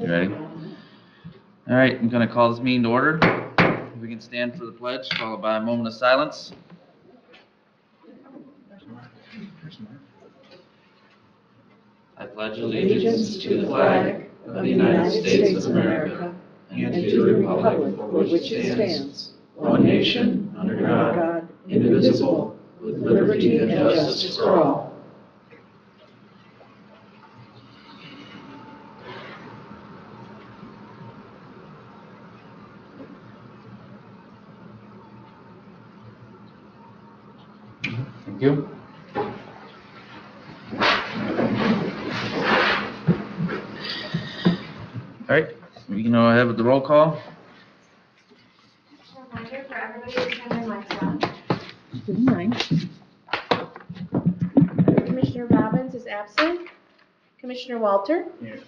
You ready? All right, I'm going to call this meeting to order. If we can stand for the pledge, followed by a moment of silence. I pledge allegiance to the flag of the United States of America and to the republic for which it stands, one nation, under God, indivisible, with liberty and justice for all. Thank you. All right, we can go ahead with the roll call. Reminder for everybody to turn their mics on. Good morning. Commissioner Robbins is absent. Commissioner Walter. Here.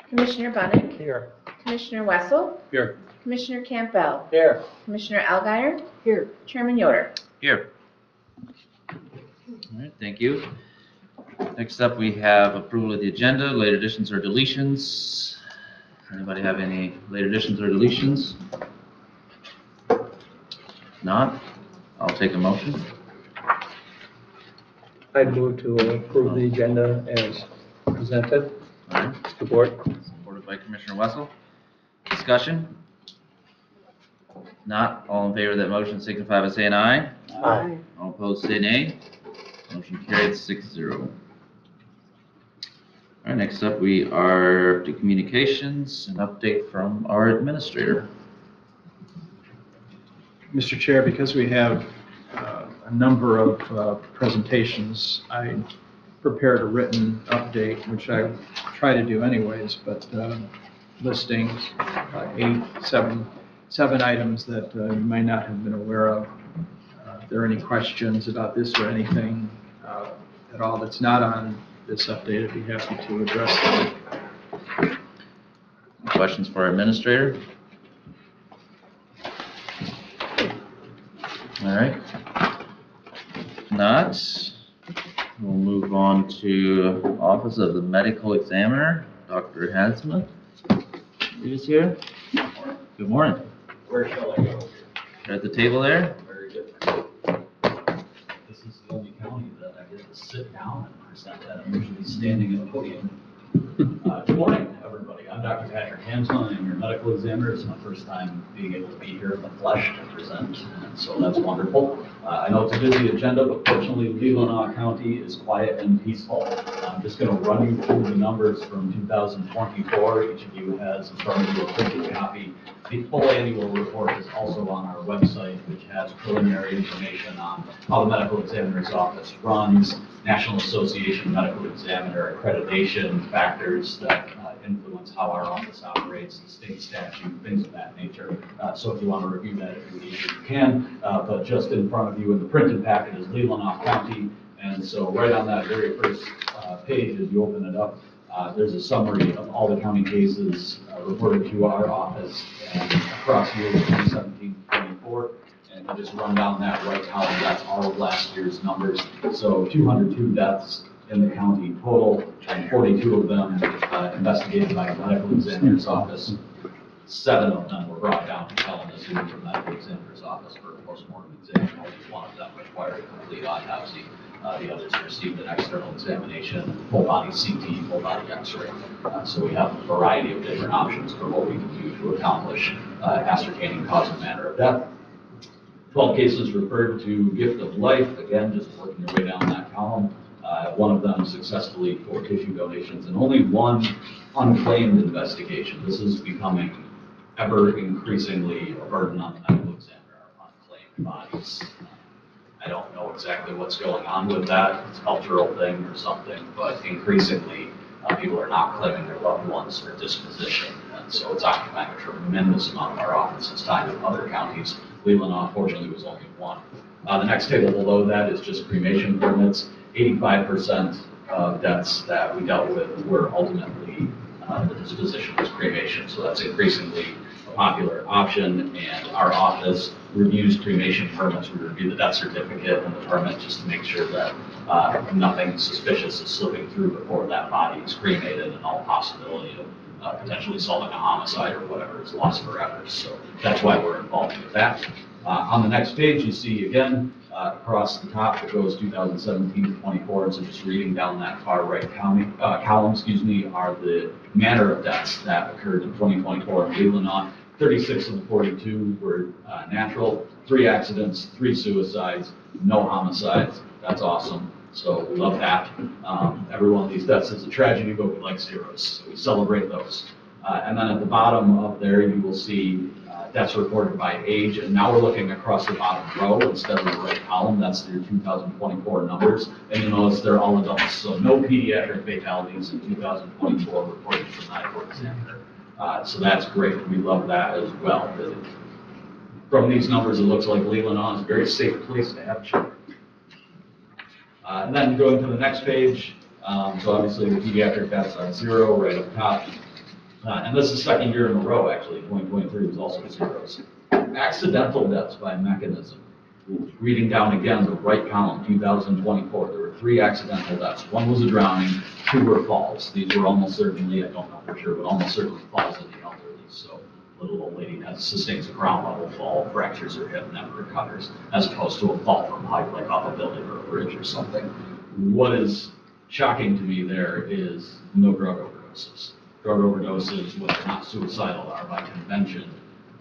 Commissioner Bunnick. Here. Commissioner Wessel. Here. Commissioner Campbell. Here. Commissioner Algier. Here. Chairman Yoder. Here. All right, thank you. Next up, we have approval of the agenda, late additions or deletions. Anybody have any late additions or deletions? Not? I'll take a motion. I'd move to approve the agenda as presented. All right, Support. supported by Commissioner Wessel. Discussion? Not? All in favor of that motion signify by saying aye. Aye. All opposed say nay. Motion carried 6-0. All right, next up we are to communications, an update from our administrator. Mr. Chair, because we have a number of presentations, I prepared a written update, which I try to do anyways, but listing seven items that you might not have been aware of. If there are any questions about this or anything at all that's not on this update, I'd be happy to address them. Questions for our administrator? All right. If not, we'll move on to Office of the Medical Examiner, Dr. Hadsmith. You just here? Good morning. Where shall I go? You're at the table there? Very good. This is the only county that I get to sit down and present at. I'm usually standing at the podium. Good morning, everybody. I'm Dr. Patrick Hansman. I'm your medical examiner. It's my first time being able to be here in the flesh to present, and so that's wonderful. I know it's a busy agenda, but fortunately, Leelanau County is quiet and peaceful. I'm just going to run you through the numbers from 2024. Each of you has in front of you a printed copy. The full annual report is also on our website, which has preliminary information on how the medical examiner's office runs, National Association of Medical Examiner accreditation factors that influence how our office operates, the state statute, things of that nature. So if you want to review that, if you need to, you can. But just in front of you in the printed packet is Leelanau County. And so right on that very first page, as you open it up, there's a summary of all the county cases reported to our office and across years 2017-24. And just run down that right column, that's all of last year's numbers. So 202 deaths in the county total, and 42 of them investigated by a medical examiner's office. 7 of them were brought down to Kalamazoo from medical examiner's office for a postmortem exam. Only one of them required a complete autopsy. The others received an external examination, full body CT, full body X-ray. So we have a variety of different options for what we can do to accomplish ascertaining cause and manner of death. 12 cases referred to gift of life, again, just working your way down that column. One of them successfully for tissue donations, and only one unclaimed investigation. This is becoming ever increasingly a burden on the medical examiner, unclaimed bodies. I don't know exactly what's going on with that. It's a cultural thing or something, but increasingly people are not claiming their loved ones for disposition. And so it's occupying a tremendous amount of our office's time in other counties. Leelanau, fortunately, was only one. The next table below that is just cremation permits. 85% of deaths that we dealt with were ultimately the disposition was cremation. So that's increasingly a popular option, and our office reviews cremation permits. We review the death certificate and the permit just to make sure that nothing suspicious is slipping through before that body is cremated, and all possibility of potentially solving a homicide or whatever is lost forever. So that's why we're involved with that. On the next page, you see again, across the top, it goes 2017 to 24. So just reading down that far right column, are the manner of deaths that occurred in 2024 in Leelanau. 36 of the 42 were natural, 3 accidents, 3 suicides, no homicides. That's awesome. So we love that. Every one of these deaths is a tragedy, but we like zeros, so we celebrate those. And then at the bottom of there, you will see deaths reported by age, and now we're looking across the bottom row instead of the right column. That's their 2024 numbers, and you'll notice they're all adults. So no pediatric fatalities in 2024 reported from the medical examiner. So that's great. We love that as well. From these numbers, it looks like Leelanau is a very safe place to have children. And then going to the next page, so obviously the pediatric deaths are 0 right up top. And this is the second year in a row, actually. 2023 was also 0s. Accidental deaths by mechanism. Reading down again the right column, 2024, there were 3 accidental deaths. 1 was a drowning, 2 were falls. These were almost certainly, I don't know for sure, but almost certainly falls in the elderly. So little old lady sustains a ground level fall, fractures her hip, never recovers, as opposed to a fall from height, like off a building or a bridge or something. What is shocking to me there is no drug overdoses. Drug overdoses, when they're not suicidal, are by convention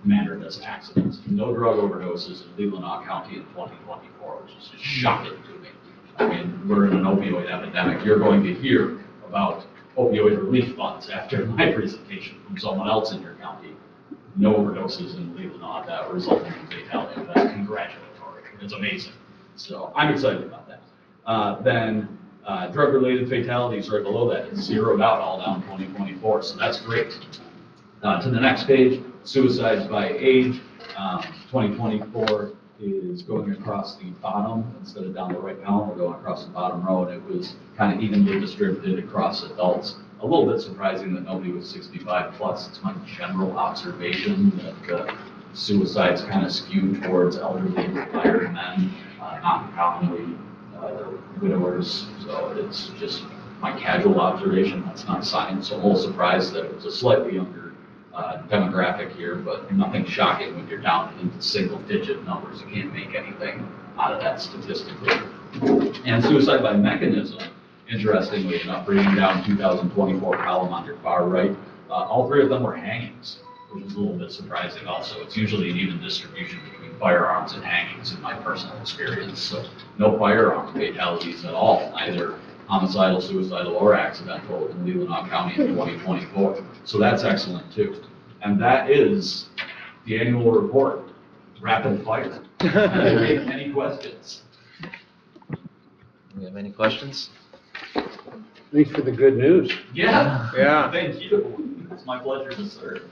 mannered as accidents. No drug overdoses in Leelanau County in 2024, which is just shocking to me. I mean, we're in an opioid epidemic. You're going to hear about opioid relief funds after my presentation from someone else in your county. No overdoses in Leelanau that resulted in fatality. That's congratulatory. It's amazing. So I'm excited about that. Then drug-related fatalities right below that is zeroed out all down 2024. So that's great. To the next page, suicides by age. 2024 is going across the bottom instead of down the right column. We're going across the bottom row, and it was kind of evenly distributed across adults. A little bit surprising that nobody was 65 plus. It's my general observation that suicides kind of skew towards elderly retired men, not commonly widowers. So it's just my casual observation. That's not science. So I'm a little surprised that it was a slightly younger demographic here, but nothing shocking when you're down into single-digit numbers. You can't make anything out of that statistically. And suicide by mechanism, interestingly enough, reading down 2024 column on your far right, all 3 of them were hangings, which is a little bit surprising also. It's usually an even distribution between firearms and hangings in my personal experience. So no firearm fatalities at all, either homicidal, suicidal, or accidental in Leelanau County in 2024. So that's excellent too. And that is the annual report. Rapid fire. Any questions? Do we have any questions? Thanks for the good news. Yeah. Yeah. Thank you. It's my pleasure to serve.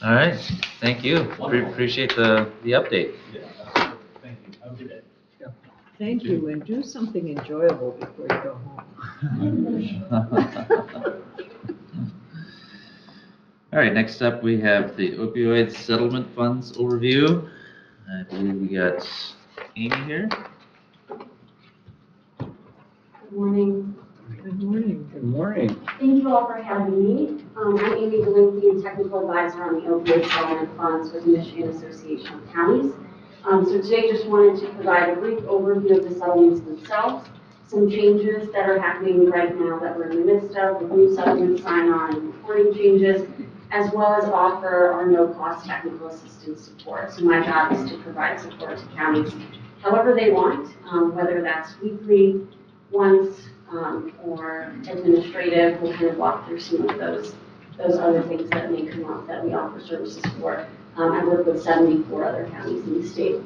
All right, thank you. Wonderful. Appreciate the update. Yeah, absolutely. Thank you. Have a good day. Thank you, and do something enjoyable before you go home. All right, next up we have the opioid settlement funds overview. I believe we got Amy here. Good morning. Good morning. Good morning. Thank you all for having me. I'm Amy Delinky, technical advisor on the opioid settlement funds with the Michigan Association of Counties. So today just wanted to provide a brief overview of the settlements themselves, some changes that are happening right now that we're in the midst of, with new settlement sign-on and reporting changes, as well as offer our no-cost technical assistance support. So my job is to provide support to counties however they want, whether that's weekly, once, or administrative. We'll kind of walk through some of those other things that may come up that we offer services for. I work with 74 other counties in the state.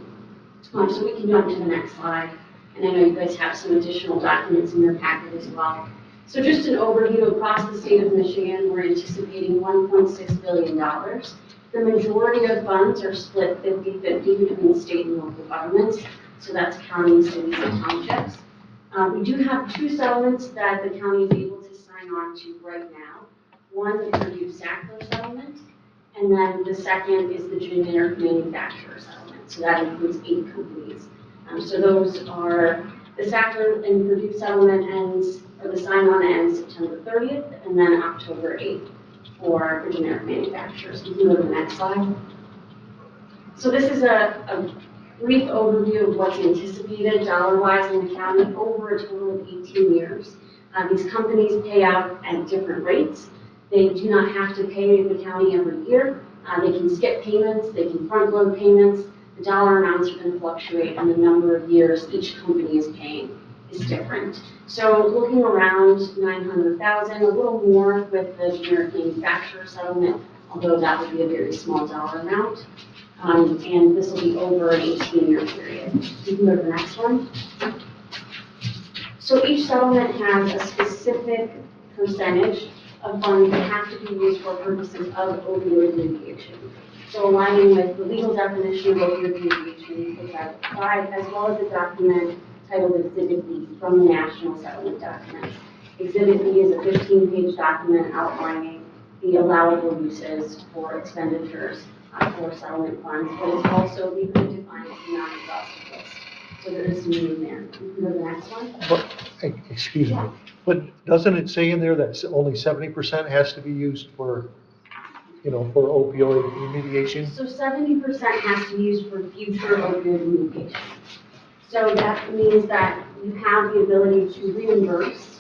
So we can jump to the next slide. And I know you guys have some additional documents in your packet as well. So just an overview across the state of Michigan, we're anticipating $1.6 billion. The majority of funds are split 50-50 between state and local governments. So that's counties, cities, and townships. We do have 2 settlements that the county is able to sign on to right now. One, the Purdue-Sackler settlement, and then the second is the generic manufacturer settlement. So that includes 8 companies. So those are, the Sackler and Purdue settlement ends or the sign-on ends September 30th, and then October 8th for the generic manufacturers. You can go to the next slide. So this is a brief overview of what's anticipated dollar-wise in the county over a total of 18 years. These companies pay out at different rates. They do not have to pay the county every year. They can skip payments, they can front-load payments. The dollar amounts are going to fluctuate, and the number of years each company is paying is different. So looking around 900,000, a little more with the generic manufacturer settlement, although that would be a very small dollar amount. And this will be over an 18-year period. You can go to the next one. So each settlement has a specific percentage of funds that have to be used for purposes of opioid remediation. So aligning with the legal definition of opioid remediation, which I provide, as well as a document titled Exhibit B from the National Settlement Documents. Exhibit B is a 15-page document outlining the allowable uses for expenditures for settlement funds, but it's also legally defined as a non-exhaustive list. So there is some room there. You can go to the next one. But, excuse me, but doesn't it say in there that only 70% has to be used for, for opioid remediation? So 70% has to be used for future opioid remediation. So that means that you have the ability to reimburse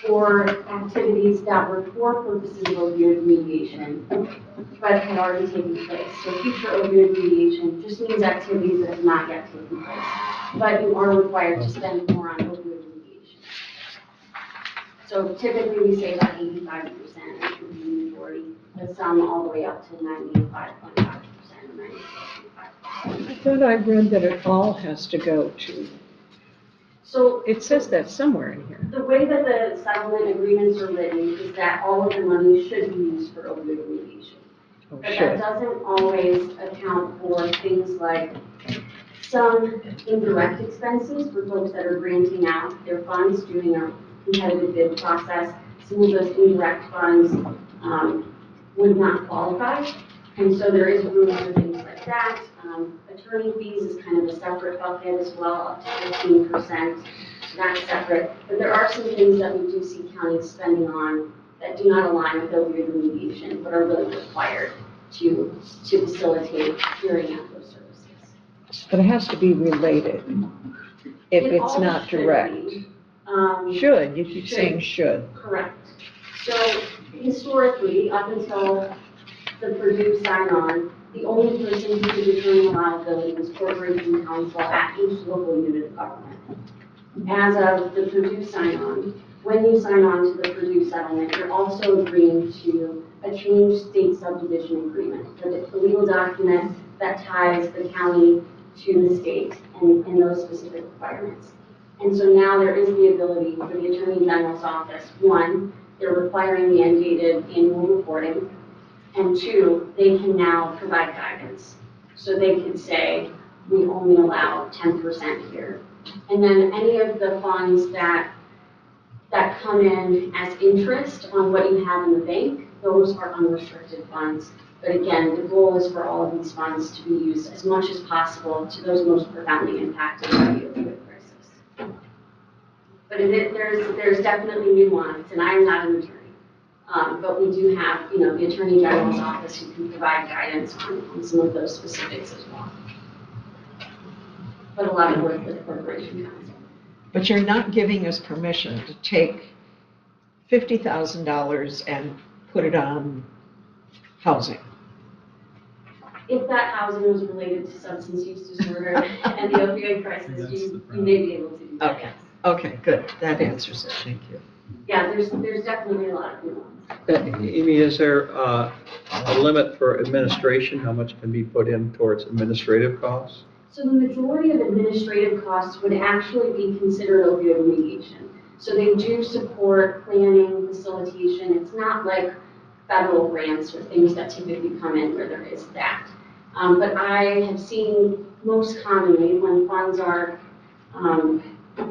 for activities that were for purposes of opioid remediation, but had already taken place. So future opioid remediation just means activities that have not yet taken place, but you are required to spend more on opioid remediation. So typically we say about 85%, that would be the majority, but some all the way up to 95.5% or 96.5%. I thought I read that it all has to go to, So it says that somewhere in here. the way that the settlement agreements are written is that all of the money should be used for opioid remediation. Oh, But that should. doesn't always account for things like some indirect expenses for folks that are granting out their funds, doing a competitive bid process. Some of those indirect funds would not qualify. And so there is room for things like that. Attorney fees is kind of a separate bucket as well, up to 15%. So that's separate. But there are some things that we do see counties spending on that do not align with opioid remediation, but are really required to facilitate carrying out those services. But it has to be related if It it's all not should direct. be, Should, you keep should. saying should. Correct. So historically, up until the Purdue sign-on, the only person who could determine liability was corporation counsel at each local unit of government. As of the Purdue sign-on, when you sign on to the Purdue settlement, you're also agreeing to a changed state subdivision agreement, the legal document that ties the county to the state and those specific requirements. And so now there is the ability for the Attorney General's office, one, they're requiring the undated annual reporting, and two, they can now provide guidance. So they can say, we only allow 10% here. And then any of the funds that come in as interest on what you have in the bank, those are unrestricted funds. But again, the goal is for all of these funds to be used as much as possible to those most profoundly impacted by the opioid crisis. But there's definitely nuance, and I am not an attorney. But we do have, the Attorney General's office who can provide guidance on some of those specifics as well. But a lot of work with corporation counsel. But you're not giving us permission to take $50,000 and put it on housing. If that housing was related to substance use disorder and the opioid crisis, you may be able to do that. Okay. Okay, good. That answers it. Thank you. Yeah, there's definitely a lot of nuance. Amy, is there a limit for administration, how much can be put in towards administrative costs? So the majority of administrative costs would actually be considered opioid remediation. So they do support planning, facilitation. It's not like federal grants or things that typically come in where there is that. But I have seen most commonly when funds are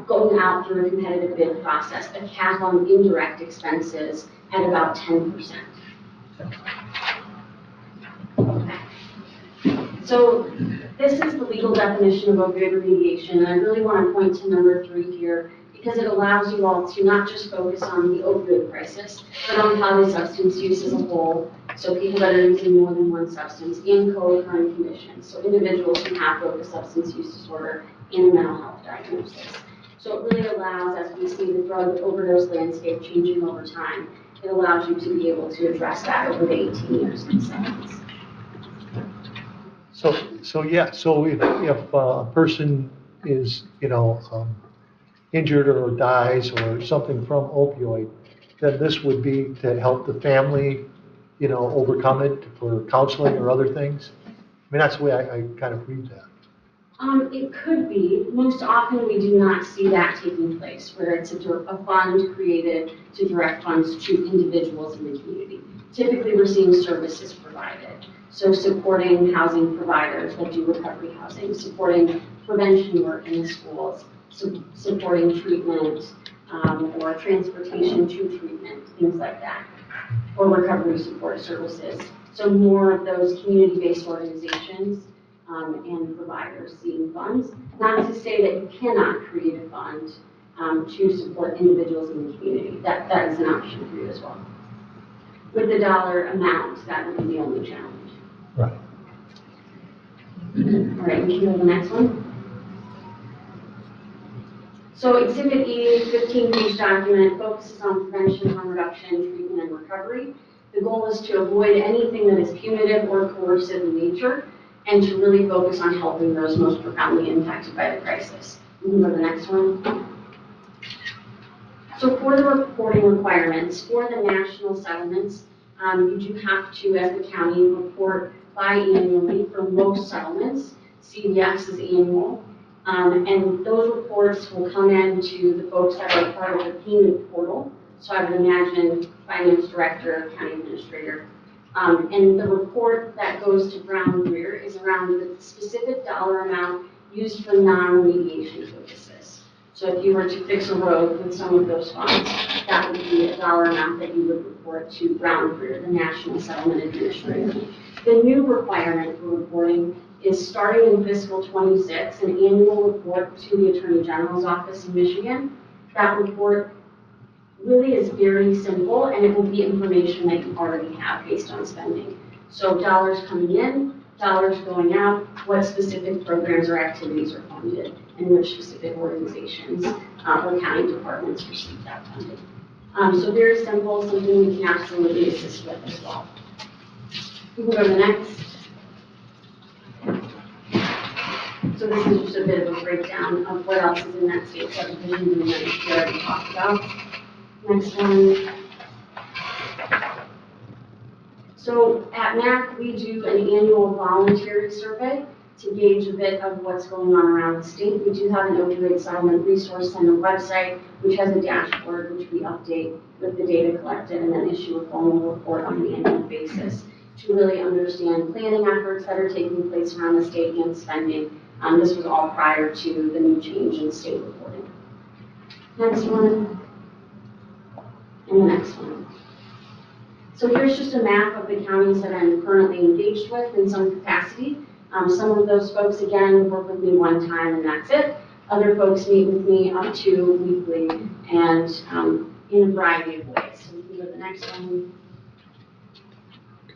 going out through a competitive bid process, a cap on indirect expenses at about 10%. So this is the legal definition of opioid remediation, and I really want to point to number 3 here, because it allows you all to not just focus on the opioid crisis, but on polysubstance use as a whole. So people that are using more than one substance and co-occurring conditions. So individuals who have both a substance use disorder and a mental health diagnosis. So it really allows, as we see the drug overdose landscape changing over time, it allows you to be able to address that over the 18 years in sentence. So if a person is, injured or dies or something from opioid, then this would be to help the family, overcome it for counseling or other things? I mean, that's the way I kind of read that. It could be. Most often we do not see that taking place, where it's a fund created to direct funds to individuals in the community. Typically, we're seeing services provided. So supporting housing providers that do recovery housing, supporting prevention work in the schools, supporting treatment or transportation to treatment, things like that, or recovery support services. So more of those community-based organizations and providers seeking funds. Not to say that you cannot create a fund to support individuals in the community. That is an option for you as well. With the dollar amount, that would be the only challenge. Right. All right, we can go to the next one. So Exhibit E, 15-page document, focuses on prevention, harm reduction, treatment, and recovery. The goal is to avoid anything that is punitive or coercive in nature, and to really focus on helping those most profoundly impacted by the crisis. We can go to the next one. So for the reporting requirements, for the national settlements, you do have to, as the county, report biannually for most settlements. CDX is annual. And those reports will come in to the folks that are part of the payment portal. So I would imagine finance director, county administrator. And the report that goes to Brown Greer is around the specific dollar amount used for non-remediation purposes. So if you were to fix a road with some of those funds, that would be a dollar amount that you would report to Brown Greer, the National Settlement Administrator. The new requirement for reporting is starting in fiscal 26, an annual report to the Attorney General's office in Michigan. That report really is very simple, and it will be information that you already have based on spending. So dollars coming in, dollars going out, what specific programs or activities are funded, and which specific organizations or county departments receive that funding. So very simple, something we can absolutely assist with as well. We can go to the next. So this is just a bit of a breakdown of what else is in that state subdivision and that we already talked about. Next one. So at MAC, we do an annual voluntary survey to gauge a bit of what's going on around the state. We do have an opioid settlement resource center website, which has a dashboard which we update with the data collected and then issue a formal report on an annual basis to really understand planning efforts that are taking place around the state and spending. This was all prior to the new change in state reporting. Next one. And the next one. So here's just a map of the counties that I'm currently engaged with in some capacity. Some of those folks, again, work with me one time and that's it. Other folks meet with me up to weekly and in a variety of ways. So we can go to the next one.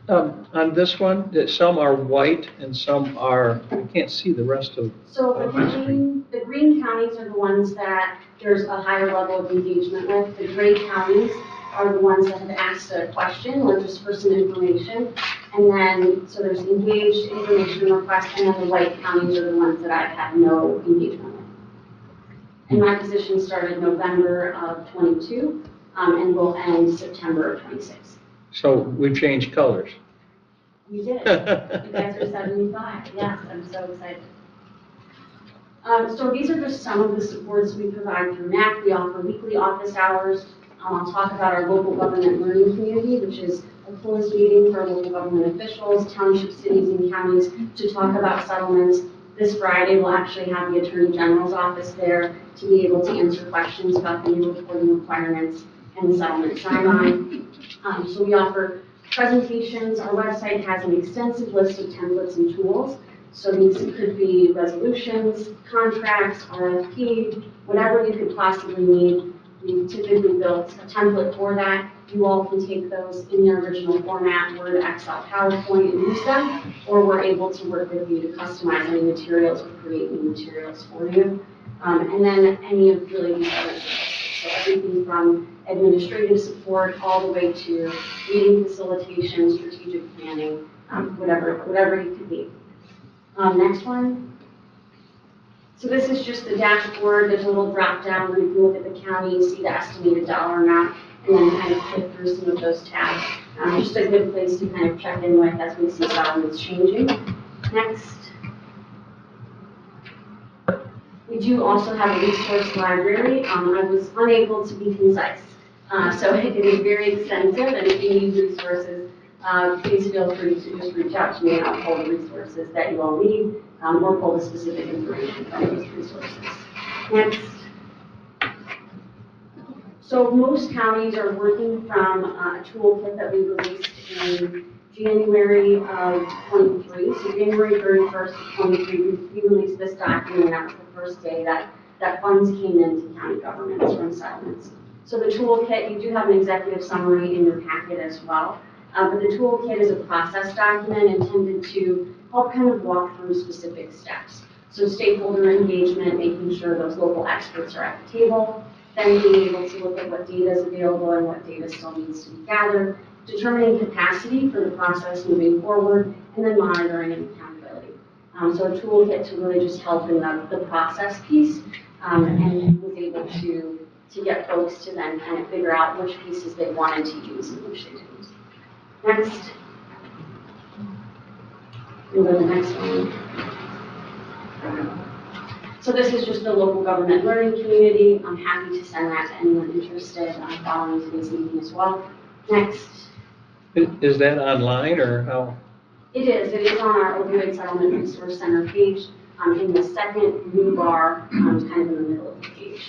On this one, that some are white and some are, I can't see the rest of. So the green counties are the ones that there's a higher level of engagement with. The gray counties are the ones that have asked a question or just for some information. And then, so there's engaged information requests, and then the white counties are the ones that I've had no engagement with. And my position started November of 22 and will end September of 26. So we've changed colors. You did. You guys are 75. Yes, I'm so excited. So these are just some of the supports we provide through MAC. We offer weekly office hours. I'll talk about our local government learning community, which is a closed meeting for local government officials, township, cities, and counties to talk about settlements. This Friday, we'll actually have the Attorney General's office there to be able to answer questions about the new reporting requirements and the settlement sign-on. So we offer presentations. Our website has an extensive list of templates and tools. So these could be resolutions, contracts, RFP, whatever you could possibly need. We typically built a template for that. You all can take those in their original format, Word, Excel, PowerPoint, and use them, or we're able to work with you to customize any materials or create new materials for you. And then any of really these other services. So everything from administrative support all the way to meeting facilitation, strategic planning, whatever you could need. Next one. So this is just the dashboard. There's a little drop down where you can look at the county, see the estimated dollar amount, and then kind of click through some of those tabs. Just a good place to kind of check in with as we see settlements changing. Next. We do also have a resource library. I was unable to be concise. So it is very extensive, and if you need resources, please feel free to just reach out to me and I'll pull the resources that you all need, or pull the specific information from those resources. Next. So most counties are working from a toolkit that we released in January of 23. So January 31st of 23, we released this document, and that was the first day that funds came into county governments from settlements. So the toolkit, you do have an executive summary in your packet as well. But the toolkit is a process document intended to help kind of walk through specific steps. So stakeholder engagement, making sure those local experts are at the table, then being able to look at what data is available and what data still needs to be gathered, determining capacity for the process moving forward, and then monitoring and accountability. So a toolkit to really just help in the process piece, and was able to get folks to then kind of figure out which pieces they wanted to use and which they didn't. Next. We'll go to the next one. So this is just the local government learning community. I'm happy to send that to anyone interested following today's meeting as well. Next. Is that online or how? It is on our opioid settlement resource center page in the second new bar, kind of in the middle of the page.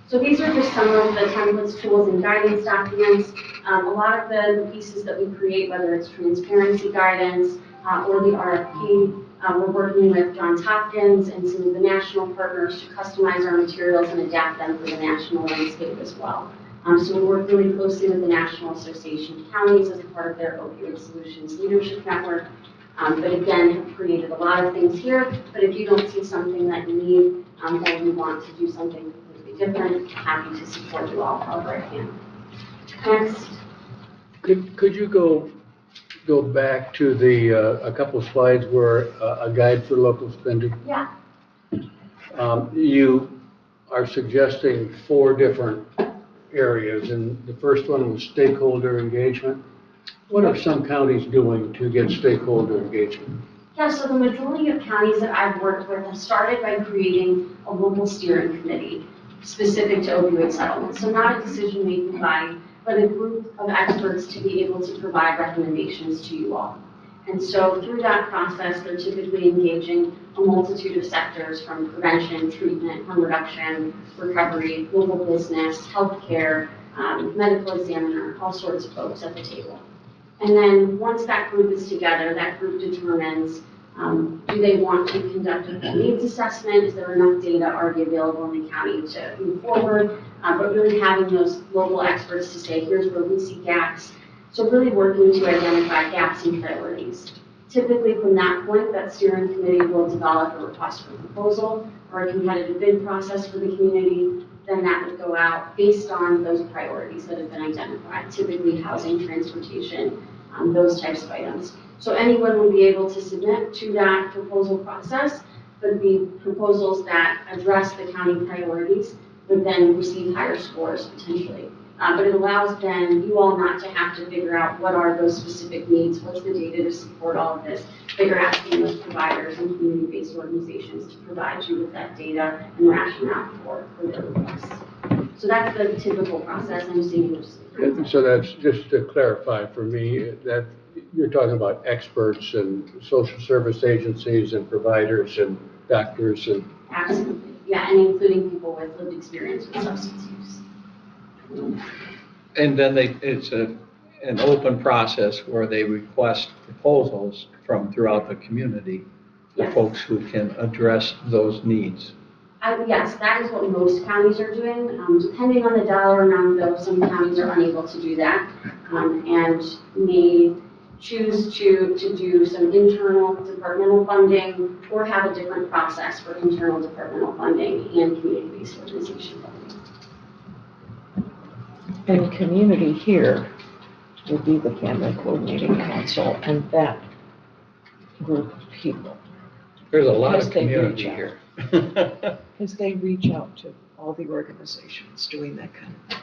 So these are just some of the templates, tools, and guidance documents. A lot of the pieces that we create, whether it's transparency guidance or the RFP, we're working with Johns Hopkins and some of the national partners to customize our materials and adapt them for the national landscape as well. So we work really closely with the National Association of Counties as a part of their Opioid Solutions Leadership Network. But again, have created a lot of things here. But if you don't see something that you need, or you want to do something completely different, happy to support you all however I can. Next. Could you go back to the, a couple of slides where a guide for local spending? Yeah. You are suggesting 4 different areas, and the first one was stakeholder engagement. What are some counties doing to get stakeholder engagement? Yeah, so the majority of counties that I've worked with have started by creating a local steering committee specific to opioid settlements. So not a decision-making body, but a group of experts to be able to provide recommendations to you all. And so through that process, they're typically engaging a multitude of sectors from prevention, treatment, harm reduction, recovery, local business, healthcare, medical examiner, all sorts of folks at the table. And then once that group is together, that group determines, do they want to conduct a full needs assessment? Is there enough data already available in the county to move forward? But really having those local experts to say, here's where we see gaps. So really working to identify gaps and priorities. Typically from that point, that steering committee will develop a request for proposal or a competitive bid process for the community. Then that would go out based on those priorities that have been identified, typically housing, transportation, those types of items. So anyone would be able to submit to that proposal process, but the proposals that address the county priorities would then receive higher scores potentially. But it allows then you all not to have to figure out what are those specific needs, what's the data to support all of this, but you're asking those providers and community-based organizations to provide you with that data and rationale for their requests. So that's the typical process I'm seeing. So that's, just to clarify for me, that you're talking about experts and social service agencies and providers and doctors and... Absolutely, yeah, and including people with lived experience with substance use. And then it's an open process where they request proposals from throughout the community Yes. folks who can address those needs. Yes, that is what most counties are doing. Depending on the dollar amount, though, some counties are unable to do that, and may choose to do some internal departmental funding or have a different process for internal departmental funding and community-based organization funding. And community here would be the Family Coordinating Council and that group of people. There's a lot Because of they reach community out. here. Because they reach out to all the organizations doing that kind of thing.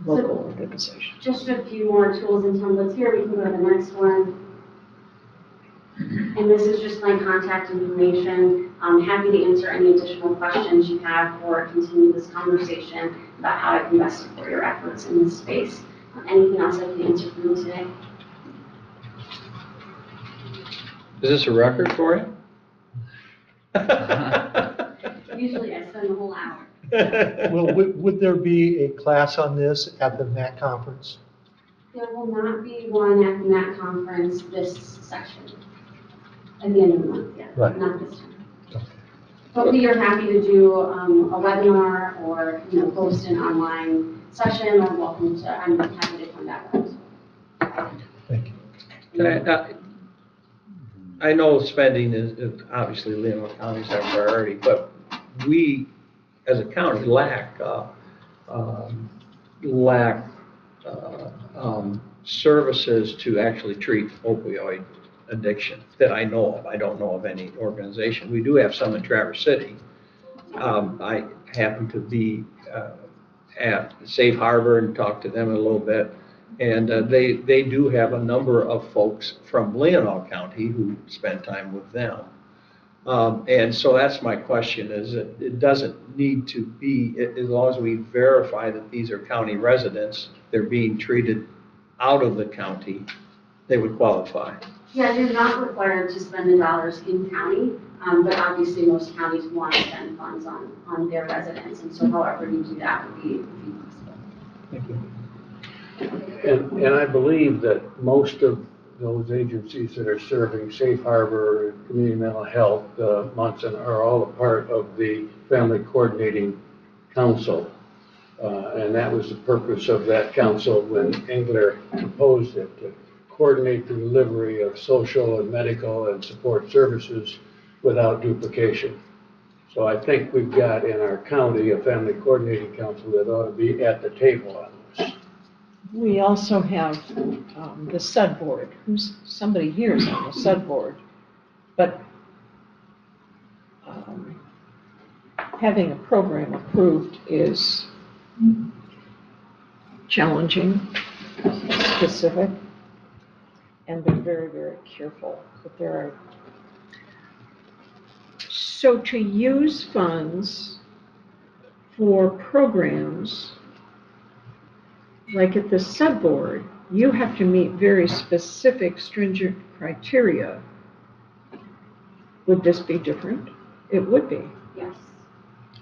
Local organizations. Just a few more tools and templates here. We can go to the next one. And this is just my contact information. I'm happy to answer any additional questions you have or continue this conversation about how I can best support your efforts in this space. Anything else I can answer for you today? Is this a record for you? Usually I spend the whole hour. Well, would there be a class on this at the MAC conference? There will not be one at the MAC conference this session. At the end of the month, yeah, Right. not this time. But we are happy to do a webinar or, host an online session, or welcome to, I'm happy to come back on. Thank you. I know spending is obviously Leelanau County's our priority, but we, as a county, lack services to actually treat opioid addiction that I know of. I don't know of any organization. We do have some in Traverse City. I happen to be at Safe Harbor and talk to them a little bit. And they do have a number of folks from Leelanau County who spend time with them. And so that's my question, is that it doesn't need to be, as long as we verify that these are county residents, they're being treated out of the county, they would qualify. Yeah, you're not required to spend the dollars in county, but obviously most counties want to spend funds on their residents, and so however you do that would be possible. Thank you. And I believe that most of those agencies that are serving Safe Harbor, Community Mental Health, Munson, are all a part of the Family Coordinating Council. And that was the purpose of that council when Engler proposed it, to coordinate the delivery of social and medical and support services without duplication. So I think we've got in our county a Family Coordinating Council that ought to be at the table on this. We also have the SUD board, somebody here is on the SUD board, but having a program approved is challenging, specific, and they're very, very careful. But there are, so to use funds for programs like at the sub-board, you have to meet very specific, stringent criteria. Would this be different? It would be. Yes.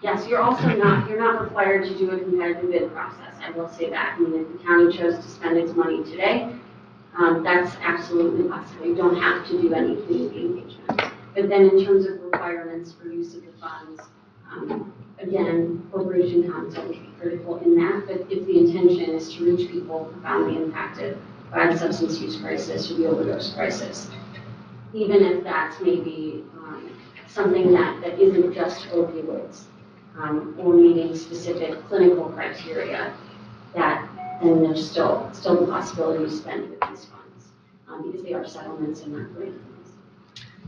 Yes, you're also not required to do a competitive bid process. I will say that. I mean, if the county chose to spend its money today, that's absolutely possible. You don't have to do any community engagement. But then in terms of requirements for use of the funds, again, appropriation council would be critical in that, but if the intention is to reach people profoundly impacted by the substance use crisis or the overdose crisis, even if that's maybe something that isn't just opioids, or meeting specific clinical criteria, that then there's still the possibility to spend with these funds, because they are settlements and not grant funds.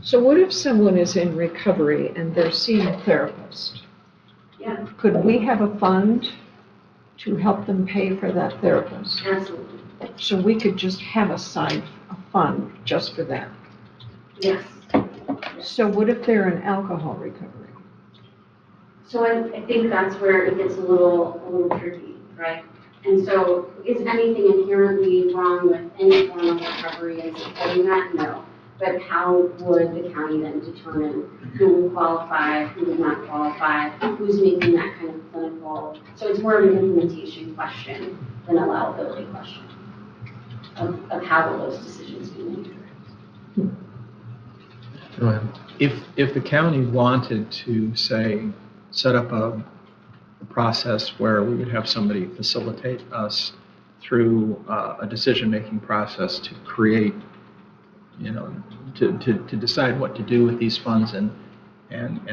So what if someone is in recovery and they're seeing a therapist? Yeah, Could we have a fund to help them pay for that therapist? absolutely. So we could just have a fund just for that. Yes. So what if they're in alcohol recovery? So I think that's where it gets a little tricky, right? And so is anything inherently wrong with any form of recovery and supporting that? No. But how would the county then determine who would qualify, who would not qualify, who's making that kind of clinical? So it's more of an implementation question than a allowability question of how will those decisions be made. Go ahead. If the county wanted to, say, set up a process where we would have somebody facilitate us through a decision-making process to create, to decide what to do with these funds and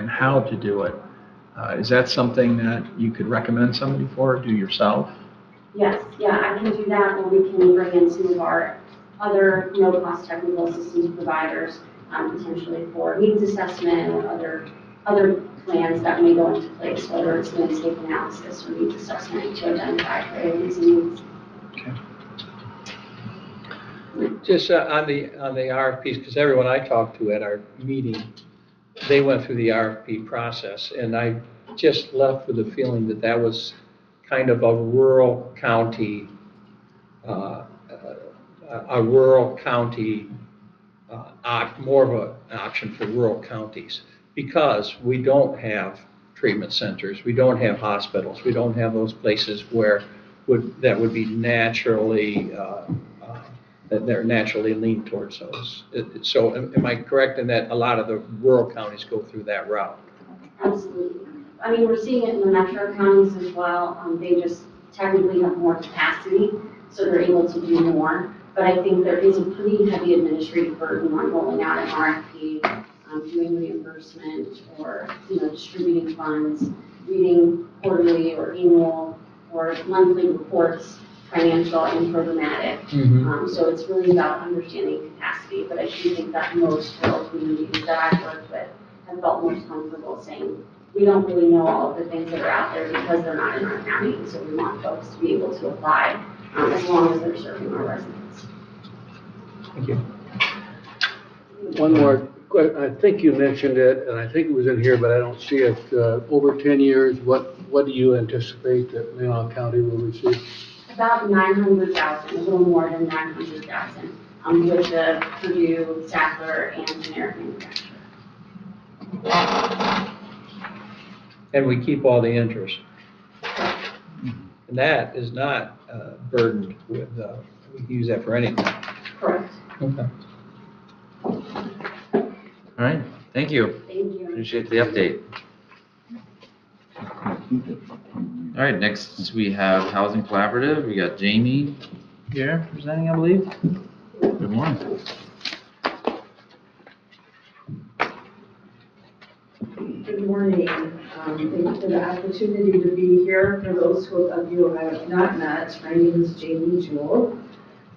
how to do it, is that something that you could recommend somebody for, or do yourself? Yes, yeah, I can do that, or we can bring in some of our other no-cost technical assistance providers, potentially for needs assessment or other plans that may go into place, whether it's landscape analysis or needs assessment to identify priorities and needs. Just on the RFPs, because everyone I talked to at our meeting, they went through the RFP process, and I just left with the feeling that that was kind of a rural county, more of an option for rural counties, because we don't have treatment centers, we don't have hospitals, we don't have those places where that would be naturally, that they're naturally leaned towards those. So am I correct in that a lot of the rural counties go through that route? Absolutely. I mean, we're seeing it in the metro counties as well. They just technically have more capacity, so they're able to do more. But I think there is a pretty heavy administrative burden on rolling out an RFP, doing reimbursement, or distributing funds, reading quarterly or annual or monthly reports, financial and programmatic. So it's really about understanding capacity. But I do think that most rural communities that I've worked with have felt most comfortable saying, we don't really know all of the things that are out there because they're not in our county. So we want folks to be able to apply as long as they're serving our residents. Thank you. One more, I think you mentioned it, and I think it was in here, but I don't see it. Over 10 years, what do you anticipate that Leelanau County will receive? About 900,000, a little more than 900,000, with the Purdue, Sackler, and generic manufacturer. And we keep all the interest. And that is not burdened with, we can use that for anything. Correct. Okay. All right, thank you. Thank you. Appreciate the update. All right, next we have Housing Collaborative. We got Jamie here presenting, I believe. Good morning. Good morning. Thank you for the opportunity to be here. For those of you who I have not met, my name is Jamie Jewell.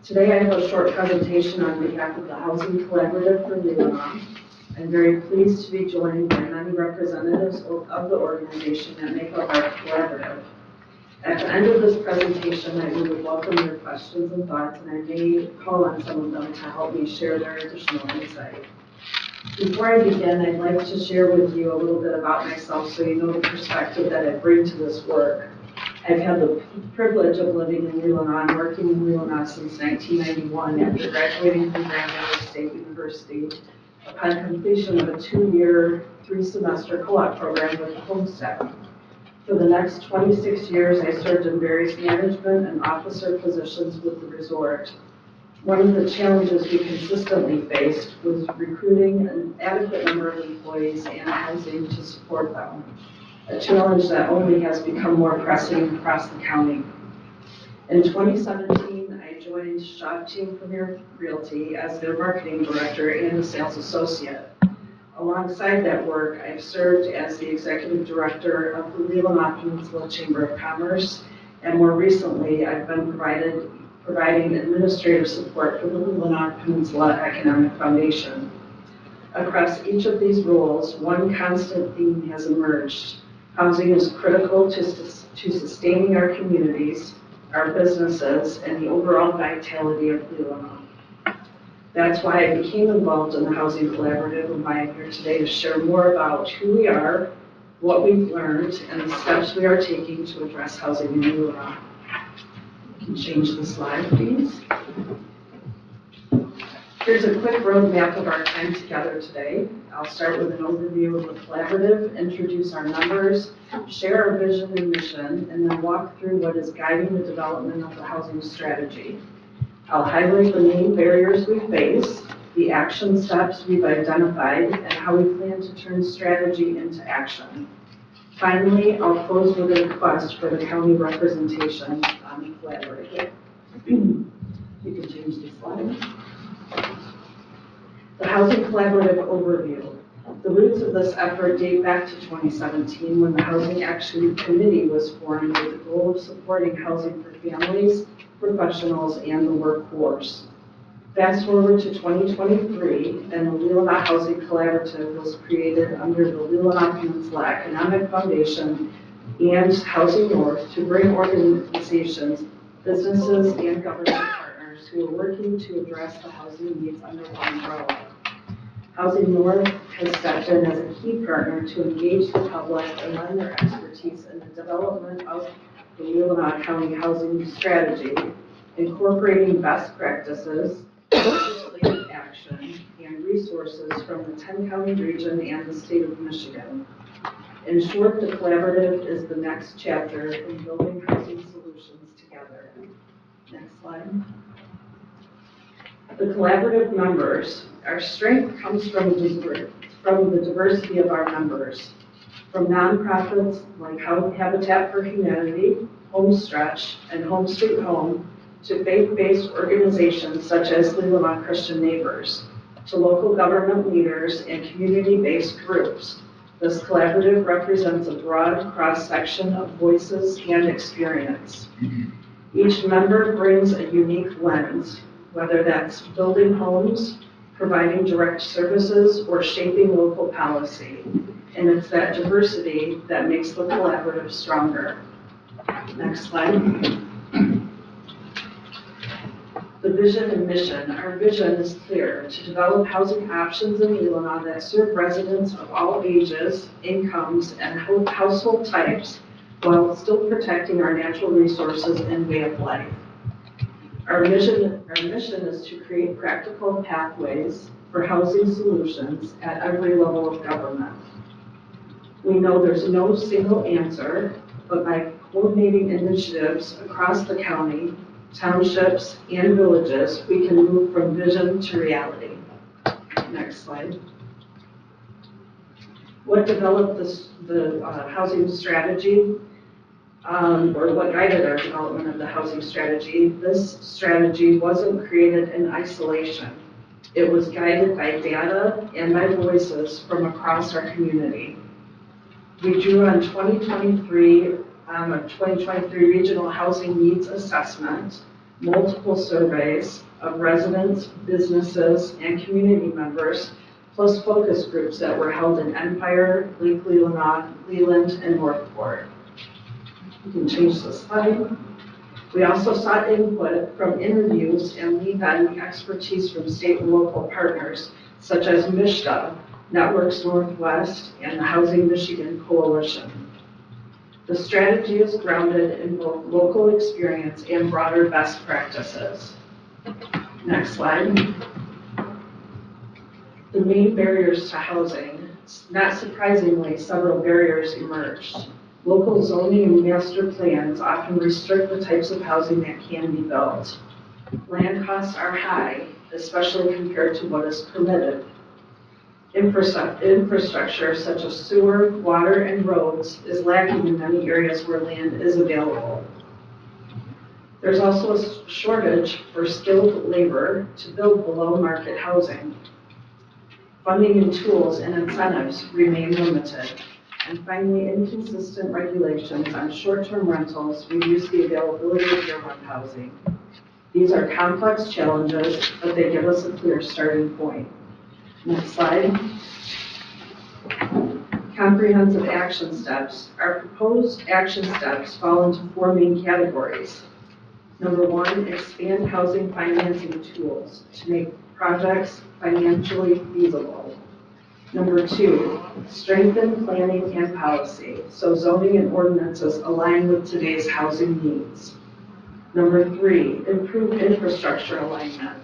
Today I have a short presentation on behalf of the Housing Collaborative for Leelanau. I'm very pleased to be joined by many representatives of the organization that make up our collaborative. At the end of this presentation, I would welcome your questions and thoughts, and I may call on some of them to help me share their additional insight. Before I begin, I'd like to share with you a little bit about myself so you know the perspective that I bring to this work. I've had the privilege of living in Leelanau and working in Leelanau since 1991 after graduating from Grand Valley State University upon completion of a 2-year, 3-semester co-op program with the home staff. For the next 26 years, I served in various management and officer positions with the resort. One of the challenges we consistently faced was recruiting an adequate number of employees and housing to support them, a challenge that only has become more pressing across the county. In 2017, I joined Shaw Team Premier Realty as their marketing director and a sales associate. Alongside that work, I've served as the executive director of the Leelanau Peninsula Chamber of Commerce, and more recently, I've been providing administrative support for the Leelanau Peninsula Economic Foundation. Across each of these roles, one constant theme has emerged. Housing is critical to sustaining our communities, our businesses, and the overall vitality of Leelanau. That's why I became involved in the Housing Collaborative, and why I'm here today to share more about who we are, what we've learned, and the steps we are taking to address housing in Leelanau. You can change the slide, please. Here's a quick roadmap of our time together today. I'll start with an overview of the collaborative, introduce our members, share our vision and mission, and then walk through what is guiding the development of the housing strategy. I'll highlight the main barriers we face, the action steps we've identified, and how we plan to turn strategy into action. Finally, I'll close with a request for the county representation on the collaborative. You can change the slide. The Housing Collaborative Overview. The roots of this effort date back to 2017 when the Housing Action Committee was formed with the goal of supporting housing for families, professionals, and the workforce. Fast forward to 2023, and the Leelanau Housing Collaborative was created under the Leelanau Peninsula Economic Foundation and Housing North to bring organizations, businesses, and government partners who are working to address the housing needs under one umbrella. Housing North has stepped in as a key partner to engage the public and lend their expertise in the development of the Leelanau County Housing Strategy, incorporating best practices, legislative action, and resources from the 10-county region and the state of Michigan. In short, the collaborative is the next chapter in building housing solutions together. Next slide. The collaborative members, our strength comes from the diversity of our members, from nonprofits like Habitat for Humanity, Homestretch, and Home Sweet Home, to faith-based organizations such as Leelanau Christian Neighbors, to local government leaders and community-based groups. This collaborative represents a broad cross-section of voices and experience. Each member brings a unique lens, whether that's building homes, providing direct services, or shaping local policy. And it's that diversity that makes the collaborative stronger. Next slide. The vision and mission. Our vision is clear: to develop housing options in Leelanau that serve residents of all ages, incomes, and household types, while still protecting our natural resources and way of life. Our mission is to create practical pathways for housing solutions at every level of government. We know there's no single answer, but by coordinating initiatives across the county, townships, and villages, we can move from vision to reality. Next slide. What developed the housing strategy? Or what guided our development of the housing strategy? This strategy wasn't created in isolation. It was guided by data and by voices from across our community. We drew on 2023 Regional Housing Needs Assessment, multiple surveys of residents, businesses, and community members, plus focus groups that were held in Empire, Lake Leelanau, Leland, and Northport. You can change the slide. We also sought input from interviews and lead-on expertise from state and local partners, such as MISHDA, Networks Northwest, and the Housing Michigan Coalition. The strategy is grounded in both local experience and broader best practices. Next slide. The main barriers to housing. Not surprisingly, several barriers emerged. Local zoning and master plans often restrict the types of housing that can be built. Land costs are high, especially compared to what is permitted. Infrastructure such as sewer, water, and roads is lacking in many areas where land is available. There's also a shortage for skilled labor to build below-market housing. Funding and tools and incentives remain limited. And finally, inconsistent regulations on short-term rentals reduce the availability of year-round housing. These are complex challenges, but they give us a clear starting point. Next slide. Comprehensive action steps. Our proposed action steps fall into four main categories. Number one, expand housing financing tools to make projects financially feasible. Number two, strengthen planning and policy, so zoning and ordinances align with today's housing needs. Number three, improve infrastructure alignment,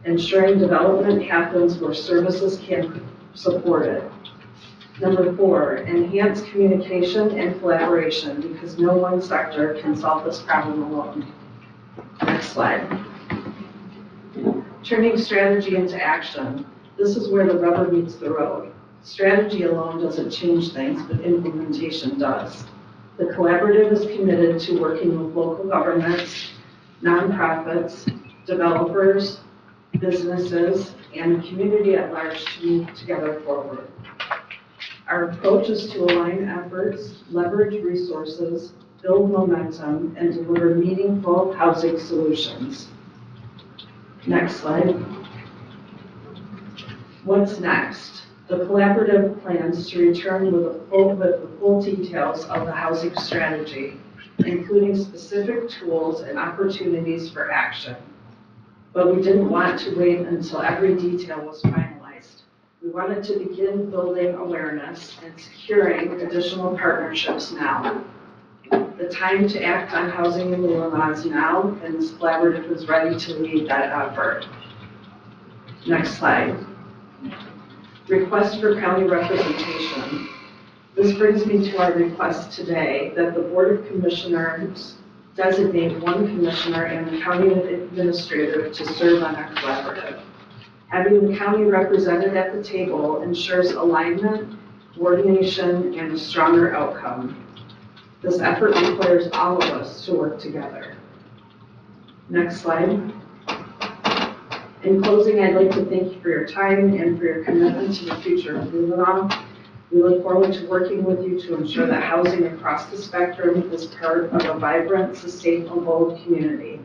ensuring development happens where services can support it. Number four, enhance communication and collaboration, because no one sector can solve this problem alone. Next slide. Turning strategy into action. This is where the rubber meets the road. Strategy alone doesn't change things, but implementation does. The collaborative is committed to working with local governments, nonprofits, developers, businesses, and the community at large to move together forward. Our approach is to align efforts, leverage resources, build momentum, and deliver meaningful housing solutions. Next slide. What's next? The collaborative plans to return with the full details of the housing strategy, including specific tools and opportunities for action. But we didn't want to wait until every detail was finalized. We wanted to begin building awareness and securing additional partnerships now. The time to act on housing in Leelanau is now, and this collaborative is ready to lead that effort. Next slide. Request for county representation. This brings me to our request today that the Board of Commissioners designate one commissioner and the county administrator to serve on our collaborative. Having the county represented at the table ensures alignment, coordination, and a stronger outcome. This effort requires all of us to work together. Next slide. In closing, I'd like to thank you for your time and for your commitment to the future of Leelanau. We look forward to working with you to ensure that housing across the spectrum is part of a vibrant, sustainable community.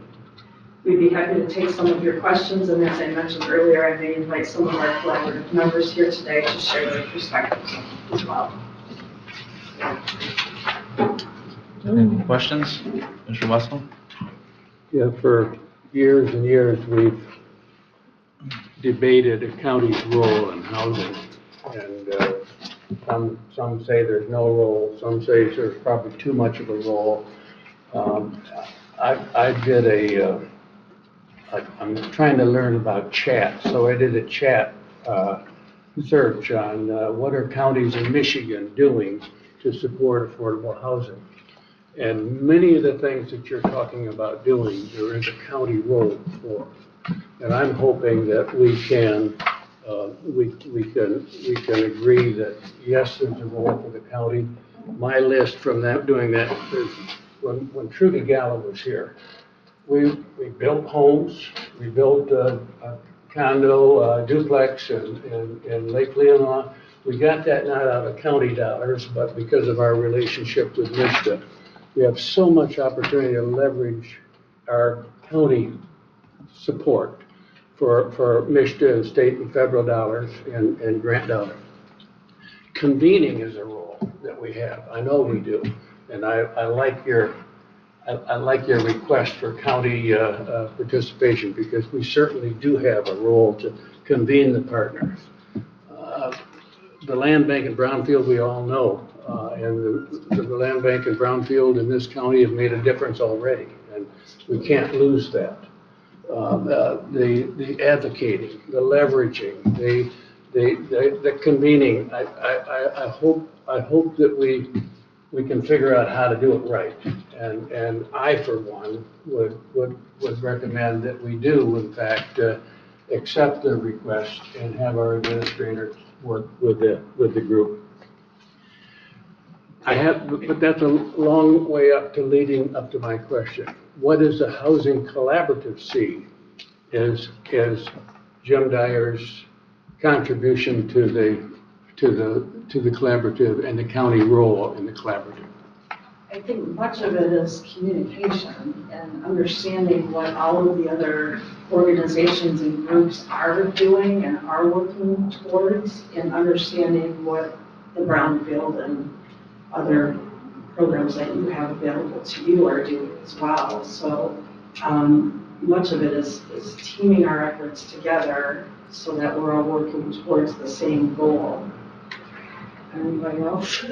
We'd be happy to take some of your questions, and as I mentioned earlier, I may invite some of our collaborative members here today to share their perspectives as well. Any questions, Mr. Wessel? Yeah, for years and years, we've debated a county's role in housing. And some say there's no role, some say there's probably too much of a role. I'm trying to learn about chat, so I did a chat search on what are counties in Michigan doing to support affordable housing. And many of the things that you're talking about doing, there is a county role for. And I'm hoping that we can agree that yes, there's a role for the county. My list from doing that is when Trudy Gallo was here, we built homes, we built a condo, duplex in Lake Leelanau. We got that not out of county dollars, but because of our relationship with MISTA. We have so much opportunity to leverage our county support for MISTA and state and federal dollars and grant dollars. Convening is a role that we have. I know we do. And I like your request for county participation, because we certainly do have a role to convene the partners. The land bank in Brownfield, we all know, and the land bank in Brownfield in this county have made a difference already, and we can't lose that. The advocating, the leveraging, the convening. I hope that we can figure out how to do it right. And I, for one, would recommend that we do, in fact, accept the request and have our administrator work with the group. But that's a long way up to leading up to my question. What does the Housing Collaborative see as Jim Dyer's contribution to the collaborative and the county role in the collaborative? I think much of it is communication and understanding what all of the other organizations and groups are doing and are working towards, and understanding what the Brownfield and other programs that you have available to you are doing as well. So much of it is teaming our efforts together so that we're all working towards the same goal. Anybody else?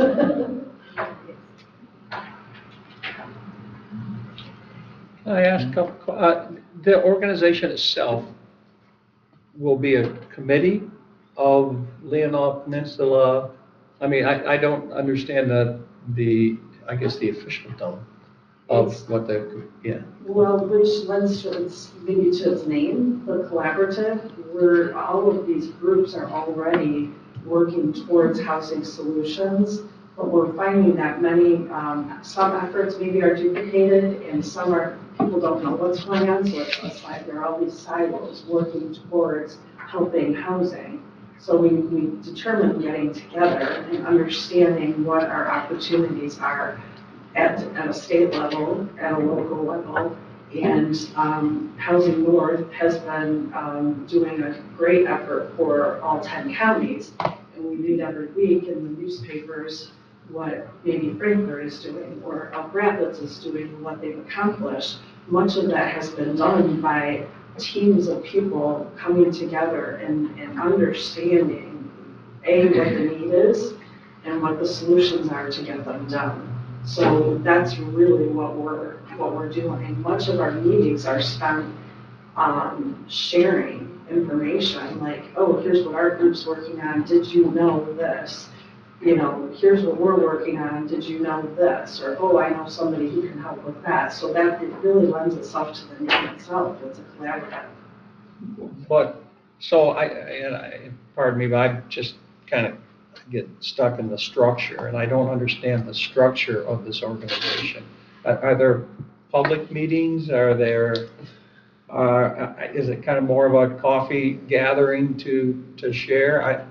I ask a couple, the organization itself will be a committee of Leelanau Peninsula. I mean, I don't understand the official tone. of what the, yeah. Well, which lends to its, maybe to its name, the collaborative, where all of these groups are already working towards housing solutions. But we're finding that many, some efforts maybe are duplicated and some are, people don't know what's going on. So it's like there are all these silos working towards helping housing. So we determined getting together and understanding what our opportunities are at a state level, at a local level. And Housing North has been doing a great effort for all 10 counties. And we read every week in the newspapers what maybe Frankfurt is doing or Elk Rapids is doing, what they've accomplished. Much of that has been done by teams of people coming together and understanding, A, what the need is and what the solutions are to get them done. So that's really what we're doing. Much of our meetings are spent sharing information, like, oh, here's what our group's working on, did you know this? You know, here's what we're working on, did you know this? Or, oh, I know somebody who can help with that. So that it really lends itself to the name itself, it's a collaborative. But, so pardon me, but I just kind of get stuck in the structure, and I don't understand the structure of this organization. Are there public meetings? Are there, is it kind of more of a coffee gathering to share?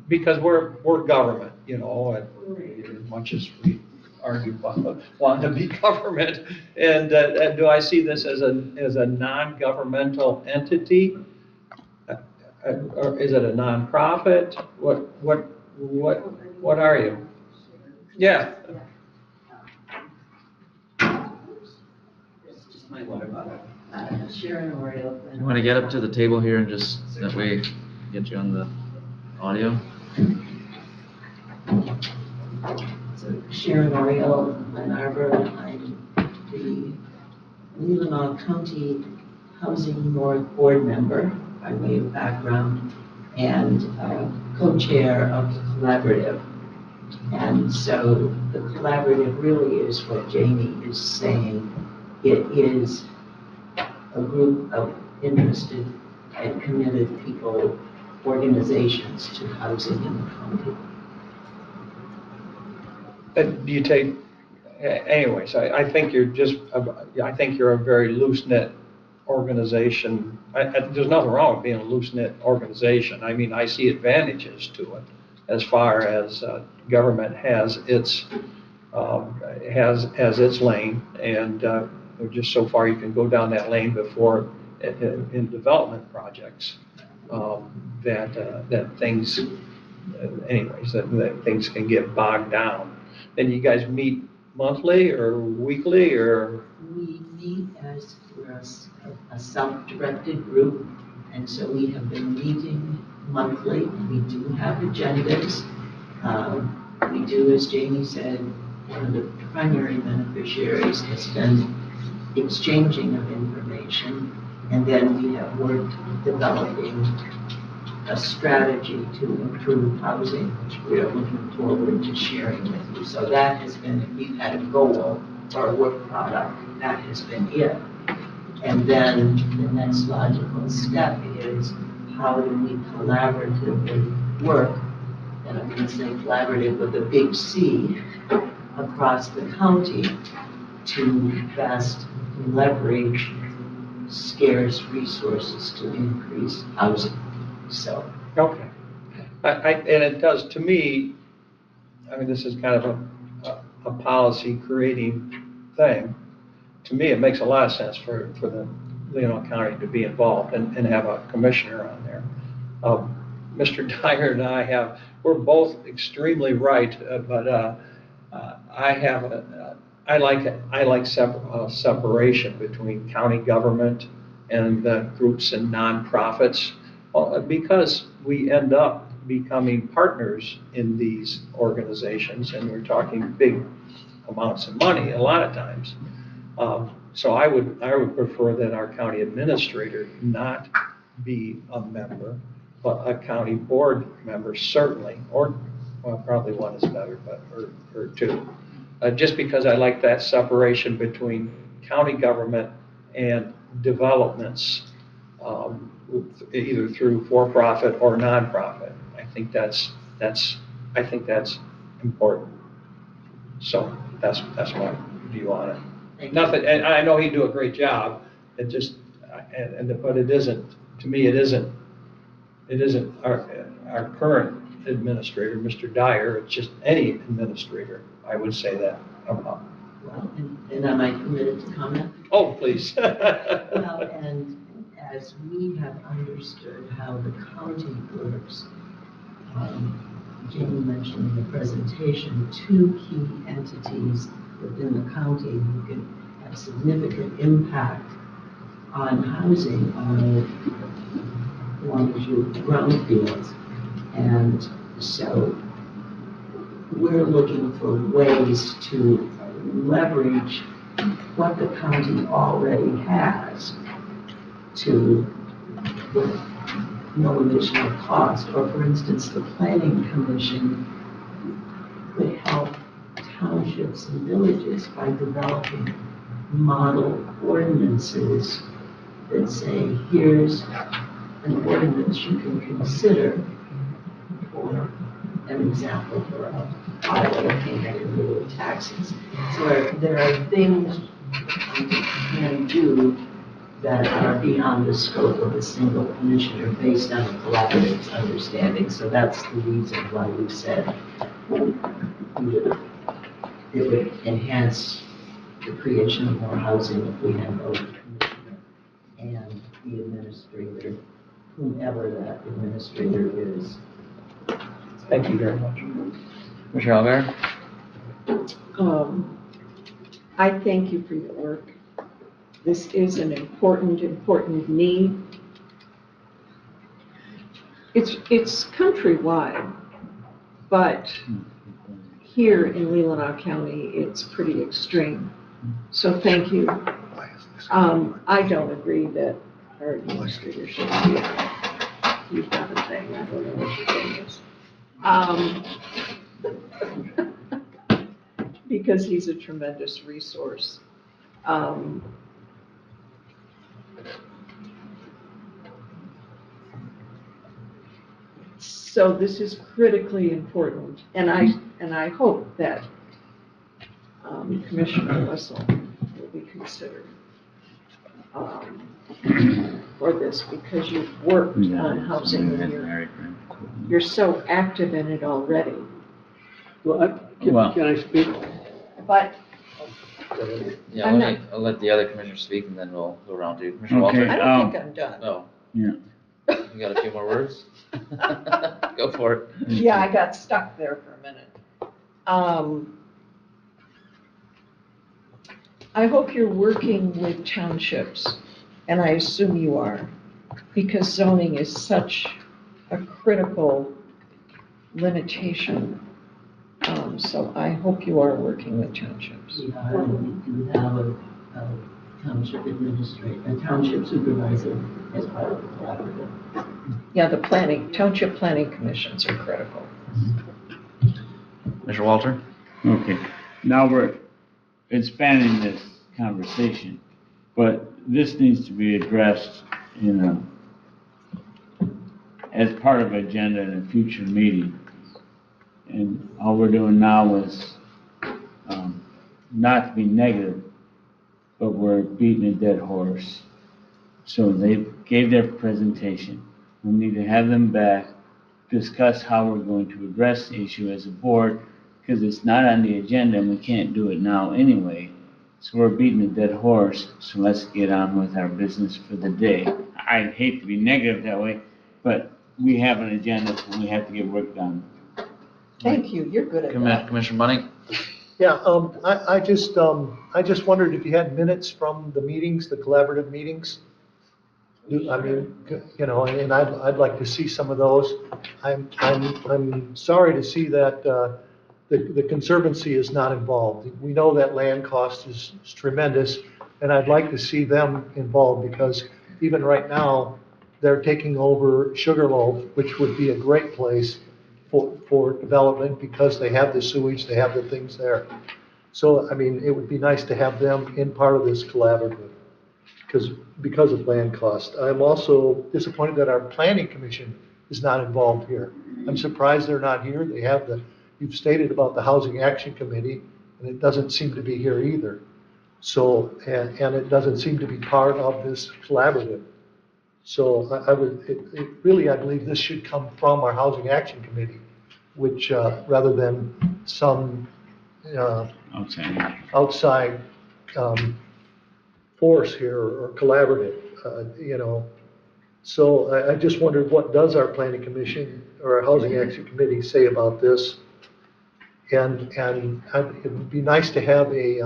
Because we're government, you know, as much as we argue about wanting to be government, and do I see this as a non-governmental entity? Or is it a nonprofit? What are you? Yeah. Just my water bottle. Sharon Oriole. You want to get up to the table here and just, that way get you on the audio? So Sharon Oriole, Glen Arbor. I'm the Leelanau County Housing North Board member by way of background and co-chair of the collaborative. And so the collaborative really is what Jamie is saying. It is a group of interested and committed people, organizations to housing in the county. Do you take, anyways, I think you're just, I think you're a very loose-knit organization. There's nothing wrong with being a loose-knit organization. I mean, I see advantages to it as far as government has its lane, and just so far you can go down that lane before in development projects that things, anyways, that things can get bogged down. And you guys meet monthly or weekly or? We meet as we're a self-directed group, and so we have been meeting monthly. We do have agendas. We do, as Jamie said, one of the primary beneficiaries has been exchanging of information, and then we have worked developing a strategy to improve housing, which we are looking forward to sharing with you. So that has been, if we've had a goal or a work product, that has been it. And then the next logical step is how do we collaboratively work, and I'm going to say collaborative with a big C, across the county to best leverage scarce resources to increase housing. So. Okay. And it does, to me, I mean, this is kind of a policy creating thing. To me, it makes a lot of sense for the Leelanau County to be involved and have a commissioner on there. Mr. Dyer and I we're both extremely right, but I like separation between county government and the groups and nonprofits, because we end up becoming partners in these organizations, and we're talking big amounts of money a lot of times. So I would prefer that our county administrator not be a member, but a county board member certainly, or well, probably one is better, but or two. just because I like that separation between county government and developments, either through for-profit or nonprofit. I think that's important. So that's my view on it. Thank you. Nothing, and I know he'd do a great job, it just, but it isn't, to me, it isn't our current administrator, Mr. Dyer, it's just any administrator, I would say that about. Well, and am I permitted to comment? Oh, please. Well, and as we have understood how the county works, Jamie mentioned in the presentation, two key entities within the county who can have significant impact on housing are Longview brownfields. And so we're looking for ways to leverage what the county already has to, with no additional cost. Or for instance, the planning commission could help townships and villages by developing model ordinances that say, here's an ordinance you can consider for an example for a pilot payment in lieu of taxes. So there are things you can do that are beyond the scope of a single commissioner based on a collaborative understanding. So that's the reason why we said it would enhance the creation of more housing if we had both the commissioner and the administrator, whomever that administrator is. Thank you very much. Commissioner Albert? I thank you for your work. This is an important need. It's countrywide, but here in Leelanau County, it's pretty extreme. So thank you. I don't agree that our administrator should be. You've got a thing, I don't know what your thing is. Because he's a tremendous resource. So this is critically important, and I hope that Commissioner Russell will be considered for this, because you've worked on housing and you're so active in it already. Well, can I speak? But Yeah, I'm I'll let the other commissioners speak and then we'll go around to Commissioner Okay. Walter. I don't think I'm done. Oh. Yeah. You got a few more words? Go for it. Yeah, I got stuck there for a minute. I hope you're working with townships, and I assume you are, because zoning is such a critical limitation. So I hope you are working with townships. We are, and we do have a township administrator, a township supervisor as part of the collaborative. Yeah, the township planning commissions are critical. Commissioner Walter? Okay, now we're expanding this conversation, but this needs to be addressed as part of agenda in a future meeting. And all we're doing now is, not to be negative, but we're beating a dead horse. So they gave their presentation. We need to have them back, discuss how we're going to address the issue as a board, because it's not on the agenda and we can't do it now anyway. So we're beating a dead horse, so let's get on with our business for the day. I hate to be negative that way, but we have an agenda, so we have to get work done. Thank you, you're good at that. Commissioner Bunning? Yeah, I just wondered if you had minutes from the meetings, the collaborative meetings? I mean, and I'd like to see some of those. I'm sorry to see that the Conservancy is not involved. We know that land cost is tremendous, and I'd like to see them involved, because even right now, they're taking over Sugarloaf, which would be a great place for development, because they have the sewage, they have the things there. So, I mean, it would be nice to have them in part of this collaborative, because of land cost. I'm also disappointed that our planning commission is not involved here. I'm surprised they're not here. They have you've stated about the Housing Action Committee, and it doesn't seem to be here either. So, and it doesn't seem to be part of this collaborative. So really, I believe this should come from our Housing Action Committee, which, rather than some, outside, force here or collaborative, So I just wondered, what does our planning commission or our housing action committee say about this? And it would be nice to have a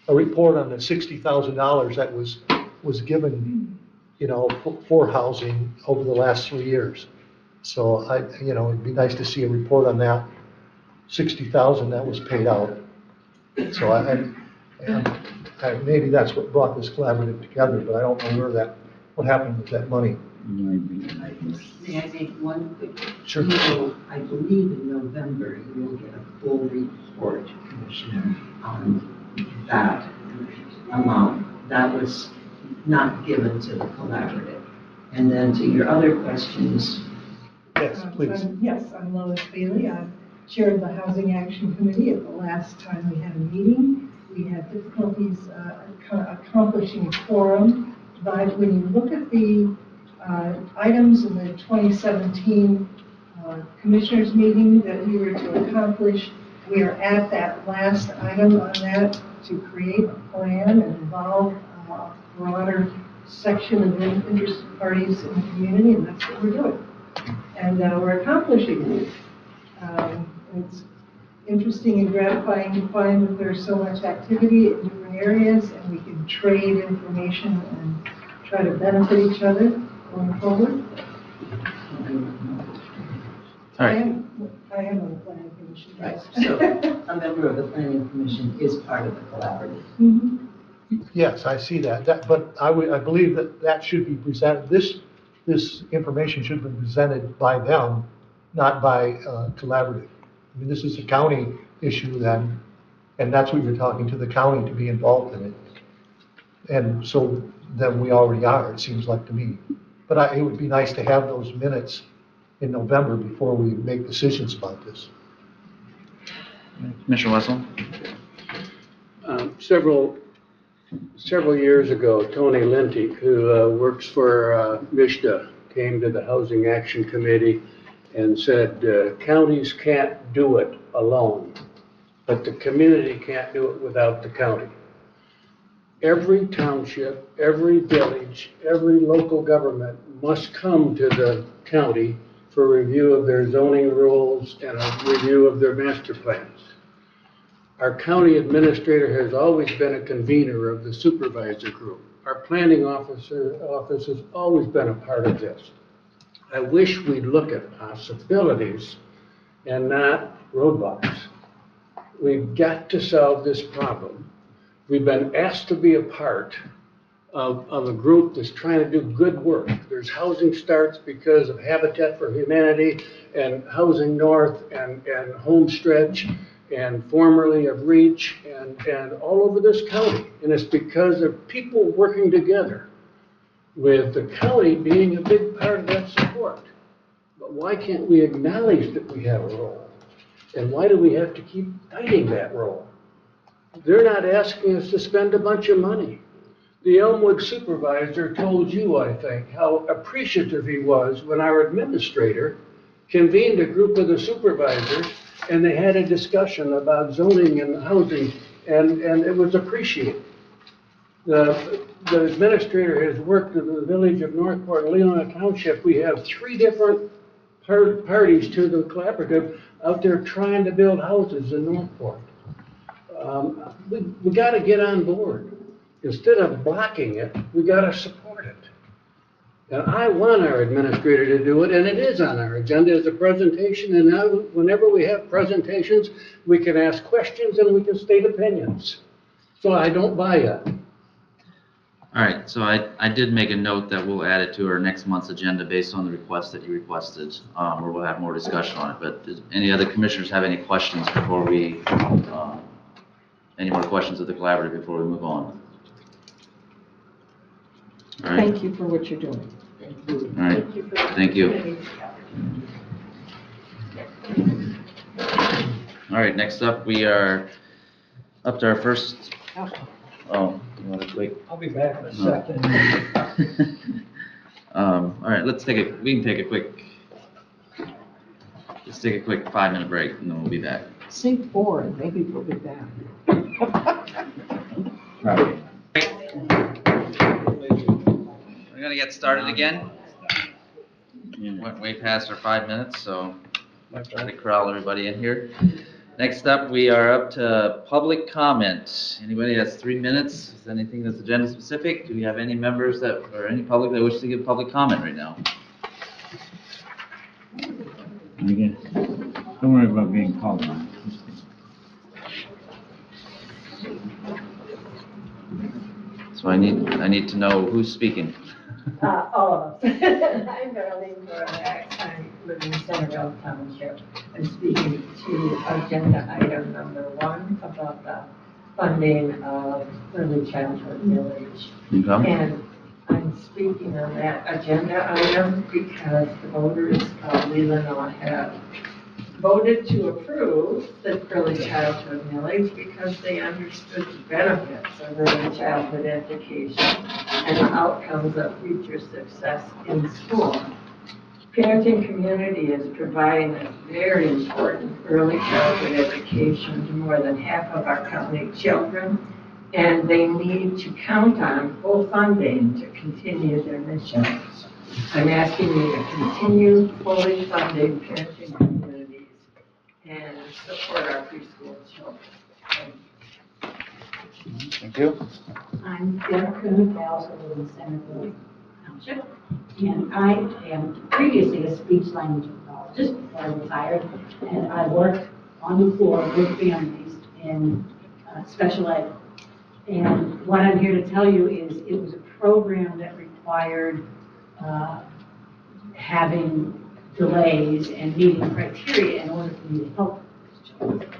report on the $60,000 that was given, for housing over the last 3 years. So it'd be nice to see a report on that, 60,000 that was paid out. So maybe that's what brought this collaborative together, but I don't know what happened with that money. May I make one quick? Sure. I believe in November, you will get a full report, Commissioner, on that amount. That was not given to the collaborative. And then to your other questions. Yes, please. Yes, I'm Lois Bailey. I'm chair of the Housing Action Committee. At the last time we had a meeting, we had difficulties accomplishing a quorum. But when you look at the items in the 2017 commissioners meeting that we were to accomplish, we are at that last item on that to create a plan and involve a broader section of interested parties in the community, and that's what we're doing. And we're accomplishing it. It's interesting and gratifying to find that there's so much activity in different areas, and we can trade information and try to benefit each other going forward. All right. I am on the planning commission. Right, so a member of the planning commission is part of the collaborative. Mhm. Yes, I see that. But I believe that should be presented, this information should be presented by them, not by collaborative. I mean, this is a county issue then, and that's what you're talking to the county to be involved in it. And so then we already are, it seems like to me. But it would be nice to have those minutes in November before we make decisions about this. Commissioner Wessel? Several years ago, Tony Linty, who works for MISHDA, came to the Housing Action Committee and said, counties can't do it alone, but the community can't do it without the county. Every township, every village, every local government must come to the county for review of their zoning rules and a review of their master plans. Our county administrator has always been a convener of the supervisor group. Our planning office has always been a part of this. I wish we'd look at possibilities and not roadblocks. We've got to solve this problem. We've been asked to be a part of a group that's trying to do good work. There's housing starts because of Habitat for Humanity and Housing North and Homestretch and formerly of REACH and all over this county. And it's because of people working together, with the county being a big part of that support. But why can't we acknowledge that we have a role? And why do we have to keep fighting that role? They're not asking us to spend a bunch of money. The Elmwood supervisor told you, I think, how appreciative he was when our administrator convened a group of the supervisors and they had a discussion about zoning and housing, and it was appreciated. The administrator has worked in the village of Northport and Leelanau Township. We have 3 different parties to the collaborative out there trying to build houses in Northport. We got to get on board. Instead of blocking it, we got to support it. And I want our administrator to do it, and it is on our agenda as a presentation. And now, whenever we have presentations, we can ask questions and we can state opinions. So I don't buy it. All right, so I did make a note that we'll add it to our next month's agenda based on the request that you requested, where we'll have more discussion on it. But does any other commissioners have any questions before we any more questions of the collaborative before we move on? All right, Thank you for what you're doing. all right, thank you. All right, next up, we are up to our first, oh, you want to wait? I'll be back in a second. All right, we can take a quick 5-minute break and then we'll be back. Say 4 and maybe we'll be back. We're gonna get started again. Went way past our 5 minutes, so try to corral everybody in here. Next up, we are up to public comment. Anybody has 3 minutes? Is there anything that's agenda specific? Do we have any members or any public that wish to give public comment right now? Again, don't worry about being called on. So I need to know who's speaking. I'm Darlene Borax. I live in Centerville Township. I'm speaking to agenda item number 1 about the funding of early childhood village. Okay. And I'm speaking on that agenda item because the voters of Leelanau have voted to approve the early childhood village because they understood the benefits of early childhood education and the outcomes of future success in school. Parenting community is providing a very important early childhood education to more than half of our county children, and they need to count on full funding to continue their mission. I'm asking you to continue fully funding parenting communities and support our preschool children. Thank you. I'm Deb Kuhn, I also live in Centerville Township, and I am previously a speech language pathologist before I retired, and I worked on the floor with families in special ed. And what I'm here to tell you is it was a program that required having delays and meeting criteria in order for me to help those children.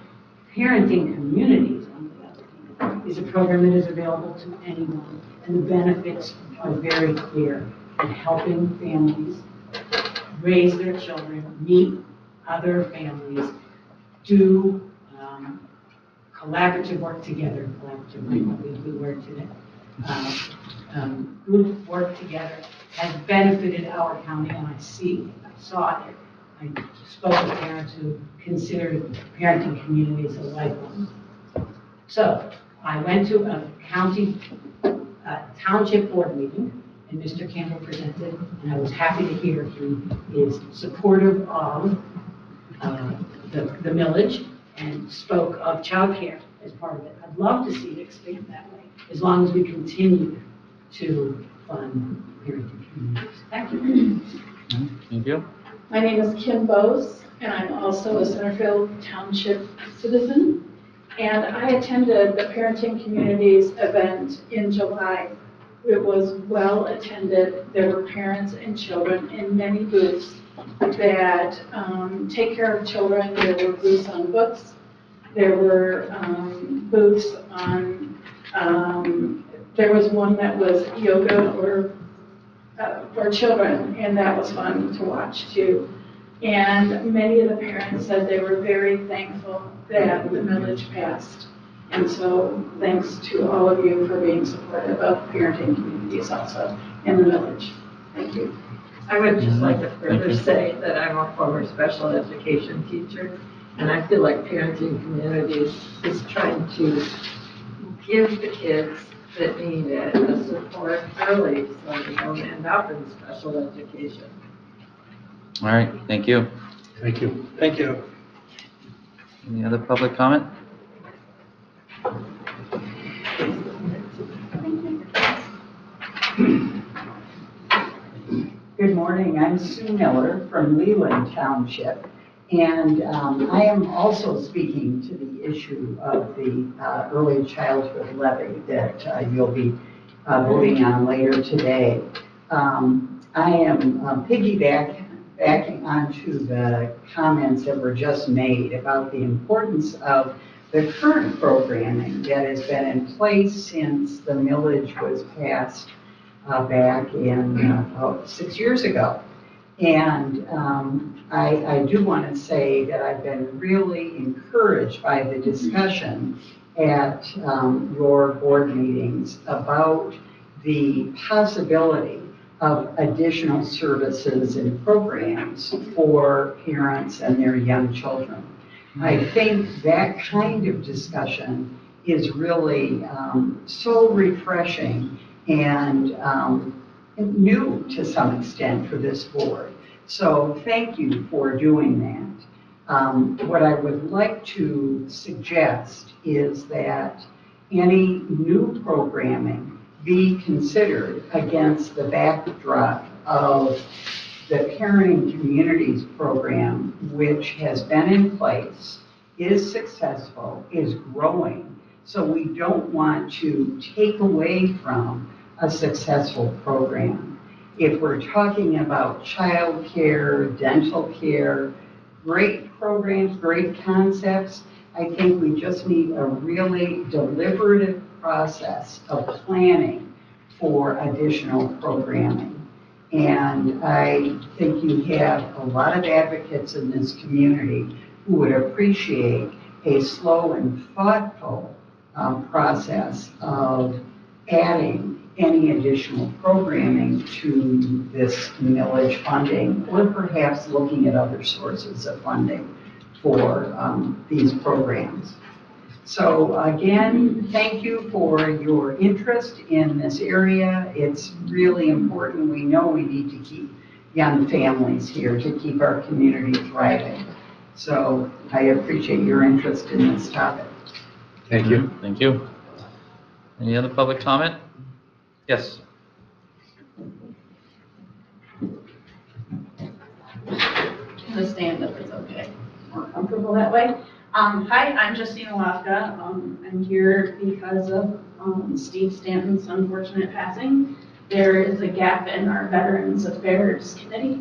Parenting communities, on the other hand, is a program that is available to anyone, and the benefits are very clear in helping families raise their children, meet other families, do collaborative work together. Collaborative might be a good word today. Group work together has benefited our county, and I saw it. I spoke with parents who considered parenting communities a lifeline. So I went to a township board meeting, and Mr. Campbell presented, and I was happy to hear he is supportive of the millage and spoke of childcare as part of it. I'd love to see it expand that way, as long as we continue to fund parenting communities. Thank you. Thank you. My name is Kim Bose, and I'm also a Centerville Township citizen. And I attended the Parenting Communities event in July. It was well attended. There were parents and children in many booths that take care of children. There were booths on books. There were booths on, there was one that was yoga for children, and that was fun to watch too. And many of the parents said they were very thankful that the millage passed. And so thanks to all of you for being supportive of parenting communities also in the millage. Thank you. I would just like to further say that I'm a former special education teacher, and I feel like parenting communities is trying to give the kids that need it the support early so they don't end up in special education. All right, thank you. Thank you. Thank you. Any other public comment? Good morning, I'm Sue Miller from Leelanau Township, and I am also speaking to the issue of the early childhood levy that you'll be voting on later today. I am piggybacking onto the comments that were just made about the importance of the current programming that has been in place since the millage was passed back in about 6 years ago. And I do want to say that I've been really encouraged by the discussion at your board meetings about the possibility of additional services and programs for parents and their young children. I think that kind of discussion is really so refreshing and new to some extent for this board. So thank you for doing that. What I would like to suggest is that any new programming be considered against the backdrop of the Parenting Communities program, which has been in place, is successful, is growing. So we don't want to take away from a successful program. If we're talking about child care, dental care, great programs, great concepts, I think we just need a really deliberative process of planning for additional programming. And I think you have a lot of advocates in this community who would appreciate a slow and thoughtful process of adding any additional programming to this millage funding, or perhaps looking at other sources of funding for these programs. So again, thank you for your interest in this area. It's really important. We know we need to keep young families here to keep our community thriving. So I appreciate your interest in this topic. Thank you. Thank you. Any other public comment? Yes. The stand up is okay. More comfortable that way. Hi, I'm Justina Lafka. I'm here because of Steve Stanton's unfortunate passing. There is a gap in our Veterans Affairs Committee,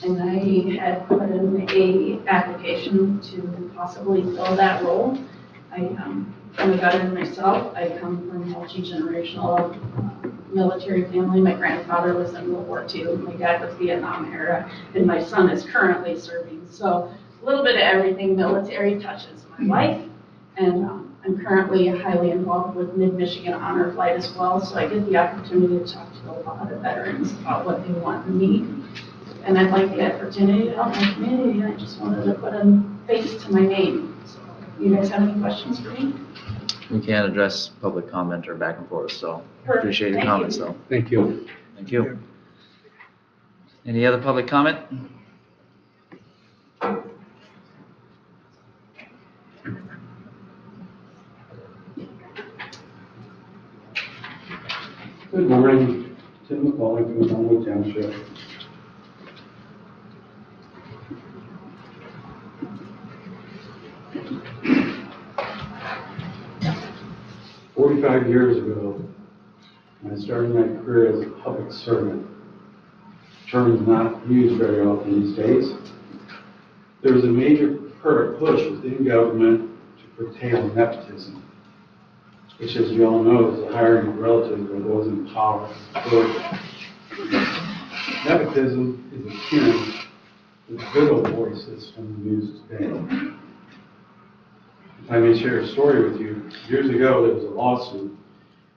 and I had put in a application to possibly fill that role. I'm a veteran myself. I come from a multi-generational military family. My grandfather was in World War II. My dad was Vietnam era, and my son is currently serving. So a little bit of everything military touches my life, and I'm currently highly involved with Mid-Michigan Honor Flight as well, so I get the opportunity to talk to a lot of veterans about what they want and need. And I'd like the opportunity to help my community, and I just wanted to put a face to my name. So you guys have any questions for me? We can't address public comment or back and forth, so Perfect. appreciate your Thank comments you. though. Thank you. Thank you. Any other public comment? Good morning, Tim McCauley from Leelanau Township. "45 years ago, when I started my career as a public servant, term not used very often these days, there was a major push within government to curtail nepotism, which, as you all know, is the hiring of relatives or those in power and authority. Nepotism is akin to the good old boy system used today. If I may share a story with you, years ago there was a lawsuit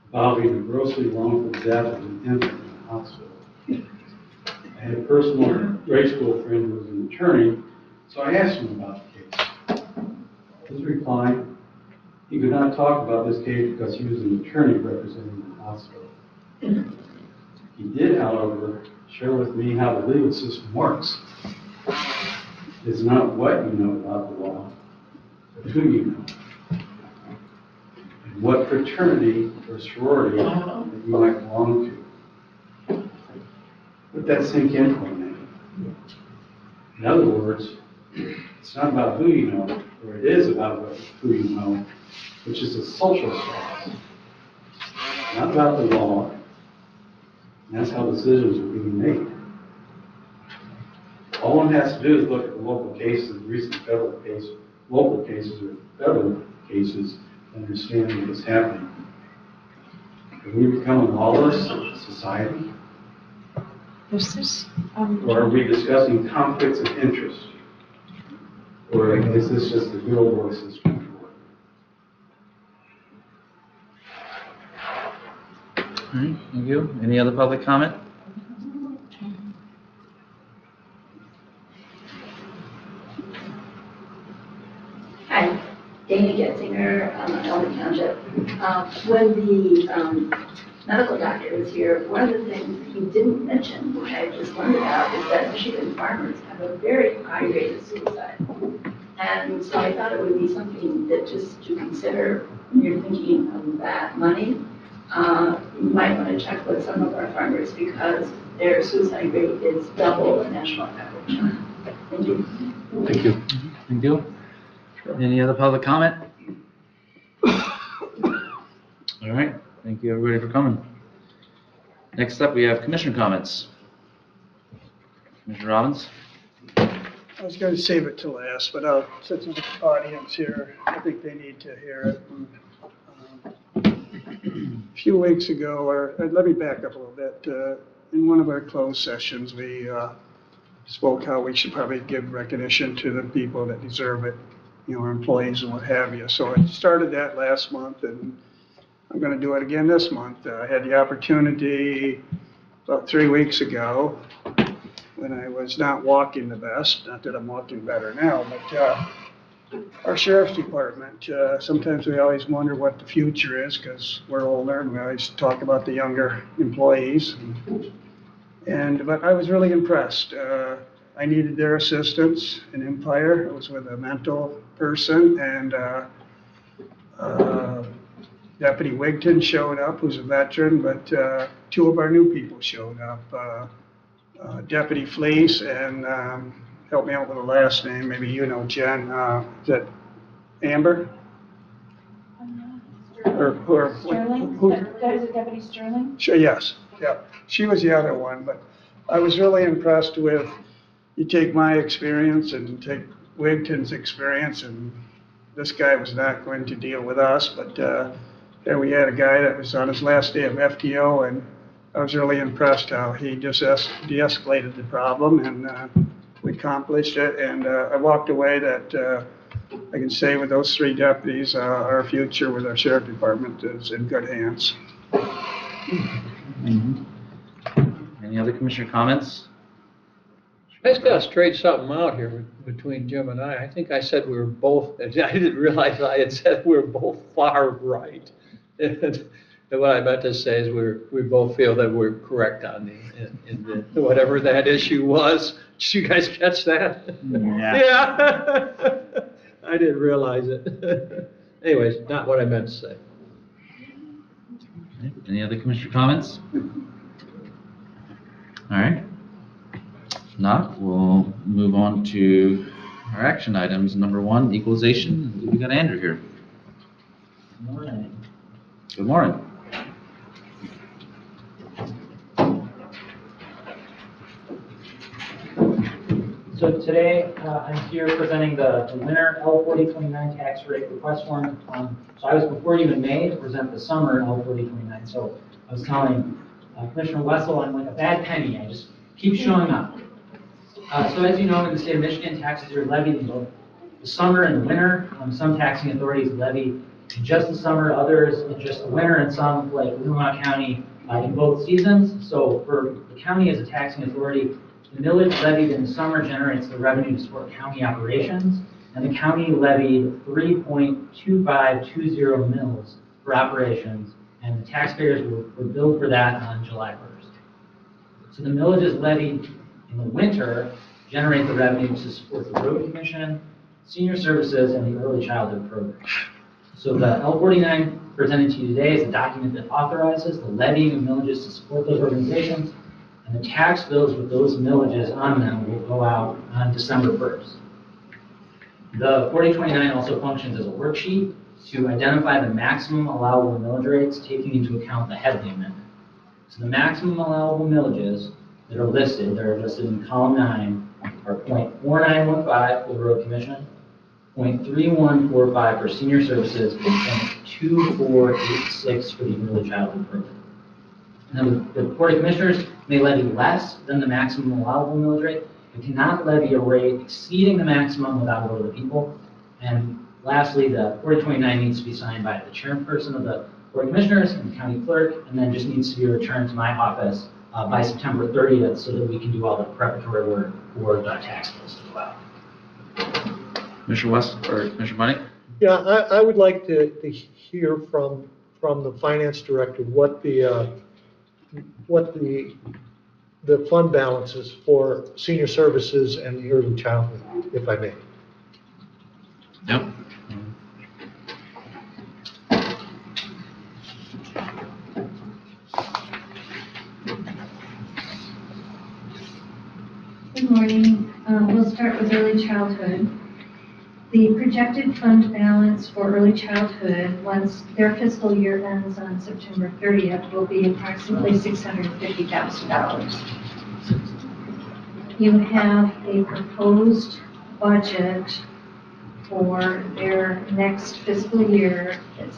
involving the grossly wrongful death of an infant in the hospital. I had a personal grade school friend who was an attorney, so I asked him about the case. His reply: he could not talk about this case because he was an attorney representing the hospital. He did, however, share with me how the legal system works. It's not what you know about the law, but who you know, and what fraternity or sorority that you might belong to. Let that sink in for a minute. In other words, it's not about who you know, or it is about who you know, which is a social status, not about the law. And that's how decisions are being made. All one has to do is look at the local cases, recent federal case, local cases or federal cases to understand what is happening. Have we become a lawless society? Is this, Or are we discussing conflicts of interest? Or is this just the good old boy system? All right, thank you. Any other public comment? Hi, Dana Getzinger, Elder Township. When the medical doctor was here, one of the things he didn't mention, which I just learned about, is that Michigan farmers have a very high rate of suicide. And so I thought it would be something that just to consider when you're thinking of that money. You might want to check with some of our farmers because their suicide rate is double the national average. Thank you. Thank you. Thank you. Any other public comment? All right, thank you everybody for coming. Next up, we have commissioner comments. Commissioner Robbins? I was going to save it to last, but since there's an audience here, I think they need to hear it. A few weeks ago, or let me back up a little bit. In one of our closed sessions, we spoke how we should probably give recognition to the people that deserve it, you know, our employees and what have you. So I started that last month, and I'm going to do it again this month. I had the opportunity about 3 weeks ago when I was not walking the best, not that I'm walking better now, but our sheriff's department, sometimes we always wonder what the future is because we're older and we always talk about the younger employees. But I was really impressed. I needed their assistance in Empire. I was with a mental person, and Deputy Wigton showed up, who's a veteran, but 2 of our new people showed up. Deputy Fleece and help me out with the last name, maybe you know Jen, is that Amber? Sterling? That is Deputy Sterling? Sure, yes, yeah. She was the other one, but I was really impressed with, you take my experience and take Wigton's experience, and this guy was not going to deal with us, but there we had a guy that was on his last day of FTO, and I was really impressed how he just de-escalated the problem, and we accomplished it, and I walked away that I can say with those 3 deputies, our future with our sheriff department is in good hands. Any other commissioner comments? I just gotta straighten something out here between Jim and I. I think I said we were both, I didn't realize I had said we were both far right. And what I meant to say is we both feel that we're correct on the whatever that issue was. Did you guys catch that? Yeah. Yeah. I didn't realize it. Anyways, not what I meant to say. Any other commissioner comments? All right. If not, we'll move on to our action items. Number 1, equalization. We got Andrew here. Good morning. Good morning. So today, I'm here presenting the winter L4029 tax rate request form. So I was before you in May to present the summer L4029. So I was telling Commissioner Wessel, I'm like a bad penny. I just keep showing up. So as you know, in the state of Michigan, taxes are levied in both the summer and the winter. Some taxing authorities levy just the summer, others in just the winter, and some, like Leelanau County, in both seasons. So for the county as a taxing authority, the millage levied in the summer generates the revenue to support county operations, and the county levied 3.2520 mils for operations, and the taxpayers were billed for that on July 1st. So the millages levied in the winter generate the revenue to support the road commission, senior services, and the early childhood program. So the L49 presented to you today is a document that authorizes the levying of millages to support those organizations, and the tax bills with those millages on them will go out on December 1st. The 4029 also functions as a worksheet to identify the maximum allowable millage rates, taking into account the Headley Amendment. So the maximum allowable millages that are listed in column 9, are .4915 for the road commission, .3145 for senior services and .2486 for the early childhood program. And the Board of Commissioners may levy less than the maximum allowable millage rate, but cannot levy a rate exceeding the maximum without a vote of the people. And lastly, the 4029 needs to be signed by the chairperson of the Board of Commissioners and the county clerk, and then just needs to be returned to my office by September 30th so that we can do all the preparatory work for the tax bills to go out. Commissioner West, or Commissioner Bunny? Yeah, I would like to hear from the finance director what the fund balance is for senior services and the early childhood, if I may. Yep. Good morning. We'll start with early childhood. The projected fund balance for early childhood, once their fiscal year ends on September 30th, will be approximately $650,000. You have a proposed budget for their next fiscal year. It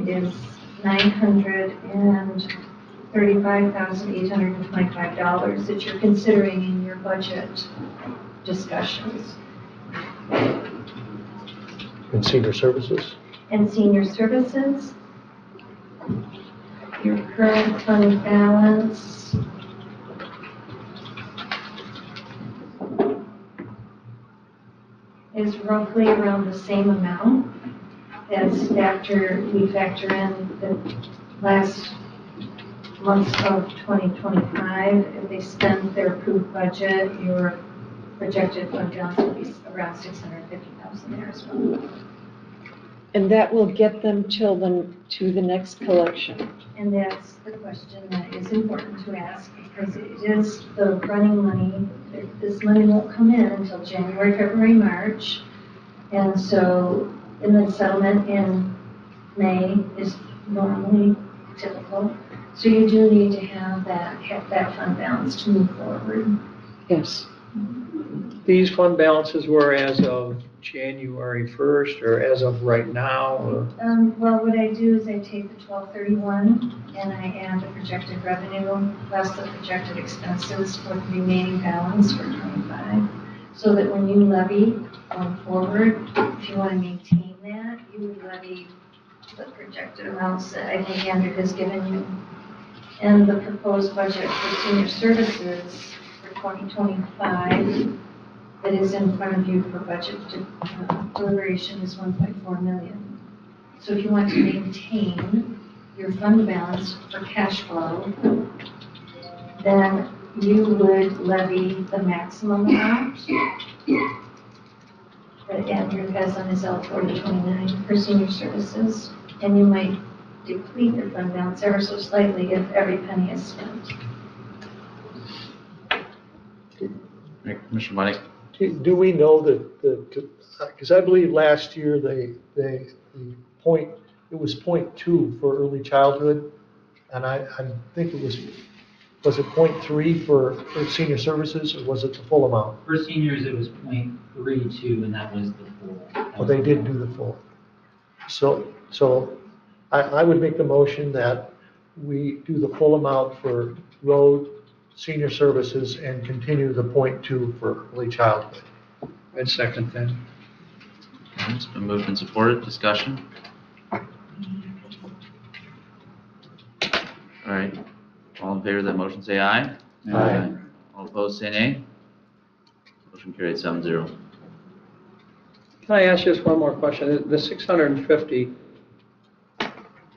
is $935,825 that you're considering in your budget discussions. And senior services? And senior services, your current fund balance is roughly around the same amount as we factor in the last months of 2025. If they spend their approved budget, your projected fund balance will be around $650,000 there as well. And that will get them to the next collection. And that's the question that is important to ask, because it is the running money. This money won't come in until January, February, March. And so, and the settlement in May is normally typical. So you do need to have that fund balance to move forward. Yes. These fund balances were as of January 1st or as of right now? Or? Well, what I do is I take the 1231 and I add the projected revenue plus the projected expenses for the remaining balance for 25. So that when you levy going forward, if you want to maintain that, you would levy the projected amounts that I think Andrew has given you. And the proposed budget for senior services for 2025 that is in front of you for budget deliberation is 1.4 million. So if you want to maintain your fund balance for cash flow, then you would levy the maximum amount that Andrew has on his L4029 for senior services, and you might deplete your fund balance ever so slightly if every penny is spent. Commissioner Bunny? Do we know that because I believe last year it was 0.2 for early childhood, and I think it was it 0.3 for senior services, or was it the full amount? For seniors, it was .32, and that was the full. Well, they did do the full. So I would make the motion that we do the full amount for road, senior services, and continue the 0.2 for early childhood. I'd second that. It's been moved and supported. Discussion? All right. All in favor of that motion, say aye. Aye. All opposed, say nay. Motion carried 7-0. Can I ask just one more question? The 650,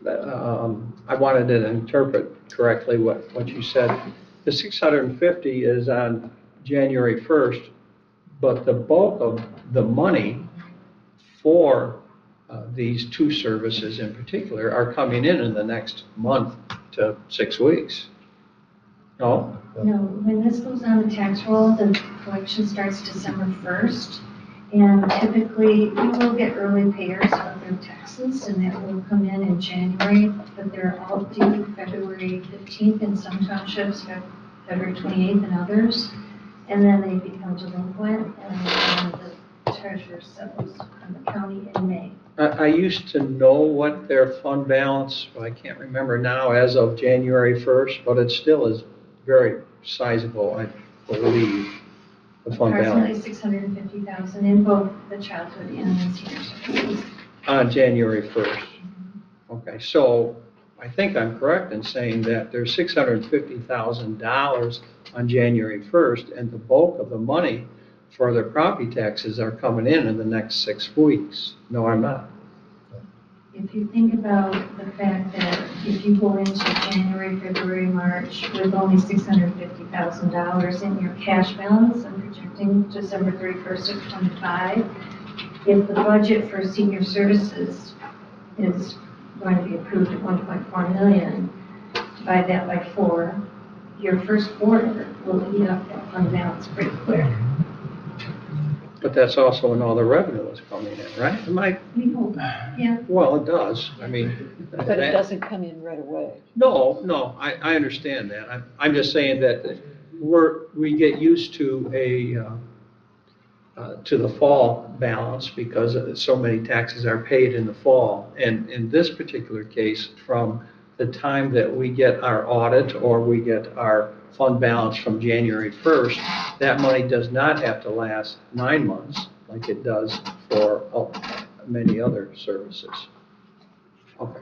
I wanted to interpret correctly what you said. The 650 is on January 1st, but the bulk of the money for these two services in particular are coming in the next month to 6 weeks. No? No, when this goes on the tax roll, the collection starts December 1st. And typically, you will get early payers of their taxes, and that will come in January, but they're all due February 15th in some townships, February 28th in others. And then they become delinquent, and then the treasurer settles on the county in May. I used to know what their fund balance, I can't remember now, as of January 1st, but it still is very sizable, I believe, the fund Approximately balance. 650,000 in both the childhood and the senior services. On January 1st. Okay, so I think I'm correct in saying that there's $650,000 on January 1st, and the bulk of the money for their property taxes are coming in the next 6 weeks. No, I'm not. If you think about the fact that if you go into January, February, March with only $650,000 in your cash balance, I'm projecting December 31st of '25, if the budget for senior services is going to be approved at 1.4 million, divide that by 4, your first quarter will eat up that fund balance pretty quick. But that's also when all the revenue is coming in, right? Am I? We hope, yeah. Well, it does. I mean. But it doesn't come in right away. No, I understand that. I'm just saying that we get used to to the fall balance because so many taxes are paid in the fall. And in this particular case, from the time that we get our audit or we get our fund balance from January 1st, that money does not have to last 9 months like it does for many other services. Okay.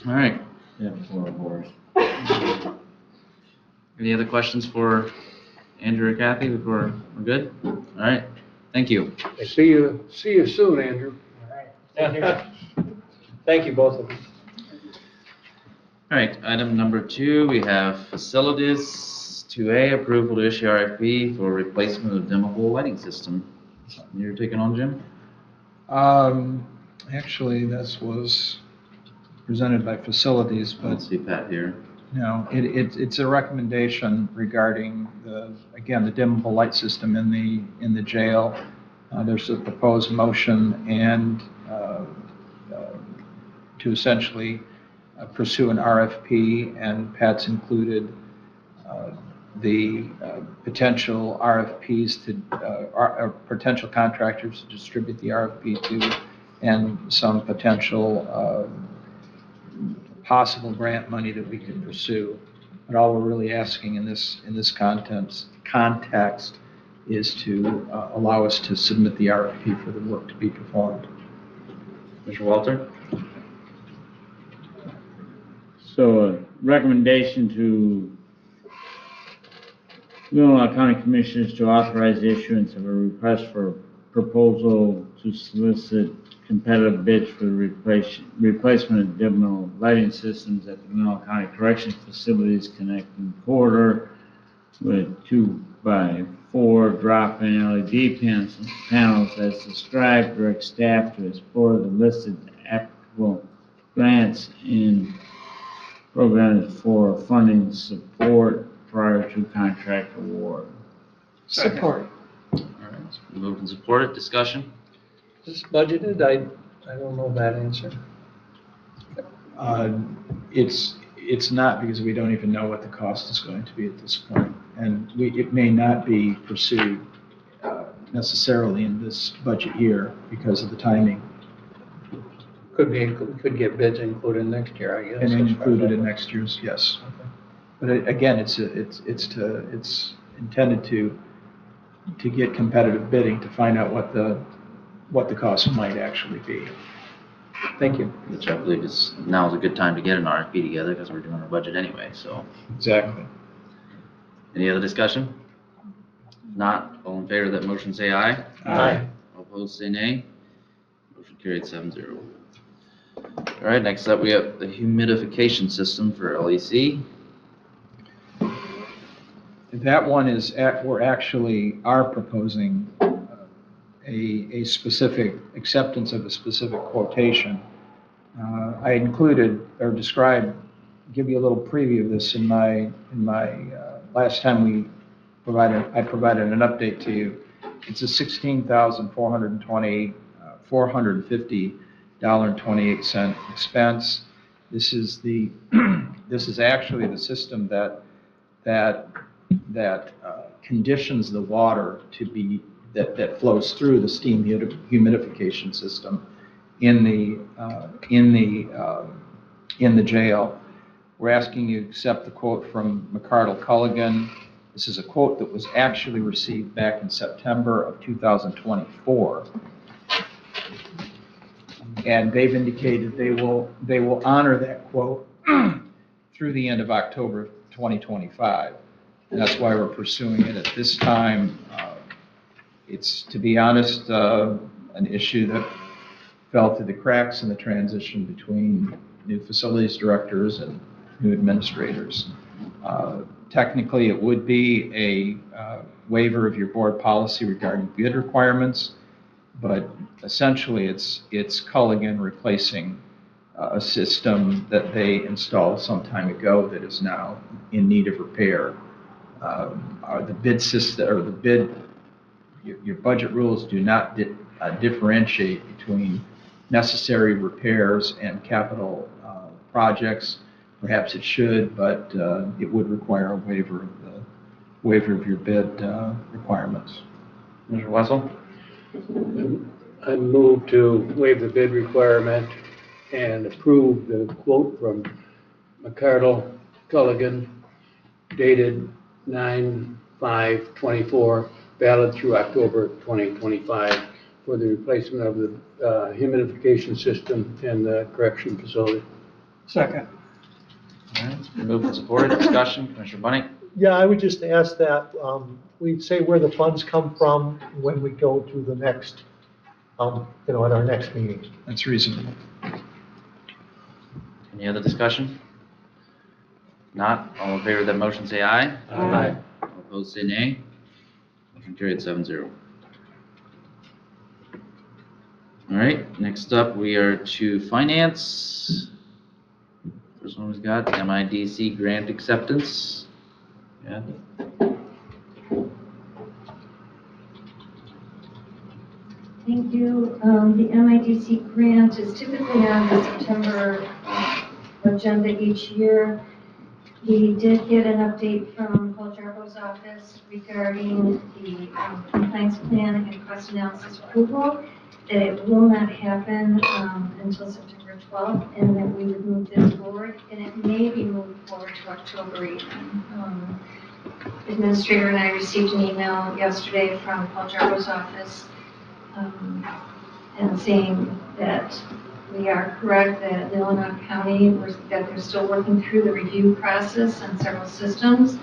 All right. Yeah, floor board. Any other questions for Andrew or Kathy before we're good? All right. Thank you. See you soon, Andrew. Thank you, both of you. All right, item number 2, we have facilities 2A, approval to issue RFP for replacement of dimmable lighting system. Something you're taking on, Jim? Actually, this was presented by facilities, but Let's see Pat here. it's a recommendation regarding the dimmable light system in the jail. There's a proposed motion and to essentially pursue an RFP, and Pat's included the potential RFPs to potential contractors to distribute the RFP to, and some potential possible grant money that we could pursue. But all we're really asking in this context is to allow us to submit the RFP for the work to be performed. Mr. Walter? So a recommendation to Leelanau County Commissioners to authorize the issuance of a request for proposal to solicit competitive bids for the replacement of dimmable lighting systems at the Leelanau County Corrections Facilities connecting corridor with 2x4 drop-in LED panels as described. Direct staff to explore the listed applicable grants and programs for funding support prior to contract award. Support. All right, moved and supported. Discussion? Is this budgeted? I don't know that answer. It's not, because we don't even know what the cost is going to be at this point. And it may not be pursued necessarily in this budget year because of the timing. Could get bids included next year, I guess. And included in next year's, yes. Okay. But again, it's intended to get competitive bidding to find out what the cost might actually be. Thank you. Which I believe now is a good time to get an RFP together because we're doing our budget anyway, so. Exactly. Any other discussion? Not, all in favor of that motion say aye. Aye. All opposed say nay. Motion carried 7-0. All right, next up we have the humidification system for LEC. That one is, we're actually proposing a specific acceptance of a specific quotation. I included or described, give you a little preview of this in my last time I provided an update to you. It's a $16,450.28 expense. This is conditions the water to be, that flows through the steam humidification system in the jail. We're asking you to accept the quote from McCardle Culligan. This is a quote that was actually received back in September of 2024. And they've indicated they will honor that quote through the end of October 2025. And that's why we're pursuing it at this time. It's, to be honest, an issue that fell through the cracks in the transition between new facilities directors and new administrators. Technically, it would be a waiver of your board policy regarding bid requirements, but essentially it's Culligan replacing a system that they installed some time ago that is now in need of repair. The bid system, or the bid, your budget rules do not differentiate between necessary repairs and capital projects. Perhaps it should, but it would require a waiver of your bid requirements. Mr. Wessel? I move to waive the bid requirement and approve the quote from McCardle Culligan dated 9/5/24, valid through October 2025, for the replacement of the humidification system in the correction facility. Second. All right, it's been moved and supported. Discussion, Commissioner Bunny? Yeah, I would just ask that we say where the funds come from when we go to the next, at our next meeting. That's reasonable. Any other discussion? Not, all in favor of that motion say aye. Aye. All opposed say nay. Motion carried 7-0. All right, next up we are to finance. First one we've got MIDC grant acceptance. Yeah. Thank you. The MIDC grant is typically on the September agenda each year. We did get an update from Paul Jarbo's office regarding the compliance plan and cost analysis approval, that it will not happen until September 12th, and that we would move this forward, and it may be moved forward to October even. Administrator and I received an email yesterday from Paul Jarbo's office and saying that we are correct that Leelanau County, that they're still working through the review process on several systems.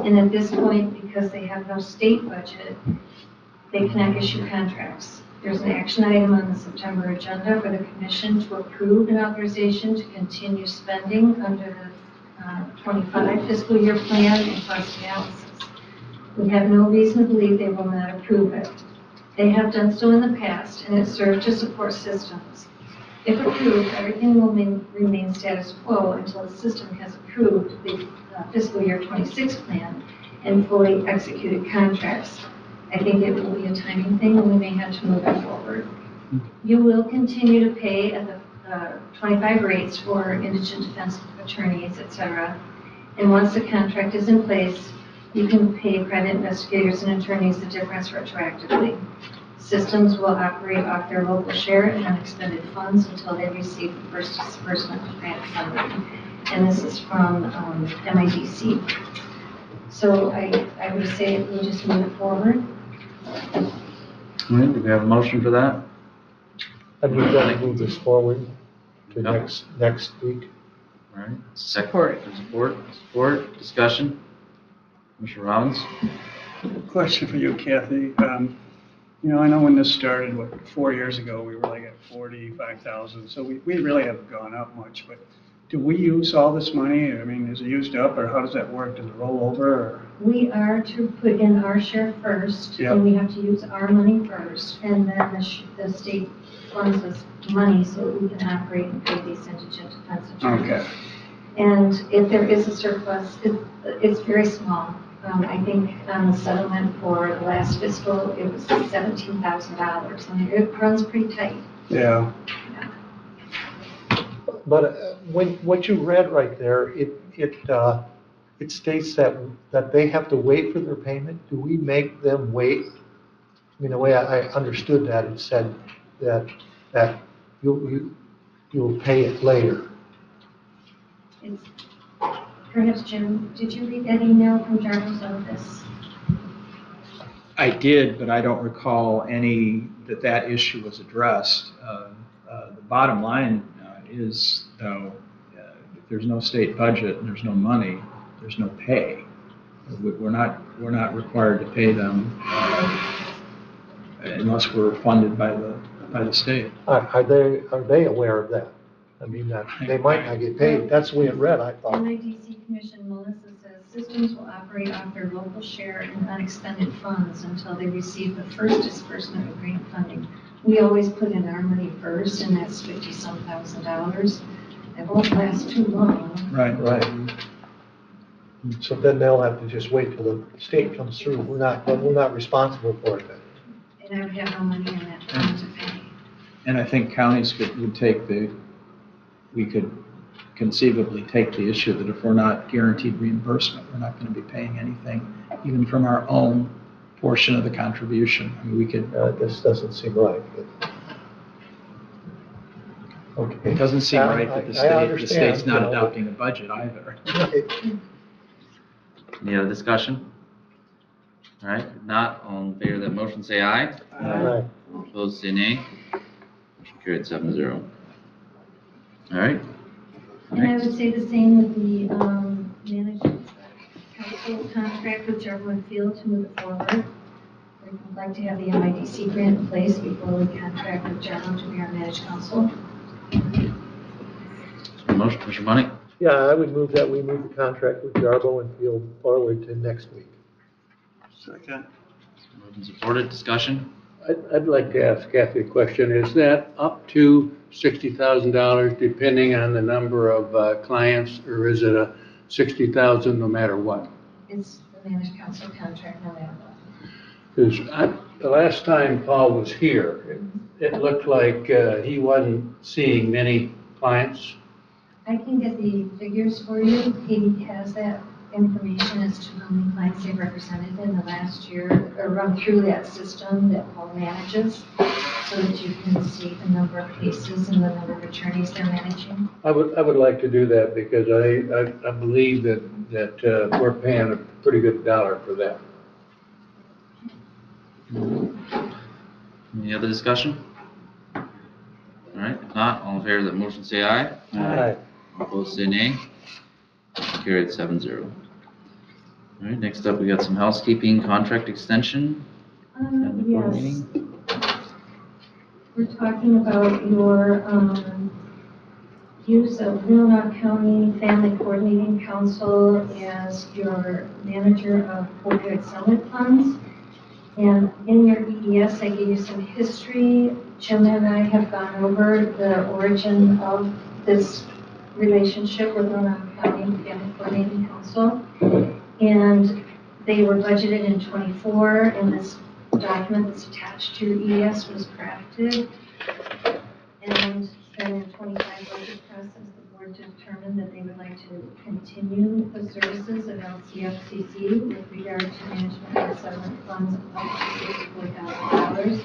And at this point, because they have no state budget, they cannot issue contracts. There's an action item on the September agenda for the commission to approve an authorization to continue spending under the 25 fiscal year plan and cost analysis. We have no reason to believe they will not approve it. They have done so in the past, and it served to support systems. If approved, everything will remain status quo until the system has approved the fiscal year 26 plan and fully executed contracts. I think it will be a timing thing, and we may have to move it forward. You will continue to pay at the 25 rates for indigent defense attorneys, etc. And once the contract is in place, you can pay private investigators and attorneys the difference retroactively. Systems will operate off their local share and unexpended funds until they receive the first disbursement of grant funding. And this is from MIDC. So I would say we'll just move it forward. All right, do we have a motion for that? And we've got to move this forward to next week. All right, support, discussion. Commissioner Robbins? Question for you, Kathy. I know when this started, 4 years ago, we were like at 45,000. So we really haven't gone up much, but do we use all this money? I mean, is it used up, or how does that work? Does it roll over? Or? We are to put in our share first, and we have to use our money first, and then the state funds us money so that we can operate and pay these indigent defense attorneys. Okay. And if there is a surplus, it's very small. I think on the settlement for the last fiscal, it was $17,000. I mean, it runs pretty tight. Yeah. But what you read right there, it states that they have to wait for their payment. Do we make them wait? I mean, the way I understood that, it said that you'll pay it later. Perhaps, Jim, did you read that email from Jarvis office? I did, but I don't recall that issue was addressed. The bottom line is, though, if there's no state budget and there's no money, there's no pay. We're not required to pay them unless we're funded by the state. Are they aware of that? I mean, that they might not get paid. That's the way it read, I thought. NIDC Commission Melissa says systems will operate off their local share and unexpended funds until they receive the first disbursement of grant funding. We always put in our money first, and that's $50-some thousand. It won't last too long. Right. So then they'll have to just wait till the state comes through. We're not responsible for it then. And I would have no money in that fund to pay. And I think counties we could conceivably take the issue that if we're not guaranteed reimbursement, we're not going to be paying anything, even from our own portion of the contribution. I mean, we could. This doesn't seem right. Okay. It doesn't seem right that the state's not adopting a budget either. Any other discussion? All right, if not, all in favor of that motion, say aye. Aye. Opposed, say nay. Motion carried 7-0. All right. And I would say the same with the management council contract with Jarvis Field to move it forward. We'd like to have the MIDC grant in place before we contract with Jarvis to be our managed council. Motion, Commissioner Money? Yeah, I would move that we move the contract with Jarbo and Field forward to next week. Second. Moved and supported, discussion? I'd like to ask Kathy a question. Is that up to $60,000 depending on the number of clients, or is it a $60,000 no matter what? It's the managed council contract no matter what. Because the last time Paul was here, it looked like he wasn't seeing many clients. I can get the figures for you. Katie has that information as to how many clients they represented in the last year, or run through that system that Paul manages, so that you can see the number of cases and the number of attorneys they're managing. I would like to do that because I believe that we're paying a pretty good dollar for that. Any other discussion? All right, if not, all in favor of that motion, say aye. Aye. Opposed, say nay. Carried 7-0. All right, next up, we got some housekeeping contract extension. And the board Yes. meeting. We're talking about your use of Leelanau County Family Coordinating Council as your manager of opioid settlement funds. And in your EDS, I gave you some history. Jim and I have gone over the origin of this relationship with Leelanau County Family Coordinating Council. And they were budgeted in '24, and this document that's attached to your EDS was crafted. And then in '25 budget process, the board determined that they would like to continue the services of LCFCC with regard to management of settlement funds of up to $64,000,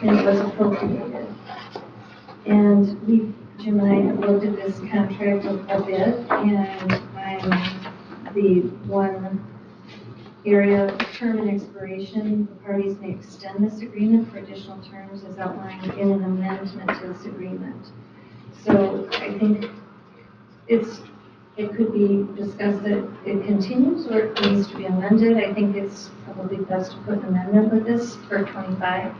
and it was appropriated. And Jim and I have looked at this contract a bit, and the one area of term and expiration, the parties may extend this agreement for additional terms as outlined in an amendment to this agreement. So I think it could be discussed that it continues or it needs to be amended. I think it's probably best to put an amendment with this for 25.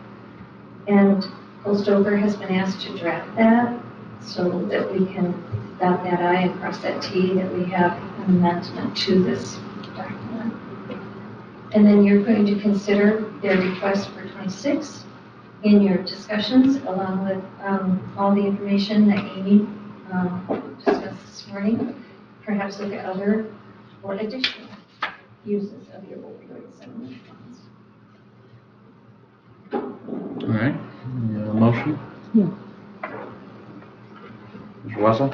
And Holstover has been asked to draft that so that we can dot that I and cross that T, that we have an amendment to this document. And then you're going to consider their request for 26 in your discussions, along with all the information that Amy discussed this morning. Perhaps look at other or additional uses of your opioid settlement funds. All right, motion? Yeah. Mr. Wessel?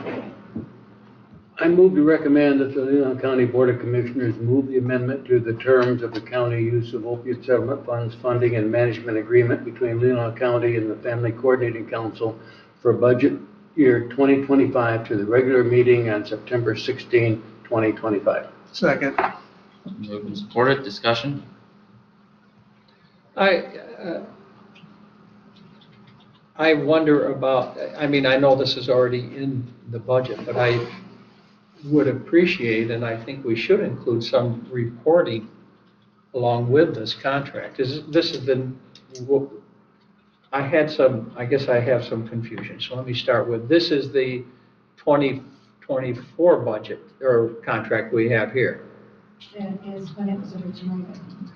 I'm move to recommend that the Leelanau County Board of Commissioners move the amendment to the terms of the county use of opiate settlement funds funding and management agreement between Leelanau County and the Family Coordinating Council for budget year 2025 to the regular meeting on September 16, 2025. Second. Moved and supported, discussion? I wonder about, I mean, I know this is already in the budget, but I would appreciate, and I think we should include some reporting along with this contract. This has been, I guess I have some confusion. So let me start with, this is the 2024 budget or contract we have here. That is when it was originally written.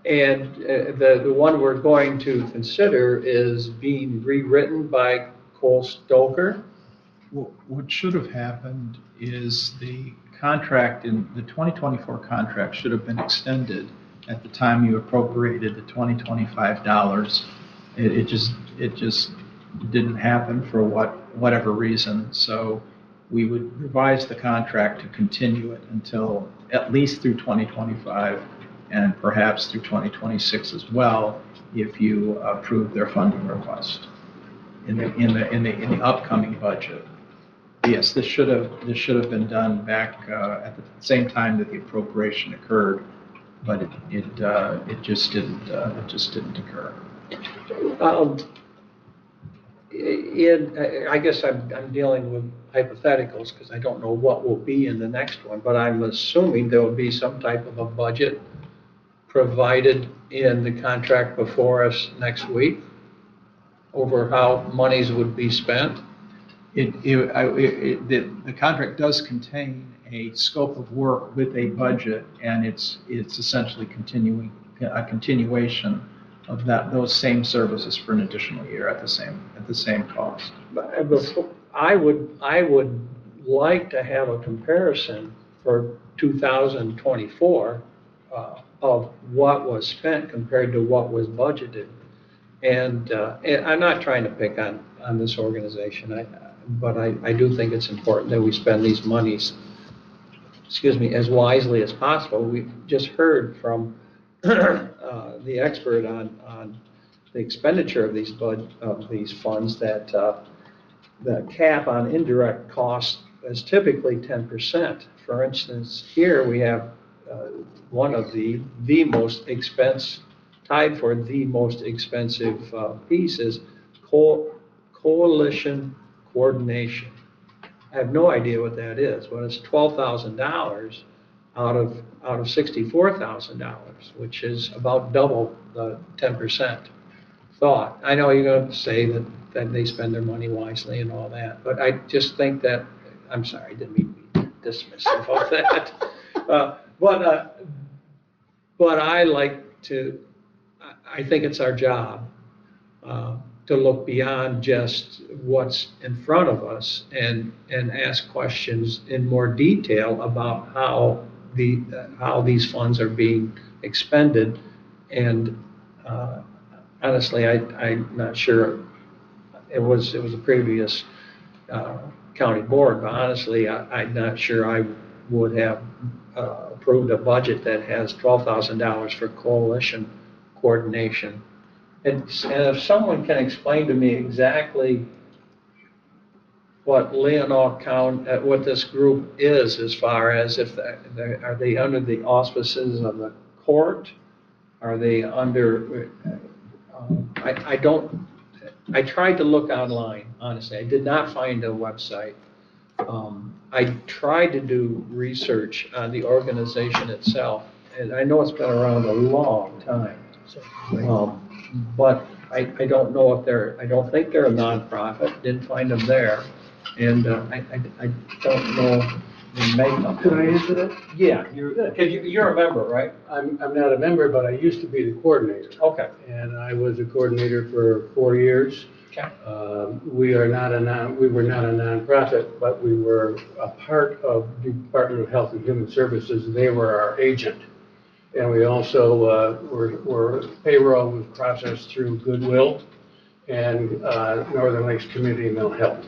And the one we're going to consider is being rewritten by Cole Stoker. What should have happened is the contract in the 2024 contract should have been extended at the time you appropriated the $2025. It just didn't happen for whatever reason. So we would revise the contract to continue it until at least through 2025 and perhaps through 2026 as well, if you approve their funding request in the upcoming budget. Yes, this should have been done back at the same time that the appropriation occurred, but it just didn't occur. I guess I'm dealing with hypotheticals because I don't know what will be in the next one, but I'm assuming there will be some type of a budget provided in the contract before us next week over how monies would be spent. The contract does contain a scope of work with a budget, and it's essentially a continuation of those same services for an additional year at the same cost. I would like to have a comparison for 2024 of what was spent compared to what was budgeted. And I'm not trying to pick on this organization, but I do think it's important that we spend these monies, as wisely as possible. We just heard from the expert on the expenditure of these funds that the cap on indirect costs is typically 10%. For instance, here we have one of the most tied for the most expensive piece is coalition coordination. I have no idea what that is, but it's $12,000 out of $64,000, which is about double the 10% thought. I know you're going to say that they spend their money wisely and all that, but I just think that, I'm sorry, I didn't mean to be dismissive of that. But I think it's our job to look beyond just what's in front of us and ask questions in more detail about how these funds are being expended. And honestly, I'm not sure. It was a previous county board, but honestly, I'm not sure I would have approved a budget that has $12,000 for coalition coordination. And if someone can explain to me exactly what Leelanau County, what this group is, as far as are they under the auspices of the court? Are they under? I tried to look online. Honestly, I did not find a website. I tried to do research on the organization itself, and I know it's been around a long time. But I don't know if I don't think they're a nonprofit, didn't find them there. And I don't know the makeup. Could I answer that? Yeah, you're a member, right? I'm not a member, but I used to be the coordinator. Okay. And I was a coordinator for 4 years. Okay. We were not a nonprofit, but we were a part of the Department of Health and Human Services. They were our agent. And we also were payroll was processed through Goodwill and Northern Lakes Community Mental Health.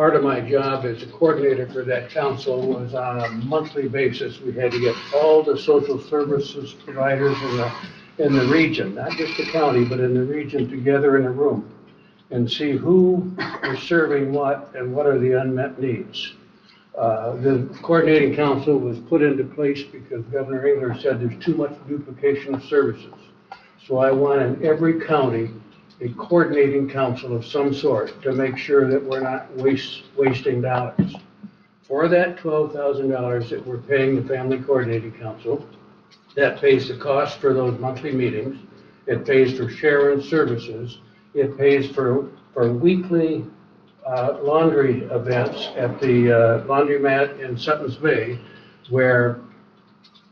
part of my job as a coordinator for that council was on a monthly basis. We had to get all the social services providers in the region, not just the county, but in the region together in a room and see who is serving what and what are the unmet needs. The coordinating council was put into place because Governor Engler said there's too much duplication of services. So I want in every county a coordinating council of some sort to make sure that we're not wasting dollars. For that $12,000 that we're paying the Family Coordinating Council, that pays the cost for those monthly meetings. It pays for Sharon's services. It pays for weekly laundry events at the laundromat in Sutton's Bay, where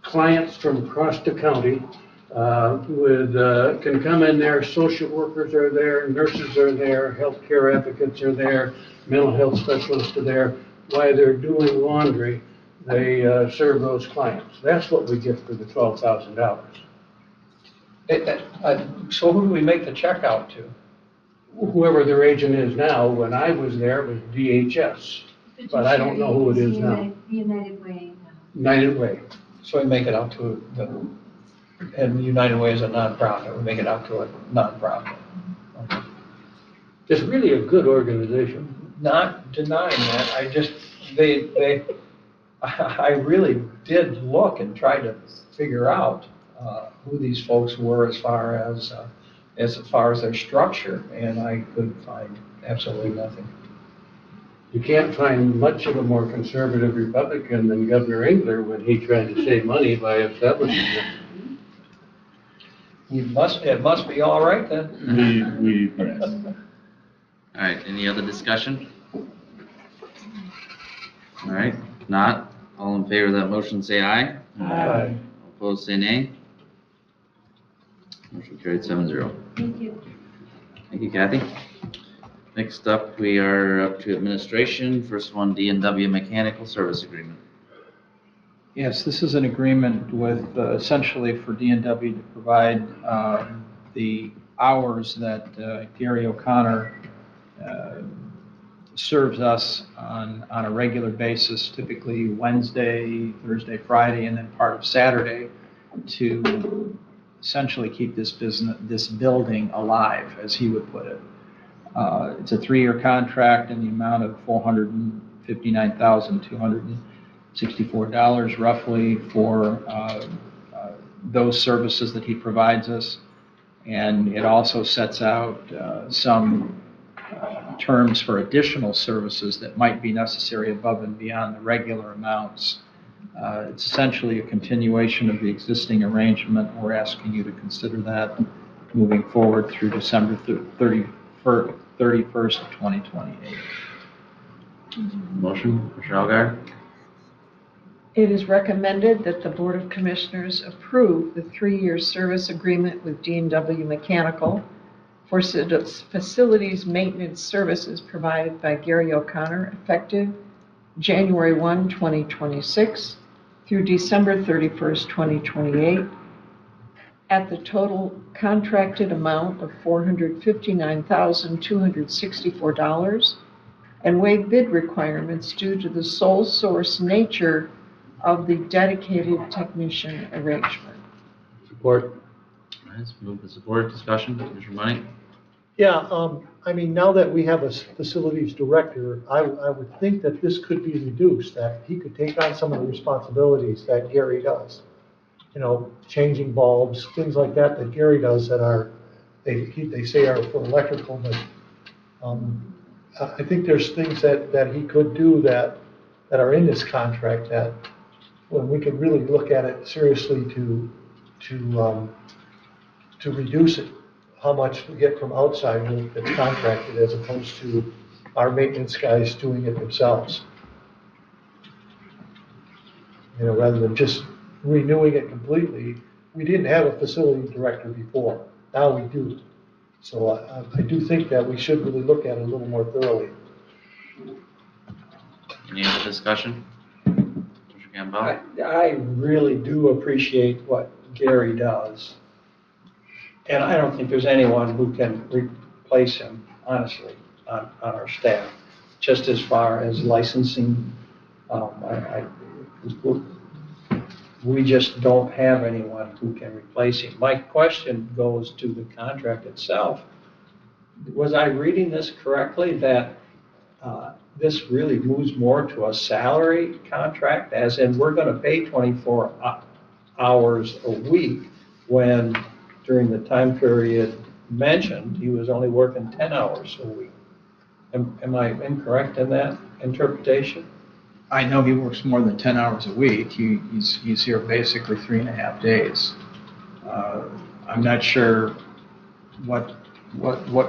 clients from across the county can come in there. Social workers are there, nurses are there, healthcare advocates are there, mental health specialists are there. While they're doing laundry, they serve those clients. That's what we get for the $12,000. So who do we make the check out to? Whoever their agent is now. When I was there, it was DHS, but I don't know who it is now. United Way. United Way. So we make it out to, and United Way is a nonprofit, we make it out to a nonprofit. Okay. It's really a good organization. Not denying that, I really did look and try to figure out who these folks were as far as their structure, and I could find absolutely nothing. You can't find much of a more conservative Republican than Governor Engler when he tried to save money by establishing it. It must be all right then. We press. All right, any other discussion? All right, if not, all in favor of that motion say aye. Aye. Opposed say nay. Motion carried 7-0. Thank you. Thank you, Kathy. Next up, we are up to administration. First one, D&W Mechanical Service Agreement. Yes, this is an agreement with, essentially for D&W to provide the hours that Gary O'Connor serves us on a regular basis, typically Wednesday, Thursday, Friday, and then part of Saturday, to essentially keep this building alive, as he would put it. It's a 3-year contract in the amount of $459,264 roughly for those services that he provides us. And it also sets out some terms for additional services that might be necessary above and beyond the regular amounts. It's essentially a continuation of the existing arrangement. We're asking you to consider that moving forward through December 31st of 2028. Motion, Commissioner Algar. It is recommended that the Board of Commissioners approve the 3-year service agreement with D&W Mechanical for facilities maintenance services provided by Gary O'Connor, effective January 1, 2026 through December 31st, 2028, at the total contracted amount of $459,264, and waive bid requirements due to the sole source nature of the dedicated technician arrangement. Support. All right, let's move to support. Discussion, Commissioner Money. Yeah, I mean, now that we have a facilities director, I would think that this could be reduced, that he could take on some of the responsibilities that Gary does. You know, changing bulbs, things like that Gary does that are, they say are for electrical, but I think there's things that he could do that are in this contract that when we could really look at it seriously to reduce it, how much we get from outside work that's contracted as opposed to our maintenance guys doing it themselves. You know, rather than just renewing it completely. We didn't have a facility director before. Now we do. So I do think that we should really look at it a little more thoroughly. Any other discussion? Commissioner Campbell. I really do appreciate what Gary does. And I don't think there's anyone who can replace him, honestly, on our staff. just as far as licensing, we just don't have anyone who can replace him. My question goes to the contract itself. Was I reading this correctly, that this really moves more to a salary contract, as in we're going to pay 24 hours a week, when during the time period mentioned, he was only working 10 hours a week? Am I incorrect in that interpretation? I know he works more than 10 hours a week. He's here basically 3.5 days. I'm not sure what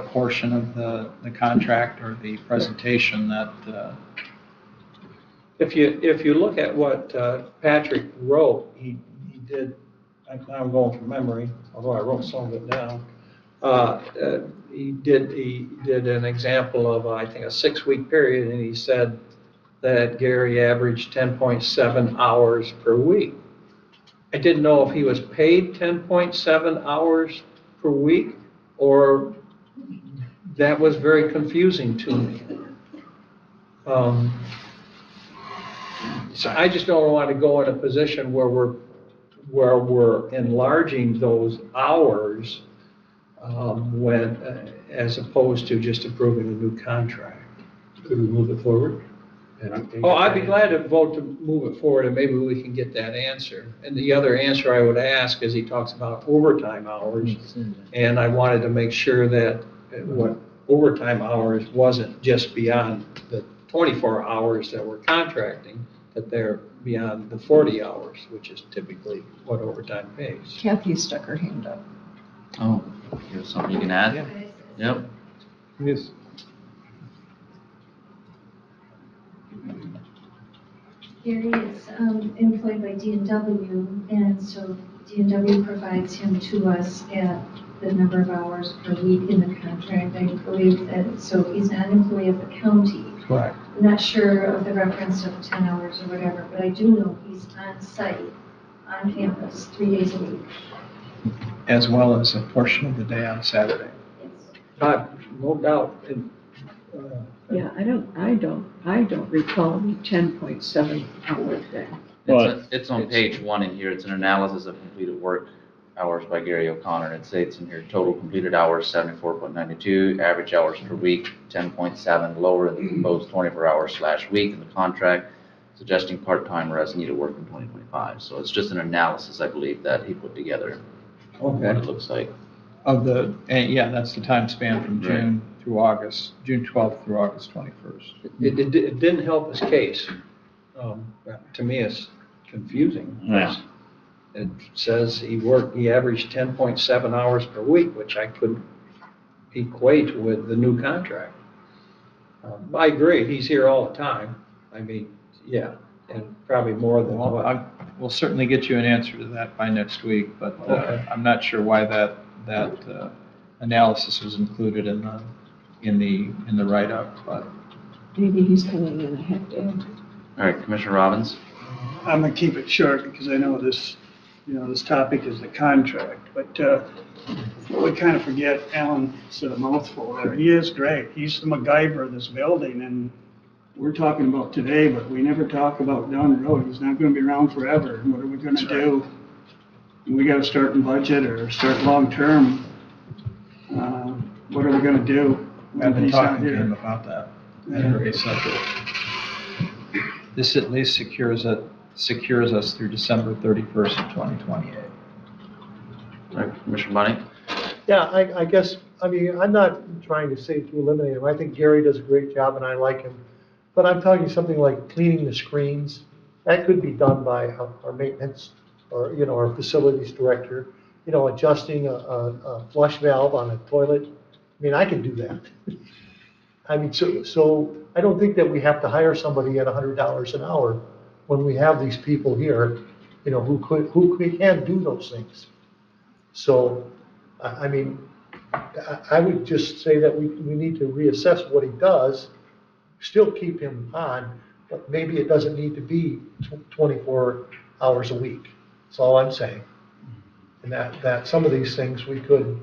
portion of the contract or the presentation that. If you look at what Patrick wrote, he did, I'm going from memory, although I wrote some of it down. He did an example of, I think, a 6-week period, and he said that Gary averaged 10.7 hours per week. I didn't know if he was paid 10.7 hours per week, or that was very confusing to me. So I just don't want to go in a position where we're enlarging those hours when, as opposed to just approving a new contract. Could we move it forward? Oh, I'd be glad to vote to move it forward, and maybe we can get that answer. And the other answer I would ask is, he talks about overtime hours, and I wanted to make sure that what overtime hours wasn't just beyond the 24 hours that we're contracting, that they're beyond the 40 hours, which is typically what overtime pays. Kathy stuck her hand up. Oh, you have something you can add? Yep. Yes. Gary is employed by D&W, and so D&W provides him to us at the number of hours per week in the contract. I believe that, so he's not an employee of the county. Correct. I'm not sure of the reference of 10 hours or whatever, but I do know he's on site, on campus, 3 days a week. As well as a portion of the day on Saturday. No doubt. Yeah, I don't recall the 10.7 hour day. It's on page 1 in here. It's an analysis of completed work hours by Gary O'Connor. It states in here, total completed hours 74.92, average hours per week 10.7, lower than the proposed 24 hours /week in the contract, suggesting part-time or as needed work in 2025. So it's just an analysis, I believe, that he put together. Okay. What it looks like. Yeah, that's the time span from June through August, June 12th through August 21st. It didn't help his case. To me, it's confusing. Yeah. It says he averaged 10.7 hours per week, which I couldn't equate with the new contract. I agree, he's here all the time. I mean, yeah, and probably more than what. We'll certainly get you an answer to that by next week, but Okay. I'm not sure why that analysis was included in the write-up, but. Maybe he's coming in a half day. All right, Commissioner Robbins? I'm gonna keep it short because I know this topic is the contract, but we kind of forget, Alan said a mouthful there. He is great. He's the MacGyver of this building, and we're talking about today, but we never talk about down the road. He's not gonna be around forever. And what are we gonna do? We gotta start in budget or start long-term. What are we gonna do I've when been he's not talking to him here? about that very subject. This at least secures us through December 31st of 2028. All right, Commissioner Bunning? Yeah, I guess, I mean, I'm not trying to say to eliminate him. I think Gary does a great job and I like him. But I'm talking something like cleaning the screens. That could be done by our maintenance or, our facilities director. Adjusting a flush valve on a toilet. I mean, I can do that. I mean, so I don't think that we have to hire somebody at $100 an hour when we have these people here, who can do those things. So, I mean, I would just say that we need to reassess what he does, still keep him on, but maybe it doesn't need to be 24 hours a week. That's all I'm saying. And that some of these things we could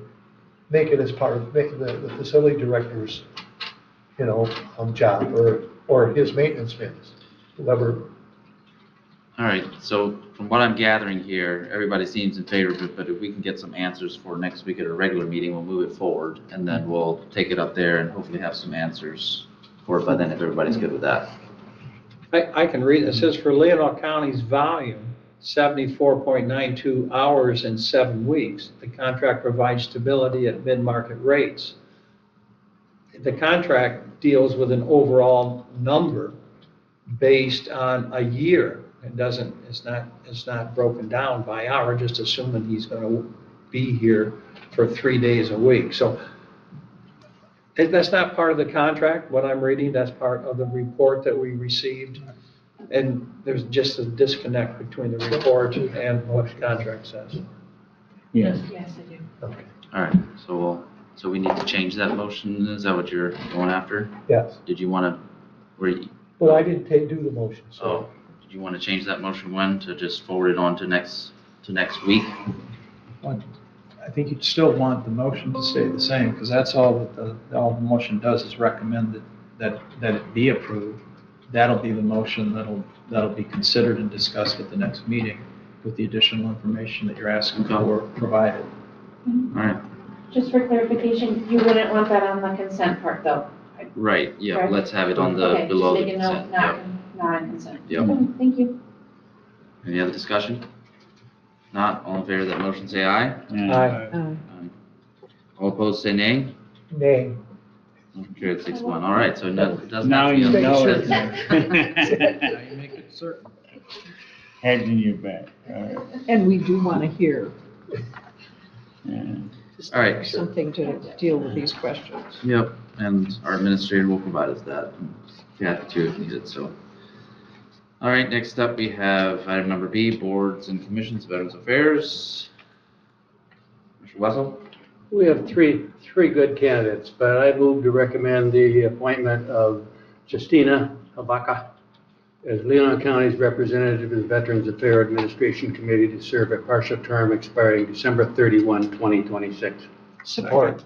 make it as part of the facility director's job, or his maintenance bins, whoever. All right, so from what I'm gathering here, everybody seems in favor of it, but if we can get some answers for next week at a regular meeting, we'll move it forward, and then we'll take it up there and hopefully have some answers for it by then, if everybody's good with that. I can read, it says for Leelanau County's volume, 74.92 hours in 7 weeks. The contract provides stability at mid-market rates. The contract deals with an overall number based on a year. It's not broken down by hour, just assuming he's gonna be here for 3 days a week. So that's not part of the contract, what I'm reading, that's part of the report that we received. And there's just a disconnect between the report and what the contract says. Yes. Yes, I do. Okay. All right, so we need to change that motion, is that what you're going after? Yes. Did you want to, Well, I didn't do the motion, so. oh, did you want to change that motion when, to just forward it on to next week? I think you'd still want the motion to stay the same, because that's all that all the motion does is recommend that it be approved. That'll be the motion that'll be considered and discussed at the next meeting with the additional information that you're asking for provided. All right. Just for clarification, you wouldn't want that on the consent part, though? Right, yeah, Correct? let's have it on the, below the Okay, just make a consent. note, Yep. not on consent. Yep. Okay, thank you. Any other discussion? Not, all in favor of that motion, say aye. Aye. All opposed, say nay. Nay. Motion carried 6-1. All right, so no, it doesn't Now have to you be on know the it's consent. Now you make it certain. head in your back. All right. And we do want to hear Yeah. All right. something to deal with these questions. Yep, and our administrator will provide us that. Kathy too if needed, so. All right, next up we have item number B, Boards and Commissions, Veterans Affairs. Mr. Wessel? We have three good candidates, but I move to recommend the appointment of Justina Habaka as Leelanau County's representative in the Veterans Affairs Administration Committee to serve a partial term expiring December 31, 2026. Support.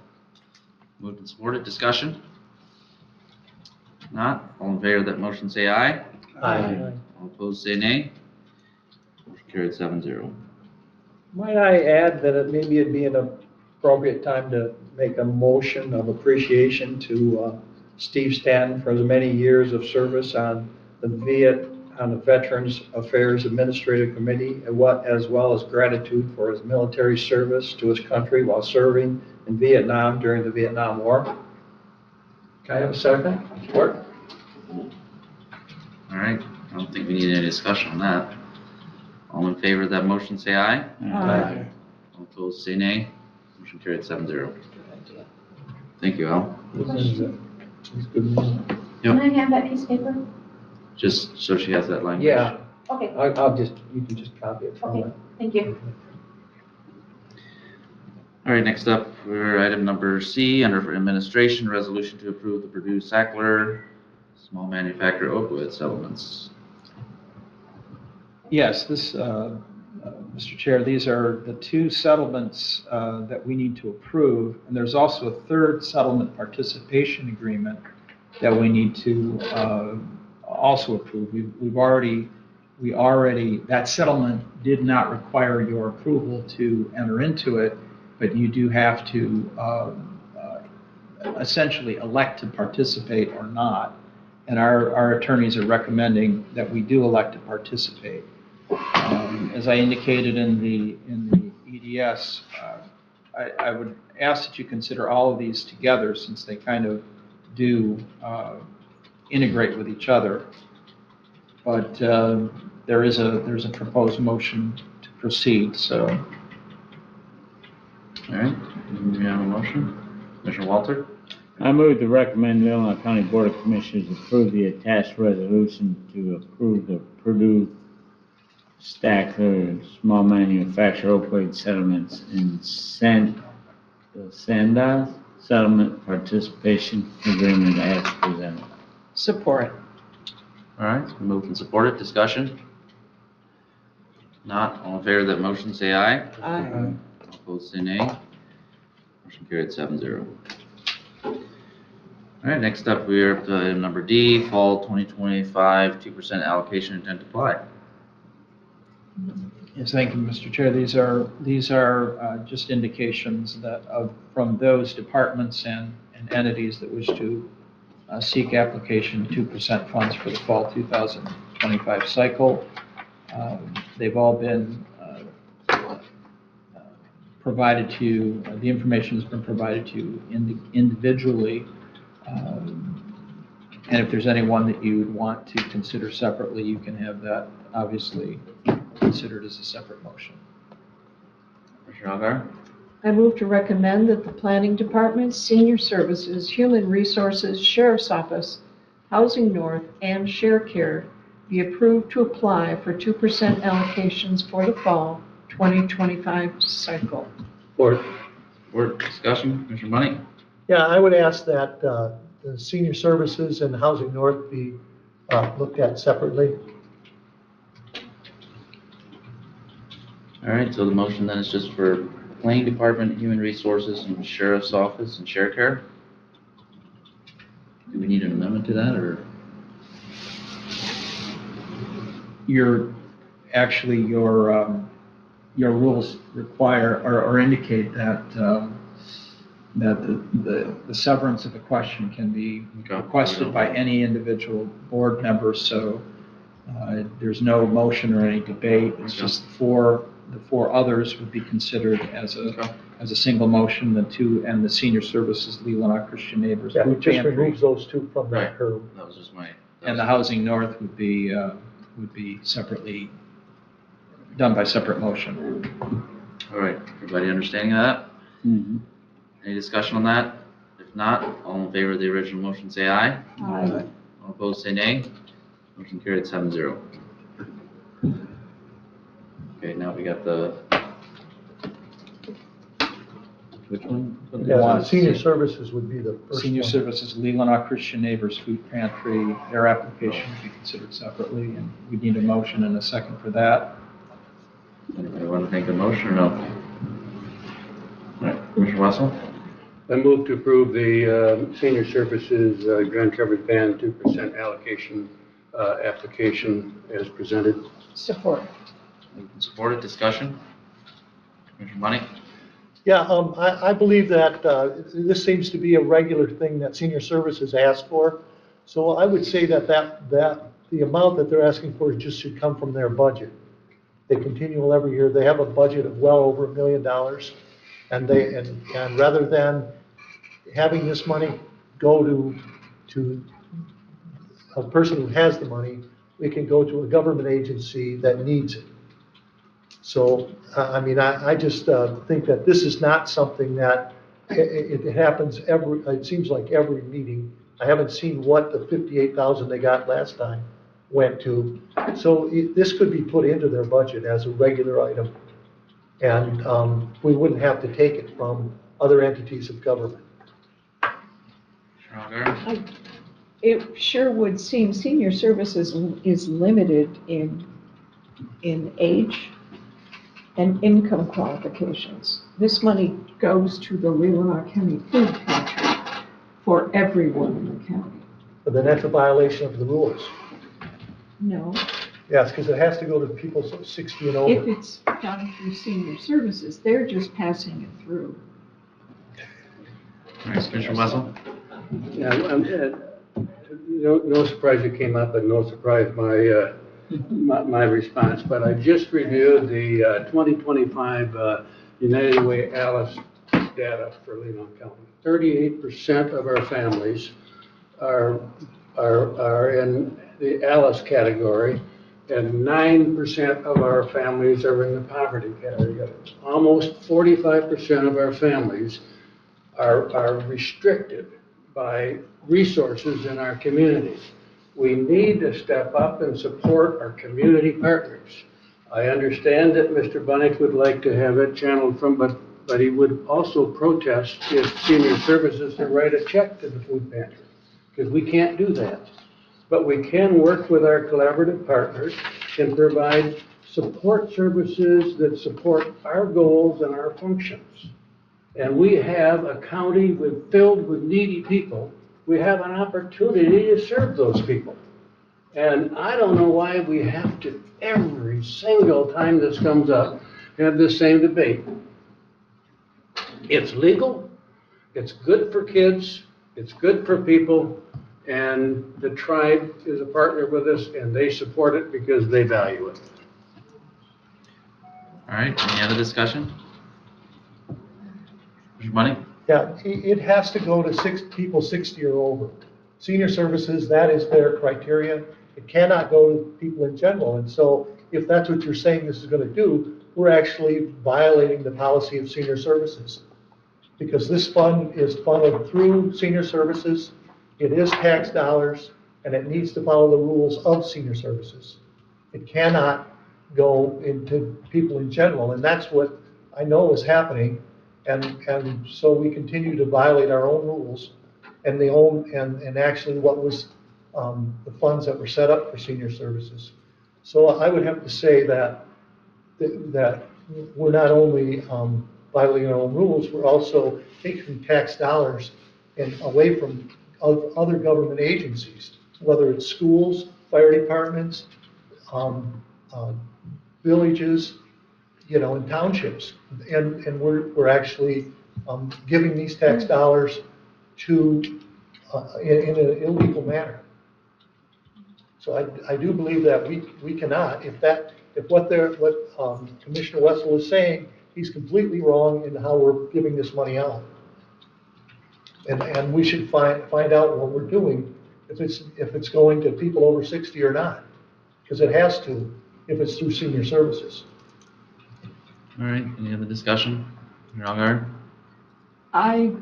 Moved and supported, discussion? Not, all in favor of that motion say aye. Aye. All opposed say nay. Motion carried 7-0. Might I add that maybe it'd be an appropriate time to make a motion of appreciation to Steve Stanton for the many years of service on the Veterans Affairs Administrative Committee, as well as gratitude for his military service to his country while serving in Vietnam during the Vietnam War. Can I have a second? Support? All right, I don't think we need any discussion on that. All in favor of that motion say aye. Aye. All opposed say nay. Motion carried 7-0. Thank you, Al. Can I have that piece of paper? Just so she has that language. Yeah, Okay, you can just copy it from okay, there. thank you. All right, next up, we're item number C, under administration, resolution to approve the Purdue-Sackler small manufacturer opioid settlements. Yes, Mr. Chair, these are the two settlements that we need to approve, and there's also a third settlement participation agreement that we need to also approve. That settlement did not require your approval to enter into it, but you do have to essentially elect to participate or not. And our attorneys are recommending that we do elect to participate. As I indicated in the EDS, I would ask that you consider all of these together since they kind of do integrate with each other. But there's a proposed motion to proceed, so. All right, do we have a motion? Commissioner Walter? I move to recommend the Leelanau County Board of Commissioners approve the attached resolution to approve the Purdue Sackler small manufacturer opioid settlements in Sandas settlement participation agreement as presented. Support. All right, moved and supported, discussion? Not, all in favor of that motion say aye. Aye. All opposed say nay. Motion carried 7-0. All right, next up, we're up to item number D, fall 2025, 2% allocation intent to apply. Yes, thank you, Mr. Chair. These are just indications that from those departments and entities that wish to seek application 2% funds for the fall 2025 cycle. They've all been provided to you, the information has been provided to you individually. And if there's any one that you would want to consider separately, you can have that obviously considered as a separate motion. Commissioner Algar? I move to recommend that the Planning Department, Senior Services, Human Resources, Sheriff's Office, Housing North, and Share Care be approved to apply for 2% allocations for the fall 2025 cycle. Board discussion, Commissioner Money? Yeah, I would ask that the Senior Services and Housing North be looked at separately. All right, so the motion then is just for Planning Department, Human Resources, and Sheriff's Office and Share Care. Do we need an amendment to that, or? Your rules require or indicate that the severance of a question can be requested by any individual board member, so there's no motion or any debate. It's just the four others would be considered as a single motion. The two and the Senior Services, Leelanau Christian Neighbors. Yeah, it just removes those two from that curve. That was just And the Housing North would be separately done by separate motion. All right, everybody understanding that? Mm-hmm. Any discussion on that? If not, all in favor of the original motion say aye. Aye. All opposed say nay. Motion carried 7-0. Okay, now we got the, which one? Yeah, Senior Services would be the first Senior one. Services, Leelanau Christian Neighbors Food Pantry, their application would be considered separately, and we need a motion and a second for that. Anybody want to make a motion or no? All right, Commissioner Wessel? I move to approve the Senior Services Grand Coverage Band 2% allocation application as presented. Support. Supported, discussion? Commissioner Money? Yeah, I believe that this seems to be a regular thing that Senior Services ask for. So I would say that the amount that they're asking for just should come from their budget. They continue every year. They have a budget of well over $1 million, and rather than having this money go to a person who has the money, we can go to a government agency that needs it. So, I mean, I just think that this is not something that, it happens it seems like every meeting. I haven't seen what the $58,000 they got last time went to. So this could be put into their budget as a regular item. And we wouldn't have to take it from other entities of government. It sure would seem Senior Services is limited in age and income qualifications. This money goes to the Leelanau County Food Pantry for everyone in the county. But then that's a violation of the rules. No, Yes, because it has to go to people 60 and over. if it's done through Senior Services, they're just passing it through. All right, Commissioner Wessel? Yeah, no surprise it came up, and no surprise my response. But I just reviewed the 2025 United Way Alice data for Leelanau County. 38% of our families are in the Alice category, and 9% of our families are in the poverty category. Almost 45% of our families are restricted by resources in our communities. We need to step up and support our community partners. I understand that Mr. Bunnick would like to have it channeled from, but he would also protest if Senior Services to write a check to the food pantry, because we can't do that. But we can work with our collaborative partners and provide support services that support our goals and our functions. And we have a county filled with needy people we have an opportunity to serve those people. And I don't know why we have to, every single time this comes up, have this same debate. It's legal, it's good for kids, it's good for people, and the tribe is a partner with us, and they support it because they value it. All right, any other discussion? Mr. Money? Yeah, it has to go to people 60 or over. Senior services, that is their criteria. It cannot go to people in general. And so if that's what you're saying this is going to do, we're actually violating the policy of senior services. Because this fund is funded through senior services, it is tax dollars, and it needs to follow the rules of senior services. It cannot go into people in general, and that's what I know is happening. And so we continue to violate our own rules and and actually what was the funds that were set up for senior services. So I would have to say that we're not only violating our own rules, we're also taking tax dollars and away from other government agencies, whether it's schools, fire departments, villages, and townships. And we're actually giving these tax dollars to in an illegal manner. So I do believe that we cannot, if what Commissioner Wessel is saying, he's completely wrong in how we're giving this money out. And we should find out what we're doing, if it's going to people over 60 or not, because it has to, if it's through senior services. All right, any other discussion? Your Honor? I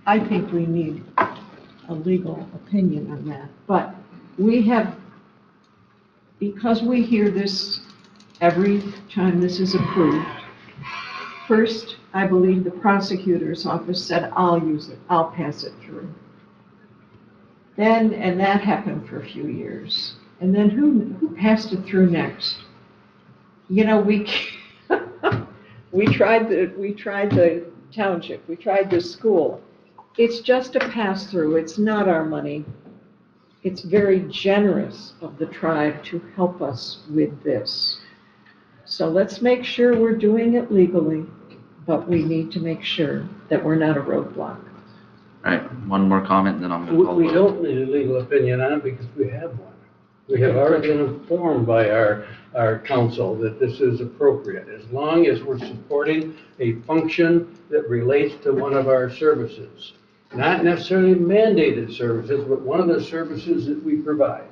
think we need a legal opinion on that, but we have, because we hear this every time this is approved. First, I believe the prosecutor's office said, I'll use it, I'll pass it through. Then, and that happened for a few years. And then who passed it through next? We tried the township, we tried the school. It's just a pass-through, it's not our money. It's very generous of the tribe to help us with this. So let's make sure we're doing it legally, but we need to make sure that we're not a roadblock. All right, one more comment, and then I'm going to call We don't need a legal opinion on it because we have one. We have already been informed by our council that this is appropriate, as long as we're supporting a function that relates to one of our services. Not necessarily mandated services, but one of the services that we provide.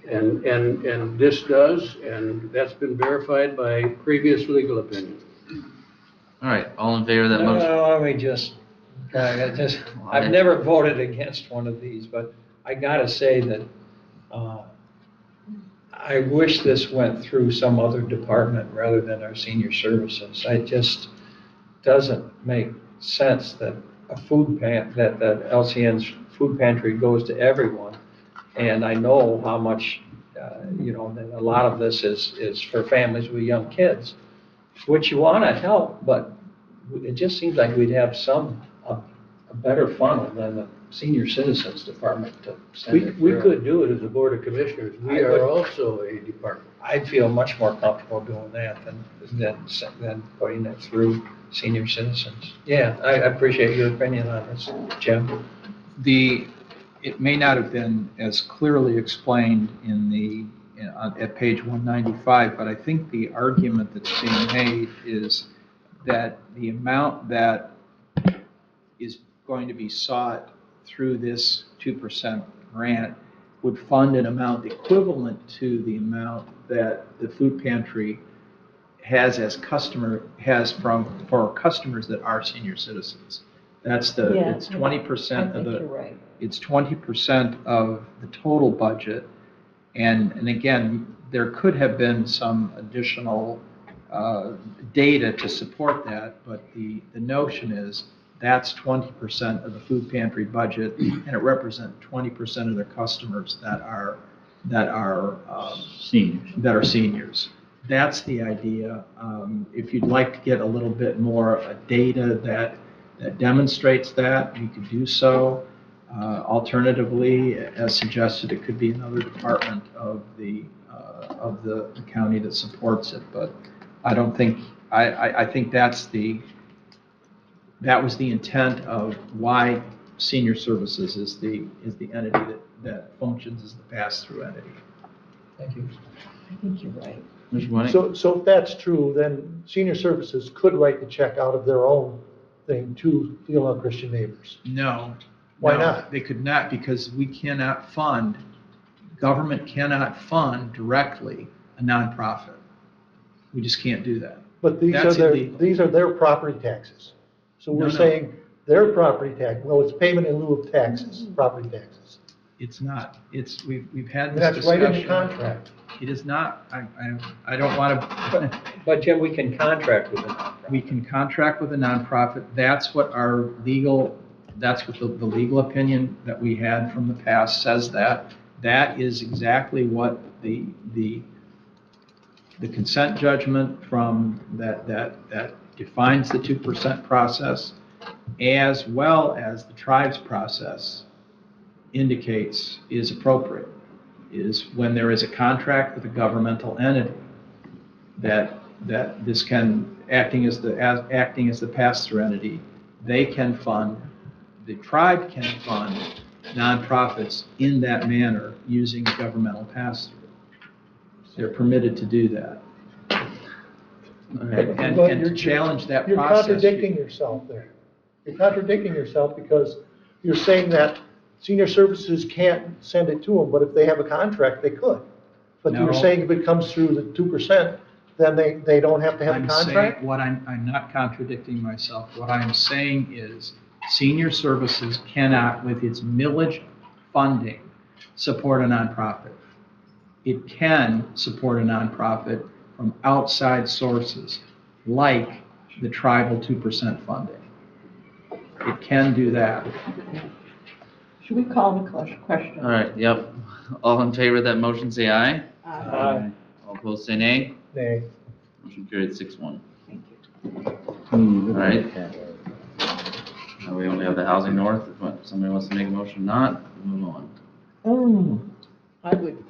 And this does, and that's been verified by previous legal opinions. All right, all in favor of that motion? Let me just, I've never voted against one of these, but I gotta say that I wish this went through some other department rather than our senior services. It just doesn't make sense that that LCN's food pantry goes to everyone. And I know how much, that a lot of this is for families with young kids, which you want to help, but it just seems like we'd have a better funnel than the senior citizens department to send it We through. could do it as a board of commissioners. We are also a department. I'd feel much more comfortable doing that than putting it through senior citizens. Yeah, I appreciate your opinion on this, Jim. It may not have been as clearly explained at page 195, but I think the argument that's being made is that the amount that is going to be sought through this 2% grant would fund an amount equivalent to the amount that the food pantry has for customers that are senior citizens. It's 20% of the. Right. It's 20% of the total budget, and again, there could have been some additional data to support that, but the notion is that's 20% of the food pantry budget, and it represents 20% of their customers that are seniors. That's the idea. If you'd like to get a little bit more data that demonstrates that, you could do so. Alternatively, as suggested, it could be another department of the county that supports it, but I don't think, I think that was the intent of why senior services is the entity that functions as the pass-through entity. Thank you. I think you're right. Mr. Money? So if that's true, then senior services could write the check out of their own thing to Leelanau Christian Neighbors. No. Why no, not? They could not, because we cannot fund, government cannot fund directly a nonprofit. We just can't do that. But these That's illegal. these are their property taxes. So we're No. saying their property tax, well, it's payment in lieu of taxes, property taxes. It's not, we've had this That's discussion. right in the contract. It is not, I don't want to. But Jim, we can contract with a nonprofit. We can contract with a nonprofit. That's what that's what the legal opinion that we had from the past says that. That is exactly what the consent judgment from that defines the 2% process, as well as the tribes process indicates is appropriate, is when there is a contract with a governmental entity that this can, acting as the pass-through entity, they can fund, the tribe can fund nonprofits in that manner using governmental pass-through. They're permitted to do that. And to challenge that You're process. contradicting yourself there. You're contradicting yourself because you're saying that senior services can't send it to them, but if they have a contract, they could. But No. you're saying if it comes through the 2%, then they don't have to have a contract? I'm not contradicting myself. What I'm saying is senior services cannot, with its millage funding, support a nonprofit. It can support a nonprofit from outside sources, like the tribal 2% funding. It can do that. Should we call the question? All right, yep. All in favor of that motion, say aye. Aye. All opposed, say nay. Nay. Motion carried 6-1. Thank All right. Now we only have the Housing North. If somebody wants to make a motion, not, move on. I would,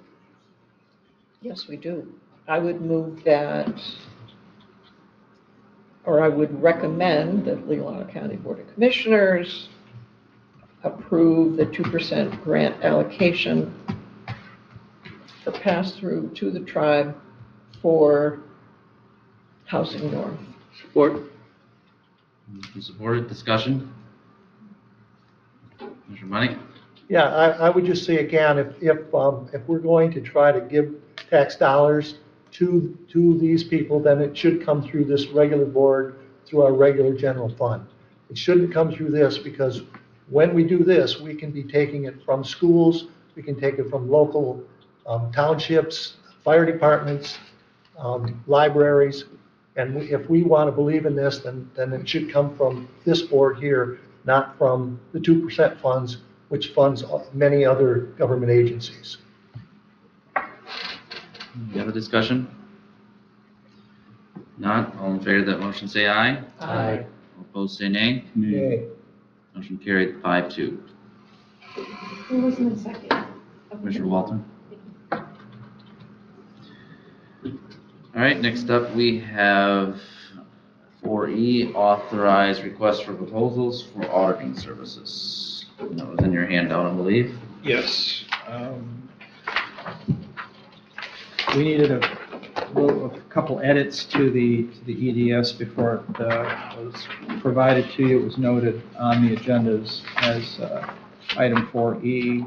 yes, we do. I would move that, or I would recommend that Leelanau County Board of Commissioners approve the 2% grant allocation for pass-through to the tribe for Housing North. Support. Supported, discussion? Mr. Money? Yeah, I would just say again, if we're going to try to give tax dollars to these people, then it should come through this regular board, through our regular general fund. It shouldn't come through this, because when we do this, we can be taking it from schools, we can take it from local townships, fire departments, libraries, and if we want to believe in this, then it should come from this board here, not from the 2% funds, which funds many other government agencies. Any other discussion? Not, all in favor of that motion, say aye. Aye. All opposed, say nay. Nay. Motion carried 5-2. Who was in the second? Commissioner Walton? All right, next up we have 4E, authorized request for proposals for auditing services. That was in your handout, I believe. Yes. We needed a couple edits to the EDS before it was provided to you. It was noted on the agendas as item 4E.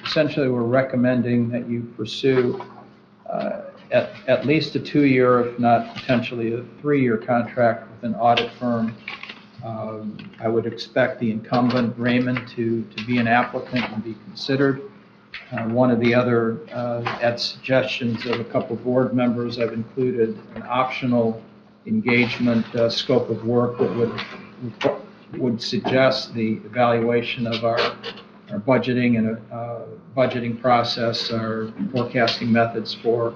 Essentially, we're recommending that you pursue at least a 2-year, if not potentially a 3-year contract with an audit firm. I would expect the incumbent, Raymond, to be an applicant and be considered. One of the other, at suggestions of a couple of board members, I've included an optional engagement scope of work that would suggest the evaluation of our budgeting and budgeting process, our forecasting methods for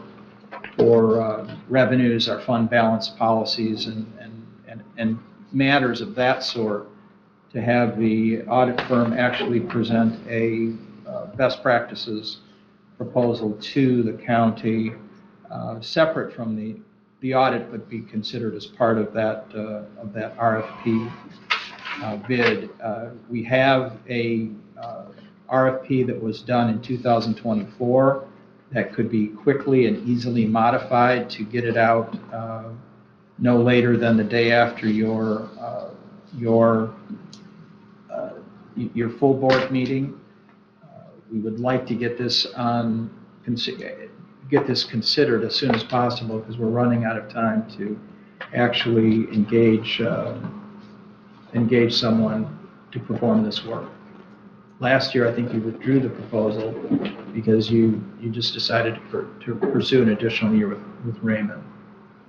revenues, our fund balance policies, and matters of that sort. to have the audit firm actually present a best practices proposal to the county, separate from the audit, but be considered as part of that RFP bid. We have a RFP that was done in 2024 that could be quickly and easily modified to get it out no later than the day after your full board meeting. We would like to get this considered as soon as possible because we're running out of time to actually engage someone to perform this work. Last year, I think you withdrew the proposal because you just decided to pursue an additional year with Raymond,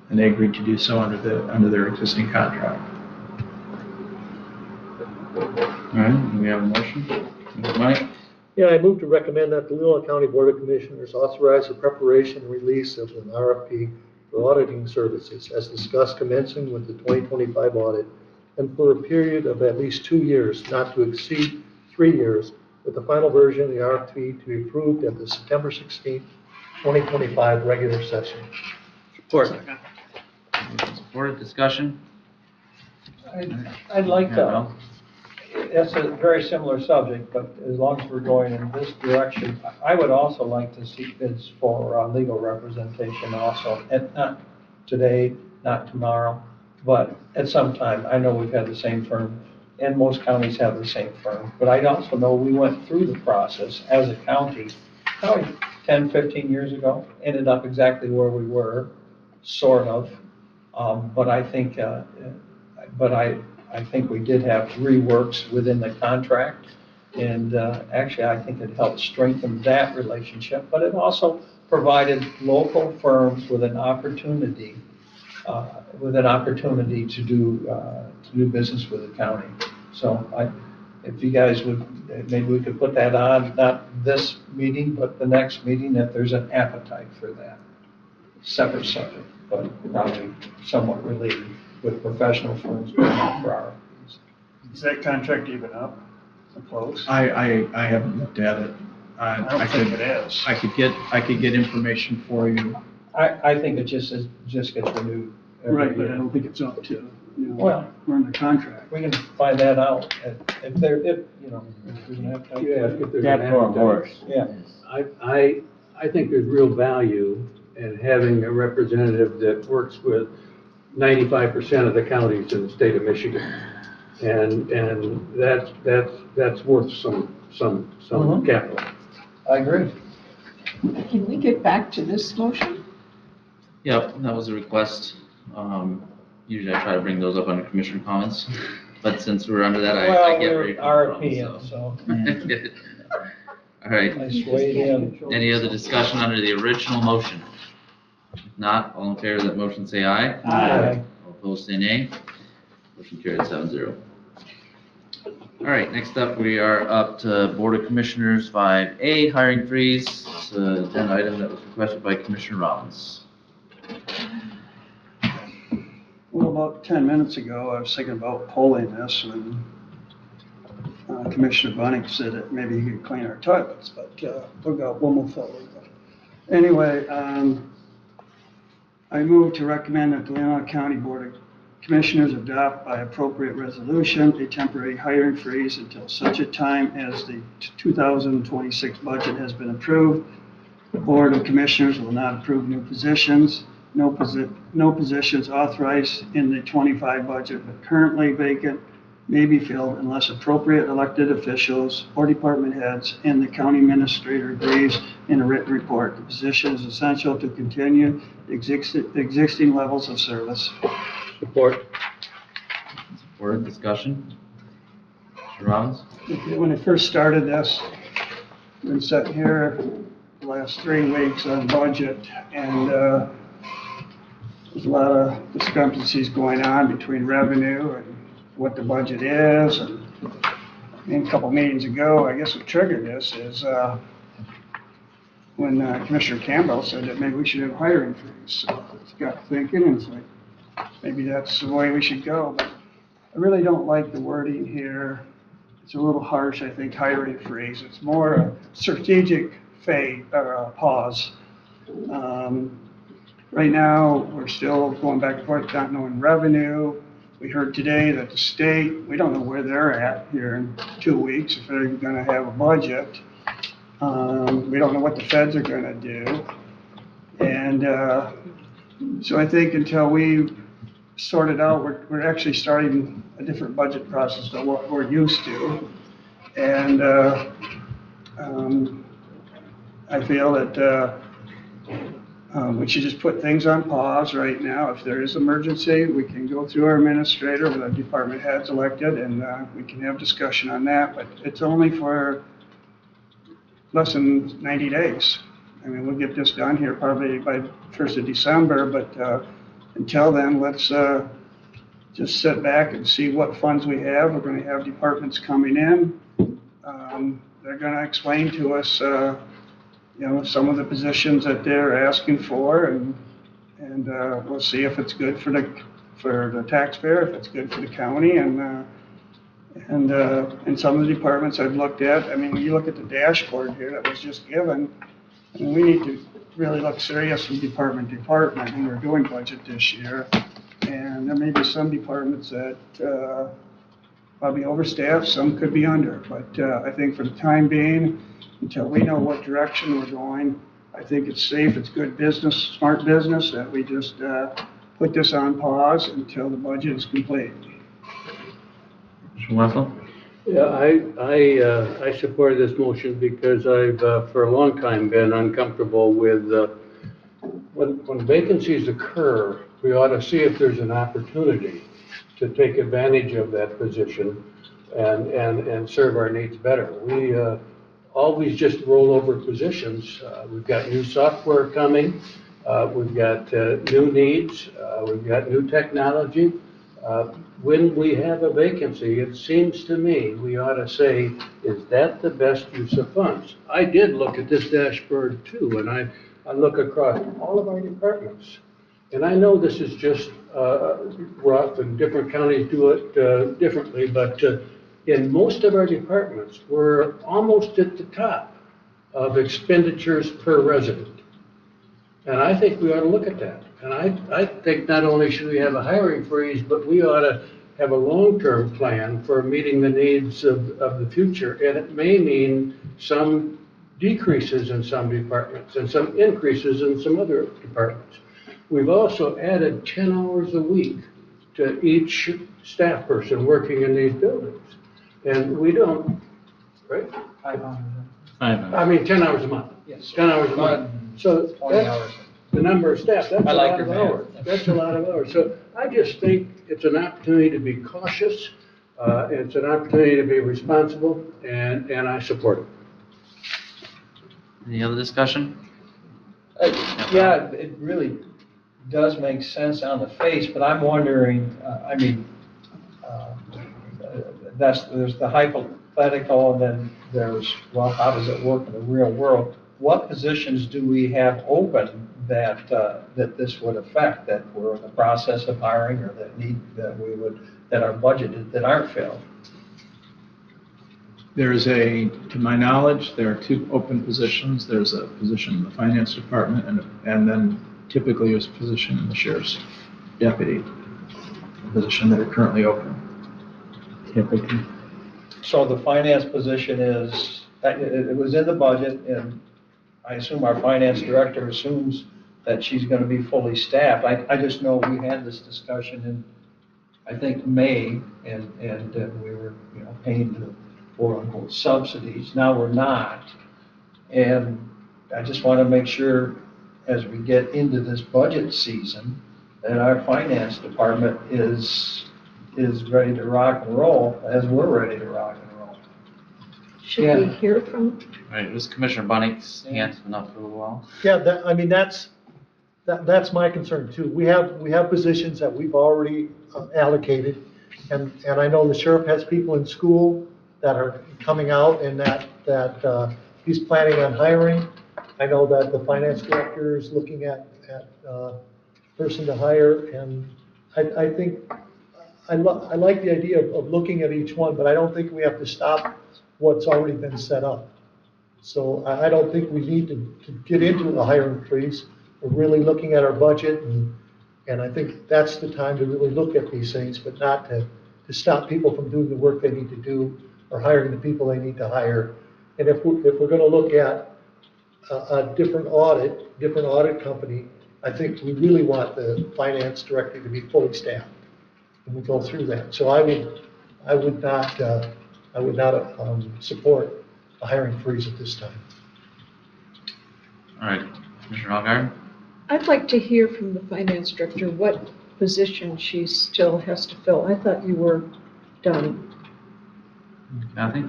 and they agreed to do so under their existing contract. All right, do we have a motion? Mike? Yeah, I move to recommend that the Leelanau County Board of Commissioners authorize the preparation and release of an RFP for auditing services as discussed commencing with the 2025 audit and for a period of at least 2 years, not to exceed 3 years, with the final version of the RFP to be approved at the September 16th, 2025 regular session. Support. Supported, discussion? I'd like to, it's a very similar subject, but as long as we're going in this direction, I would also like to see bids for legal representation also, and not today, not tomorrow, but at some time. I know we've had the same firm, and most counties have the same firm, but I also know we went through the process as a county, probably 10, 15 years ago, ended up exactly where we were, sort of, but I think, I think we did have reworks within the contract, and actually I think it helped strengthen that relationship, but it also provided local firms with an opportunity to do business with the county. So if you guys would, maybe we could put that on, not this meeting, but the next meeting, if there's an appetite for that. Separate subject, but probably somewhat related with professional firms going out for RFPs. Is that contract even up or close? I haven't looked at it. I don't think it is. I could get information for you. I think it just gets renewed every Right, but I year. don't think it's up to, Well, we're under contract. we can find that out if there's an appetite. You ask if there's That an poor appetite. horse. Yeah. I think there's real value in having a representative that works with 95% of the counties in the state of Michigan. And that's worth some capital. I agree. Can we get back to this motion? Yep, that was a request. Usually I try to bring those up under commissioner comments, but since we're under that, I get where you're coming from, so. All right, I swayed in. any other discussion under the original motion? If not, all in favor of that motion say aye. Aye. All opposed say nay. Motion carried 7-0. All right, next up, we are up to Board of Commissioners 5A, hiring freeze. It's an agenda item that was requested by Commissioner Rollins. Well, about 10 minutes ago, I was thinking about polling this when Commissioner Bunning said that maybe he could clean our toilets, but we'll move forward. Anyway, I move to recommend that the Leelanau County Board of Commissioners adopt by appropriate resolution a temporary hiring freeze until such a time as the 2026 budget has been approved. The Board of Commissioners will not approve new positions. No positions authorized in the 25 budget but currently vacant may be filled unless appropriate elected officials or department heads and the county administrator agrees in a written report. The position is essential to continue existing levels of service. Support. Supported, discussion? Mr. Rollins? When I first started this, I've been sitting here the last 3 weeks on budget, and there's a lot of discrepancies going on between revenue and what the budget is. And a couple meetings ago, I guess what triggered this is when Commissioner Campbell said that maybe we should have a hiring freeze. So it's got thinking, and it's like, maybe that's the way we should go. But I really don't like the wording here. It's a little harsh, I think, hiring freeze. It's more a strategic pause. Right now, we're still going back and forth, not knowing revenue. We heard today that the state, we don't know where they're at here in 2 weeks, if they're going to have a budget. We don't know what the feds are going to do. And so I think until we sort it out, we're actually starting a different budget process than what we're used to. And I feel that we should just put things on pause right now. If there is emergency, we can go through our administrator with our department heads elected, and we can have discussion on that. But it's only for less than 90 days. I mean, we'll get this done here probably by 1st of December, but until then, let's just sit back and see what funds we have. We're going to have departments coming in. They're going to explain to us, some of the positions that they're asking for, and we'll see if it's good for the taxpayer, if it's good for the county, and some of the departments I've looked at. I mean, when you look at the dashboard here that was just given, I mean, we need to really look serious from department to department when we're doing budget this year. And there may be some departments that probably overstaffed, some could be under. But I think for the time being, until we know what direction we're going, I think it's safe, it's good business, smart business, that we just put this on pause until the budget is complete. Mr. Wessel? Yeah, I support this motion because I've, for a long time, been uncomfortable with, when vacancies occur, we ought to see if there's an opportunity to take advantage of that position and serve our needs better. We always just roll over positions. We've got new software coming, we've got new needs, we've got new technology. When we have a vacancy, it seems to me we ought to say, is that the best use of funds? I did look at this dashboard too, and I look across all of our departments. And I know this is just rough and different counties do it differently, but in most of our departments, we're almost at the top of expenditures per resident. And I think we ought to look at that. And I think not only should we have a hiring freeze, but we ought to have a long-term plan for meeting the needs of the future. And it may mean some decreases in some departments and some increases in some other departments. We've also added 10 hours a week to each staff person working in these buildings. And we don't, right? 500. I mean, 10 hours a month. Yes. 10 hours a month. So 20 that's hours. the number of staff. That's I a like lot your of math. hours. That's a lot of hours. So I just think it's an opportunity to be cautious. It's an opportunity to be responsible, and I support it. Any other discussion? Yeah, it really does make sense on the face, but I'm wondering, there's the hypothetical, and then there's, well, how does it work in the real world? What positions do we have open that this would affect, that we're in the process of hiring, or that are budgeted, that aren't filled? To my knowledge, there are 2 open positions. There's a position in the finance department and then typically there's a position in the sheriff's deputy position that are currently open. Typically. So the finance position it was in the budget, and I assume our finance director assumes that she's going to be fully staffed. I just know we had this discussion in, I think, May, and we were, paying the quote-unquote subsidies. Now we're not. And I just want to make sure, as we get into this budget season, that our finance department is ready to rock and roll as we're ready to rock and roll. Should we hear from? Right, it was Commissioner Bunnick's hands been up for a little while. Yeah, that's my concern too. We have positions that we've already allocated, and I know the sheriff has people in school that are coming out and that he's planning on hiring. I know that the finance director is looking at person to hire, and I think I like the idea of looking at each one, but I don't think we have to stop what's already been set up. So I don't think we need to get into a hiring freeze. We're really looking at our budget, and I think that's the time to really look at these things, but not to stop people from doing the work they need to do or hiring the people they need to hire. And if we're going to look at a different audit company, I think we really want the finance director to be fully staffed, and we go through that. So I would not support a hiring freeze at this time. All right, Commissioner Hoggar? I'd like to hear from the finance director what position she still has to fill. I thought you were done. Kathy?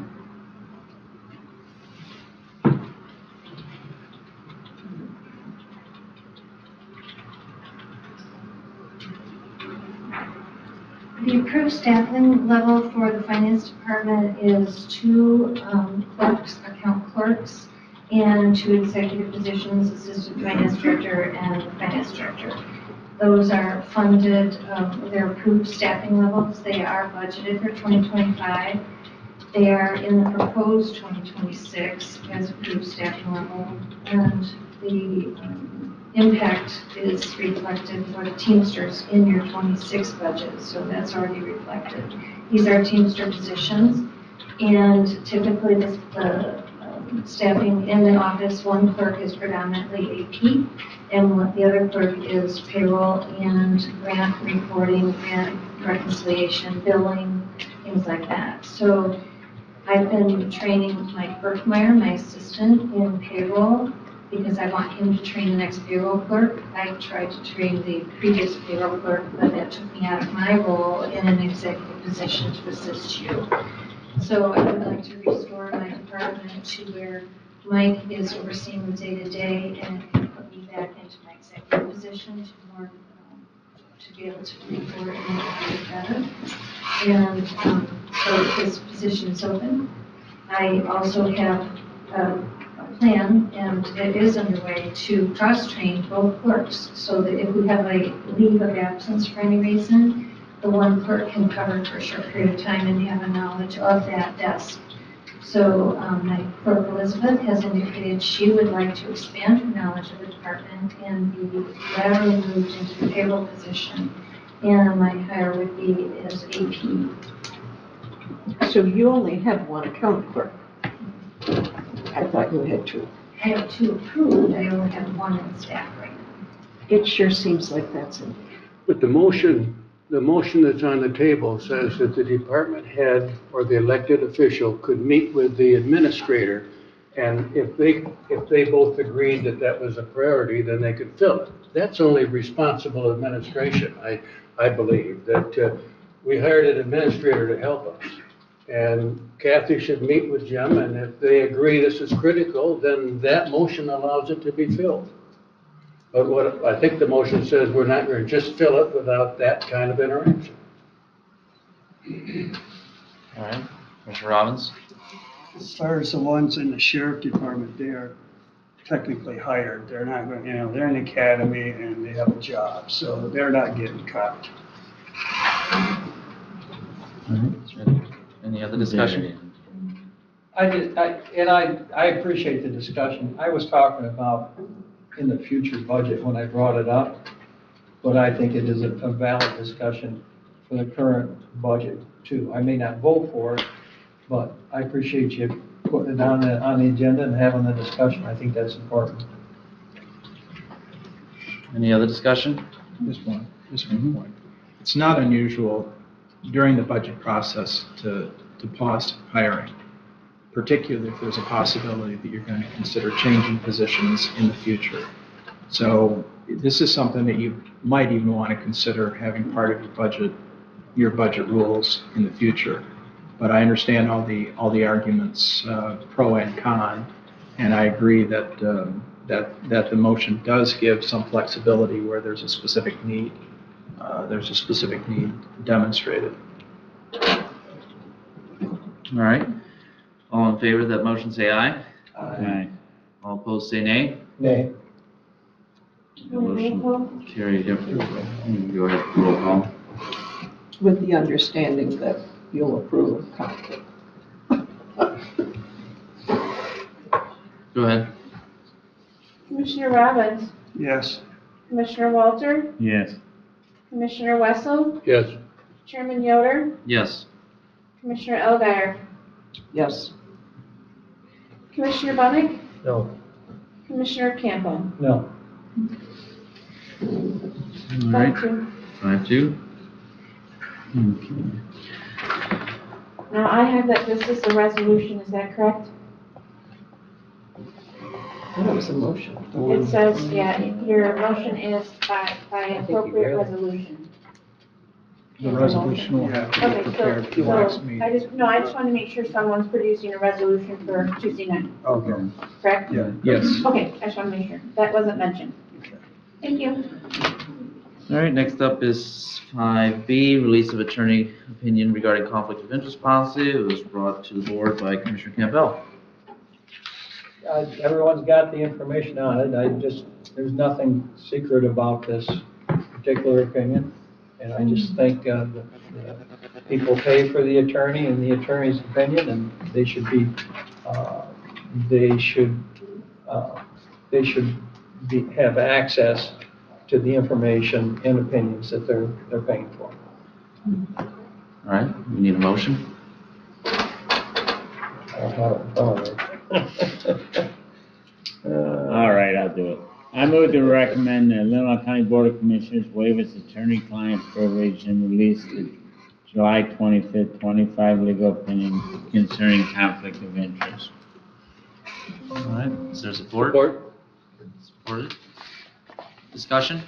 The approved staffing level for the finance department is 2 clerks, account clerks, and 2 executive positions, assistant finance director and finance director. Those are funded, they're approved staffing levels. They are budgeted for 2025. They are in the proposed 2026 as approved staffing level, and the impact is reflected for the Teamsters in your 26 budget, so that's already reflected. These are Teamster positions, and typically the staffing in the office, one clerk is predominantly AP, and the other clerk is payroll and grant reporting, grant reconciliation, billing, things like that. So I've been training Mike Berkmeyer, my assistant, in payroll, because I want him to train the next payroll clerk. I tried to train the previous payroll clerk, but that took me out of my role in an executive position to assist you. So I would like to restore my department to where Mike is overseeing the day-to-day and can put me back into my executive position to be able to report and make it better. And so this position is open. I also have a plan, and it is underway, to cross-train both clerks so that if we have a leave of absence for any reason, the one clerk can cover for a short period of time and have a knowledge of that desk. So my clerk Elizabeth has indicated she would like to expand her knowledge of the department and be laterally moved into the payroll position. And my hire would be as AP. So you only have one account clerk? I thought you had 2. I have 2 approved, I only have 1 in staff right now. It sure seems like that's it. But the motion that's on the table says that the department head or the elected official could meet with the administrator, and if they both agreed that that was a priority, then they could fill it. That's only responsible administration. I believe that we hired an administrator to help us, and Kathy should meet with Jim, and if they agree this is critical, then that motion allows it to be filled. But what I think the motion says, we're not going to just fill it without that kind of interaction. All right, Commissioner Robbins? As far as the ones in the sheriff department, they are technically hired. They're not going, they're in the academy and they have a job, so they're not getting cut. Any other discussion? I appreciate the discussion. I was talking about in the future budget when I brought it up, but I think it is a valid discussion for the current budget too. I may not vote for it, but I appreciate you putting it on the agenda and having the discussion. I think that's important. Any other discussion? Just one point. It's not unusual during the budget process to pause hiring, particularly if there's a possibility that you're going to consider changing positions in the future. So this is something that you might even want to consider having part of your budget rules in the future. But I understand all the arguments, pro and con, and I agree that the motion does give some flexibility where there's a specific need. There's a specific need demonstrated. All right. All in favor of that motion, say aye. Aye. All opposed, say nay. Nay. Motion carried. Go ahead, roll call. with the understanding that you'll approve of conflict. Go ahead. Commissioner Robbins, Yes. Commissioner Walter, Yes. Commissioner Wessel, Yes. Chairman Yoder, Yes. Commissioner Elguyer, Yes. Commissioner Bunnick, No. Commissioner Campbell. No. All right, 5-2. Okay. Now, I have that this is a resolution, is that correct? That was a motion. It says, yeah, your motion is by appropriate resolution. The resolution will have to be Okay, prepared for the next meeting. I just wanted to make sure someone's producing a resolution for Tuesday night, Okay. correct? Yeah. Yes. Okay, I just want to make sure. That wasn't mentioned. Thank you. All right, next up is 5B, release of attorney opinion regarding conflict of interest policy. It was brought to the board by Commissioner Campbell. Everyone's got the information on it. There's nothing secret about this particular opinion. And I just think that people pay for the attorney and the attorney's opinion, and they should have access to the information and opinions that they're paying for. All right, we need a motion. All right, I'll do it. I move to recommend the Leelanau County Board of Commissioners waive its attorney-client privilege and release the July 25th, 25 legal opinion concerning conflict of interest. All right, is there support? Supported. Discussion?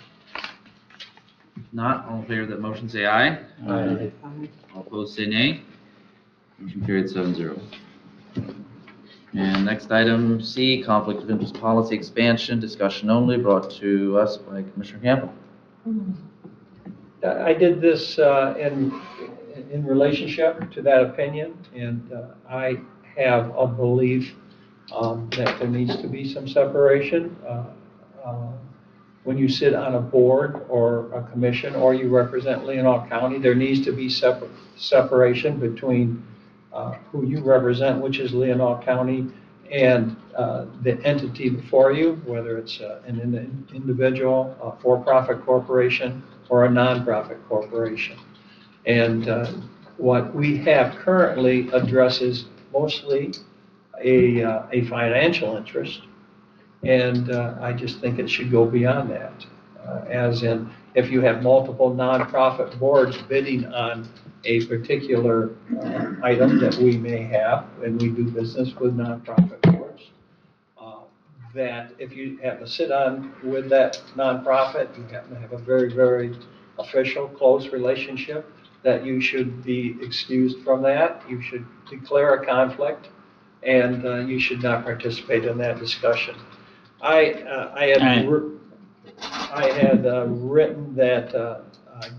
If not, all in favor of that motion say aye. Aye. All opposed say nay. Motion carried 7-0. And next item C, conflict of interest policy expansion, discussion only, brought to us by Commissioner Campbell. I did this in relationship to that opinion, and I have a belief that there needs to be some separation. When you sit on a board or a commission or you represent Leelanau County, there needs to be separation between who you represent, which is Leelanau County, and the entity before you, whether it's an individual, a for-profit corporation, or a nonprofit corporation. And what we have currently addresses mostly a financial interest, and I just think it should go beyond that. As in, if you have multiple nonprofit boards bidding on a particular item that we may have, and we do business with nonprofit boards, that if you have to sit on with that nonprofit, you have to have a very, very official, close relationship, that you should be excused from that. You should declare a conflict, and you should not participate in that discussion. I had written that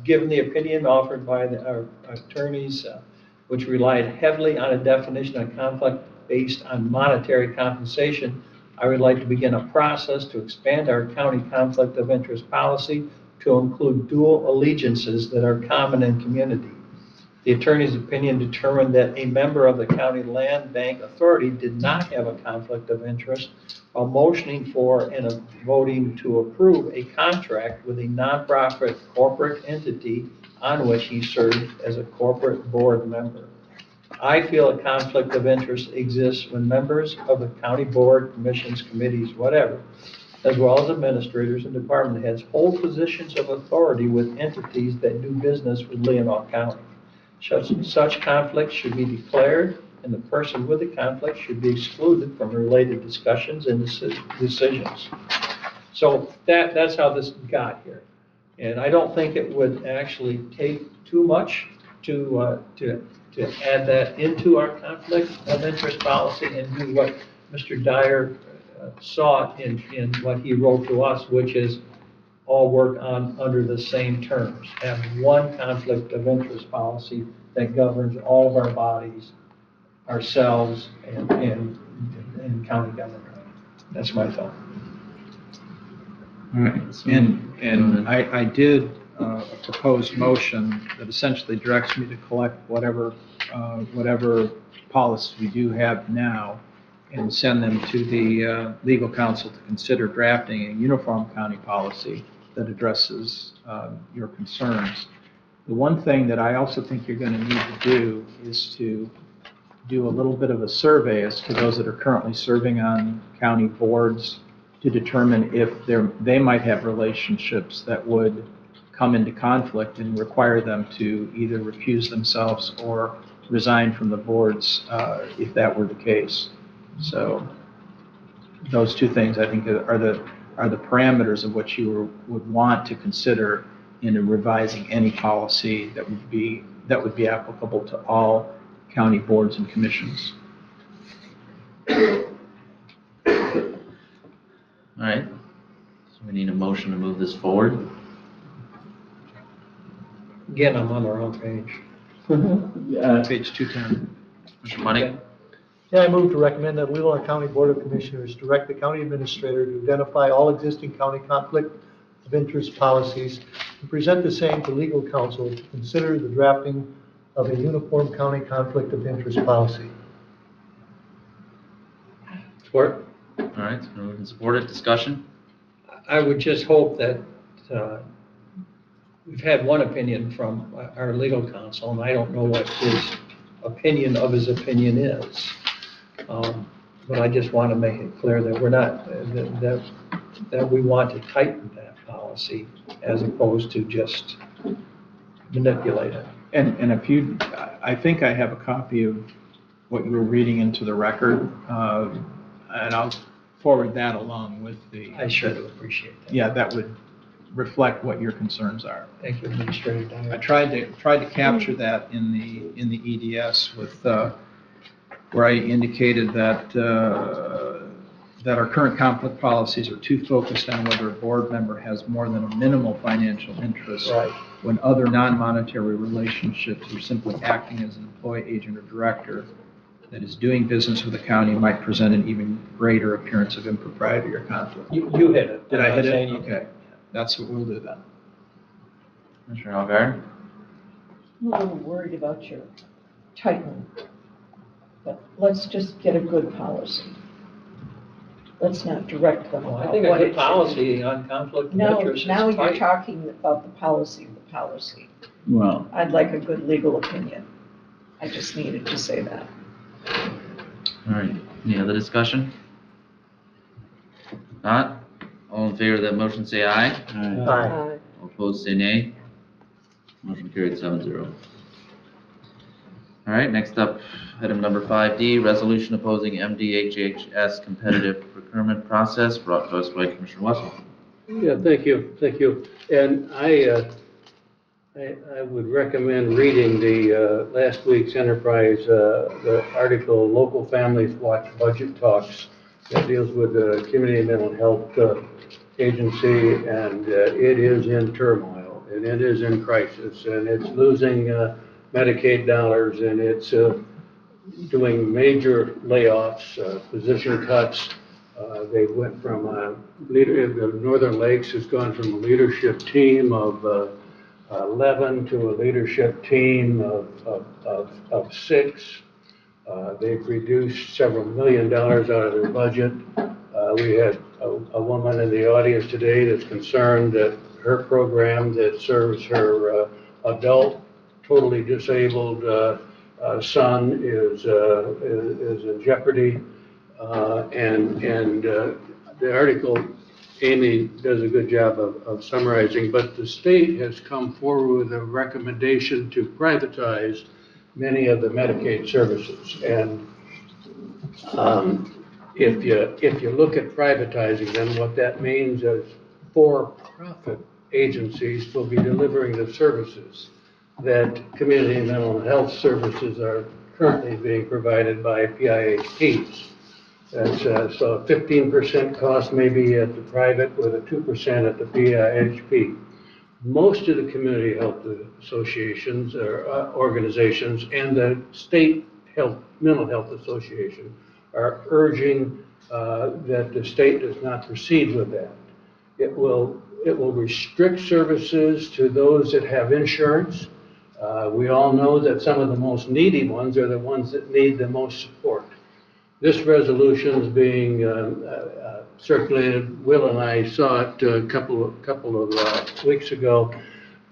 given the opinion offered by our attorneys, which relied heavily on a definition of conflict based on monetary compensation, I would like to begin a process to expand our county conflict of interest policy to include dual allegiances that are common in community. The attorney's opinion determined that a member of the County Land Bank Authority did not have a conflict of interest while motioning for and voting to approve a contract with a nonprofit corporate entity on which he served as a corporate board member. I feel a conflict of interest exists when members of the county board, commissions, committees, whatever, as well as administrators and department heads, hold positions of authority with entities that do business with Leelanau County. Such conflicts should be declared, and the person with the conflict should be excluded from related discussions and decisions. So that's how this got here. And I don't think it would actually take too much to add that into our conflict of interest policy and do what Mr. Dyer saw in what he wrote to us, which is all work on under the same terms. Have one conflict of interest policy that governs all of our bodies, ourselves, and county government. That's my thought. All right, and I did a proposed motion that essentially directs me to collect whatever policies we do have now and send them to the legal counsel to consider drafting a uniform county policy that addresses your concerns. The one thing that I also think you're going to need to do is to do a little bit of a survey as to those that are currently serving on county boards to determine if they might have relationships that would come into conflict and require them to either recuse themselves or resign from the boards if that were the case. So those two things, I think, are the parameters of what you would want to consider in revising any policy that would be applicable to all county boards and commissions. All right, so we need a motion to move this forward. Again, I'm on the wrong page. Page 210. Mr. Money? Yeah, I move to recommend that Leelanau County Board of Commissioners direct the county administrator to identify all existing county conflict of interest policies and present the same to legal counsel to consider the drafting of a uniform county conflict of interest policy. Support. All right, it's been moved and supported. Discussion? I would just hope that, we've had one opinion from our legal counsel, and I don't know what his opinion of his opinion is. But I just want to make it clear that we're not, that we want to tighten that policy as opposed to just manipulate it. And if you, I think I have a copy of what you were reading into the record, and I'll forward that along with the. I sure do appreciate that. Yeah, that would reflect what your concerns are. Thank you, Administrator Dyer. I tried to capture that in the EDS with where I indicated that that our current conflict policies are too focused on whether a board member has more than a minimal financial interest, Right. when other non-monetary relationships are simply acting as an employee, agent, or director that is doing business with the county might present an even greater appearance of impropriety or conflict. You hit it. Did I hit it? You Okay, that's what we'll do then. Commissioner Algar? I'm a little worried about your tightening, but let's just get a good policy. Let's not direct them Well, I about think a what good it should policy on conflict of No, interest is now you're tight. talking about the policy. Well, I'd like a good legal opinion. I just needed to say that. All right, any other discussion? Not? All in favor of that motion say aye. Aye. All opposed say nay. Motion carried 7-0. All right, next up, item number 5D, resolution opposing MDHHS competitive procurement process, brought to us by Commissioner Wessel. Yeah, thank you. And I would recommend reading the last week's Enterprise, the article, Local Families Watch Budget Talks, that deals with the Community Mental Health Agency, and it is in turmoil, and it is in crisis, and it's losing Medicaid dollars, and it's doing major layoffs, position cuts. They went from the Northern Lakes has gone from a leadership team of 11 to a leadership team of 6. They've reduced several $1 million out of their budget. We had a woman in the audience today that's concerned that her program that serves her adult, totally disabled son is in jeopardy. And the article, Amy does a good job of summarizing, but the state has come forward with a recommendation to privatize many of the Medicaid services. And if you look at privatizing them, what that means is for-profit agencies will be delivering the services that community mental health services are currently being provided by PIHPs. That's so a 15% cost maybe at the private with a 2% at the PIHP. Most of the community health associations or organizations and the state mental health association are urging that the state does not proceed with that. It will it will restrict services to those that have insurance. We all know that some of the most needy ones are the ones that need the most support. This resolution is being circulated. Will and I saw it a couple of weeks ago.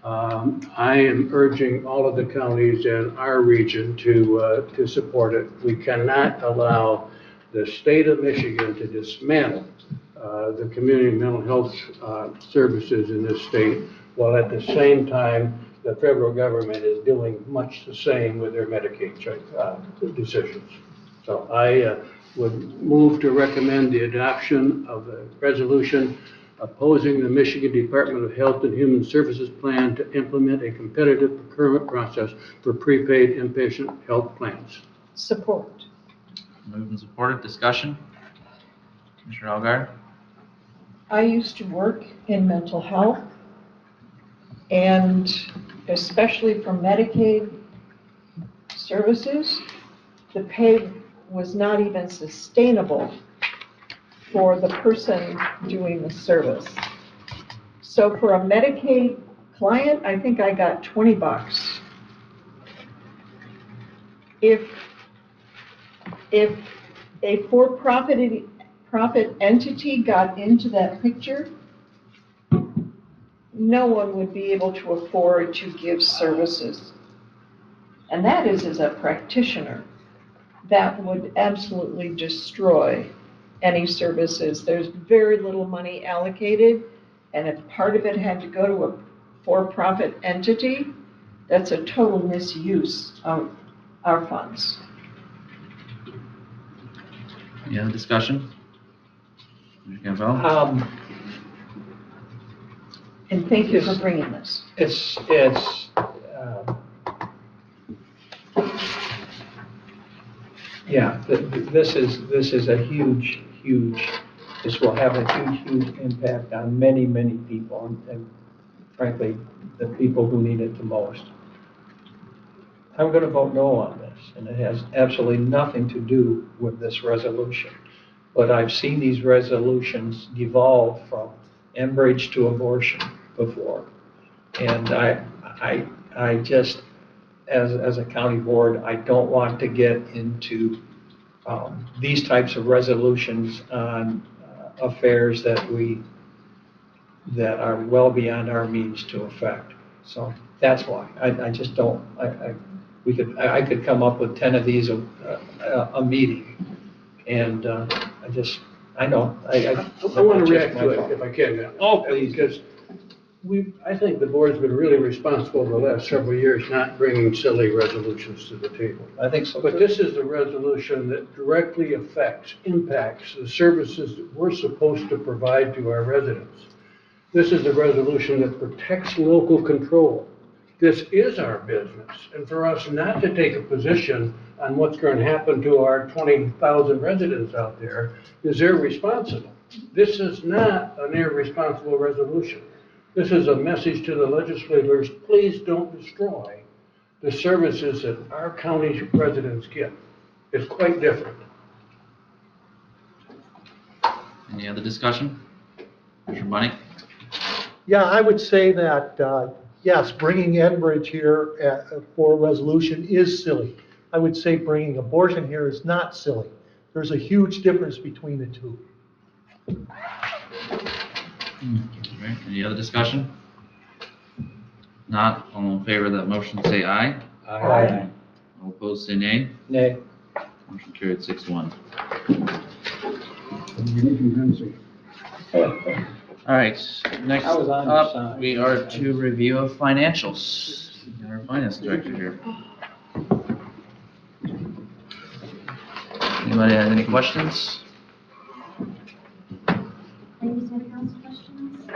I am urging all of the counties in our region to support it. We cannot allow the state of Michigan to dismantle the community mental health services in this state, while at the same time the federal government is doing much the same with their Medicaid decisions. So I would move to recommend the adoption of the resolution opposing the Michigan Department of Health and Human Services plan to implement a competitive procurement process for prepaid inpatient health plans. Support. Moved and supported, discussion? Commissioner Algar? I used to work in mental health, and especially for Medicaid services, the pay was not even sustainable for the person doing the service. So for a Medicaid client, I think I got $20. If a for-profit entity got into that picture, no one would be able to afford to give services. And that is, as a practitioner, that would absolutely destroy any services. There's very little money allocated, and if part of it had to go to a for-profit entity, that's a total misuse of our funds. Any other discussion? Commissioner Campbell? And thank you for bringing this. This is a huge, this will have a huge impact on many people, and frankly, the people who need it the most. I'm going to vote no on this, and it has absolutely nothing to do with this resolution. But I've seen these resolutions devolve from embrage to abortion before. And I just, as a county board, I don't want to get into these types of resolutions on affairs that are well beyond our means to affect. So that's why I just don't. I could come up with 10 of these a meeting, and I know. I want to react to it if I can now. Oh, please. Because I think the board's been really responsible over the last several years not bringing silly resolutions to the table. I think so. But this is a resolution that directly impacts the services that we're supposed to provide to our residents. This is a resolution that protects local control. This is our business, and for us not to take a position on what's going to happen to our 20,000 residents out there is irresponsible. This is not an irresponsible resolution. This is a message to the legislators: please don't destroy the services that our county residents get. It's quite different. Any other discussion? Commissioner Bunny? Yeah, I would say that, yes, bringing Enbridge here for a resolution is silly. I would say bringing abortion here is not silly. There's a huge difference between the two. Right. Any other discussion? Not, all in favor of that motion say aye. Aye. All opposed say nay. Nay. Motion carried 6-1. All right, next I was on your up, side. we are to review of financials. And our finance director here. Anybody have any questions? Ladies and council questions?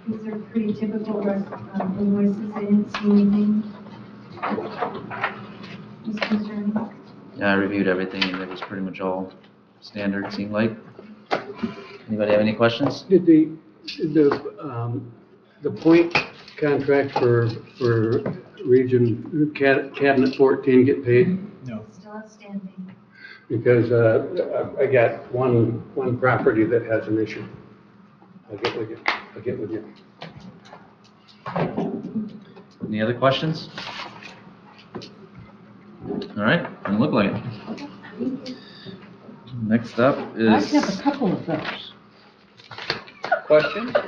These are pretty typical invoices. I didn't see anything. Was concerning. Yeah, I reviewed everything and it was pretty much all standard, it seemed like. Anybody have any questions? Did the point contract for region cabinet 14 get paid? No. Still outstanding. Because I got one property that has an issue. I'll get with you. I'll get with you. Any other questions? All right, doesn't look like it. Next up I is. have a couple of those Question? All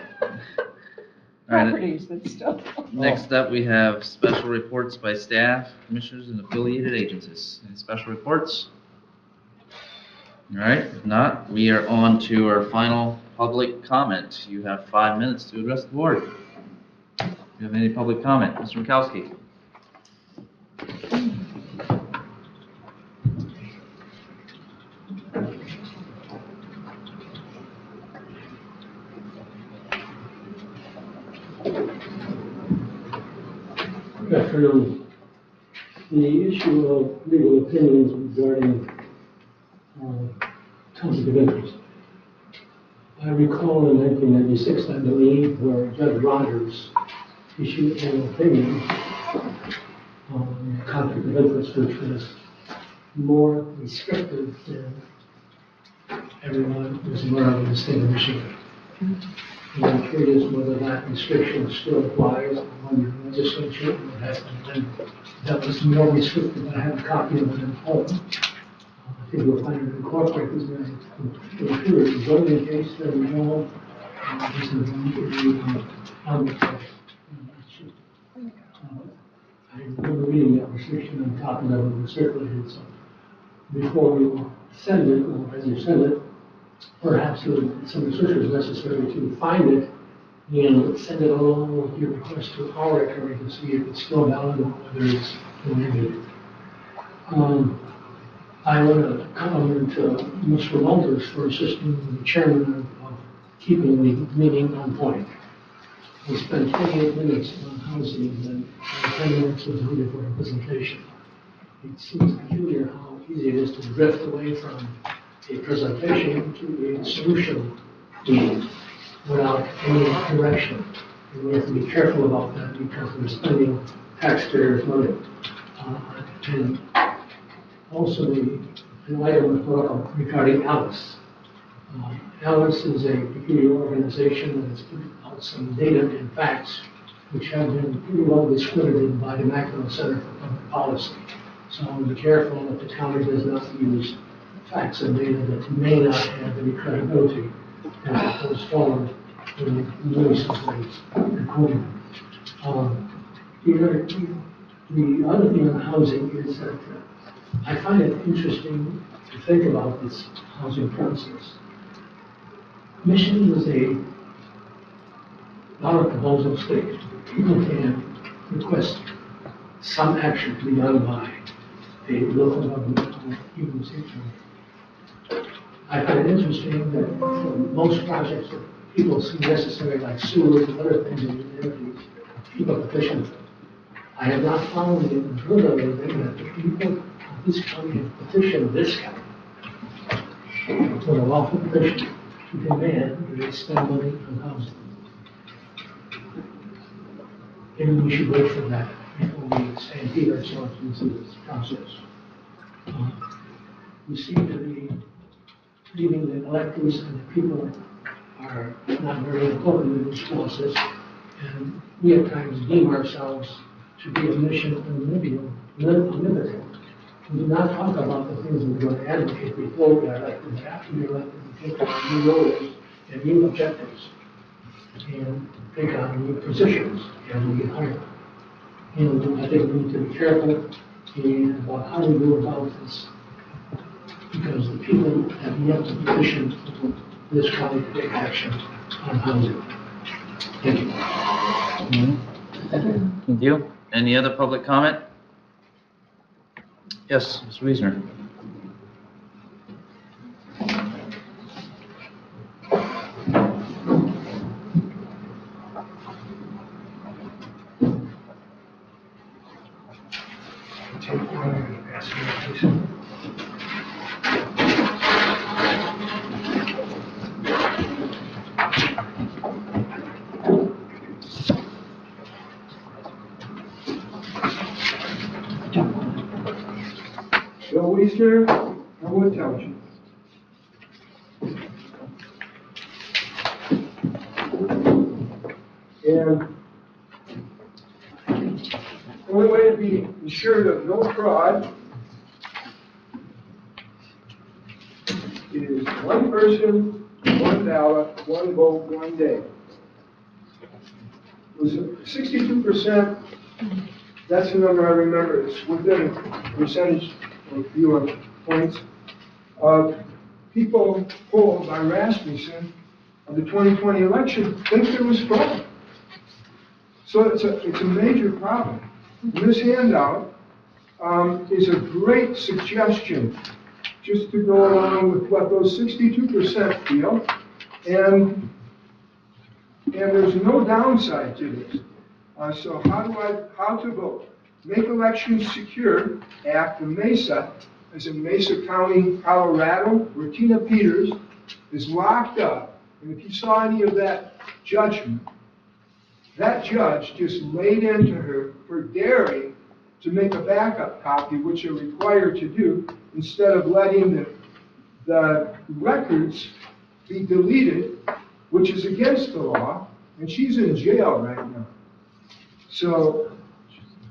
right, properties that still. next up, we have special reports by staff, commissioners, and affiliated agencies. Any special reports? All right, if not, we are on to our final public comment. You have 5 minutes to address the board. Do you have any public comment? Mr. Mikowski? Good afternoon. The issue of legal opinions regarding conflict of interest. I recall in 1996, I believe, where Judge Rogers issued an opinion on conflict of interest, which was more restrictive than everyone was aware of in the state of Michigan. And I'm curious whether that restriction still applies on your legislature, or has been, that was more restrictive. I have a copy of it at home. I think we'll find it incorporated in the zoning case that we know. This is going to be I remember reading that restriction and copies of it were circulated. So before we send it, or as you send it, perhaps some research is necessary to find it and send it along with your request to our attorney to see if it's still valid or whether it's prohibited. I want to compliment Mr. Walters for assisting the chairman of keeping the meeting on point. We spent 28 minutes on housing and 10 minutes was needed for a presentation. It seems peculiar how easy it is to drift away from a presentation to a solution meeting without any direction. And we have to be careful about that because we're spending taxpayers' money. And also an item was brought up regarding Alice. Alice is a peculiar organization that has put out some data and facts which have been pretty well discredited by the National Center for Public Policy. So I want to be careful that the county does not use facts and data that may not have any credibility as it goes forward in doing something recording. The other thing on housing is that I find it interesting to think about this housing process. Michigan is a non-proposal state. People can request some action to be done by a local government or even state government. I find it interesting that most projects that people see necessary, like sewers and other things in the community, people petition for. I have not found and heard of anything that the people of this county have petitioned this county for a lawful petition to demand that they spend money on housing. Maybe we should wait for that before we stampede ourselves into this process. We seem to be leaving the electors and the people are not very important in this process, and we at times deem ourselves to be omniscient and omnipotent. We do not talk about the things we're going to advocate before we are elected. After we're elected, we take on new roles and new objectives, and take on new positions as we get higher. And I think we need to be careful about how we go about this, because the people have yet to petition this county to take action on housing. Thank you. Thank you. Any other public comment? Yes, Ms. Wiesner. Bill Weister, Elmwood Township. And the only way to be ensured of no fraud is one person, one ballot, one vote, one day. It was 62%, that's the number I remember, it's within a percentage or few of points of people polled by Rasmussen of the 2020 election think there was fraud. So it's a major problem. And this handout is a great suggestion just to go along with what those 62% feel. And there's no downside to this. So how to vote? Make Elections Secure Act of Mesa, as in Mesa County, Colorado, where Tina Peters is locked up. And if you saw any of that judgment, that judge just laid into her for daring to make a backup copy, which they're required to do, instead of letting the records be deleted, which is against the law, and she's in jail right now. So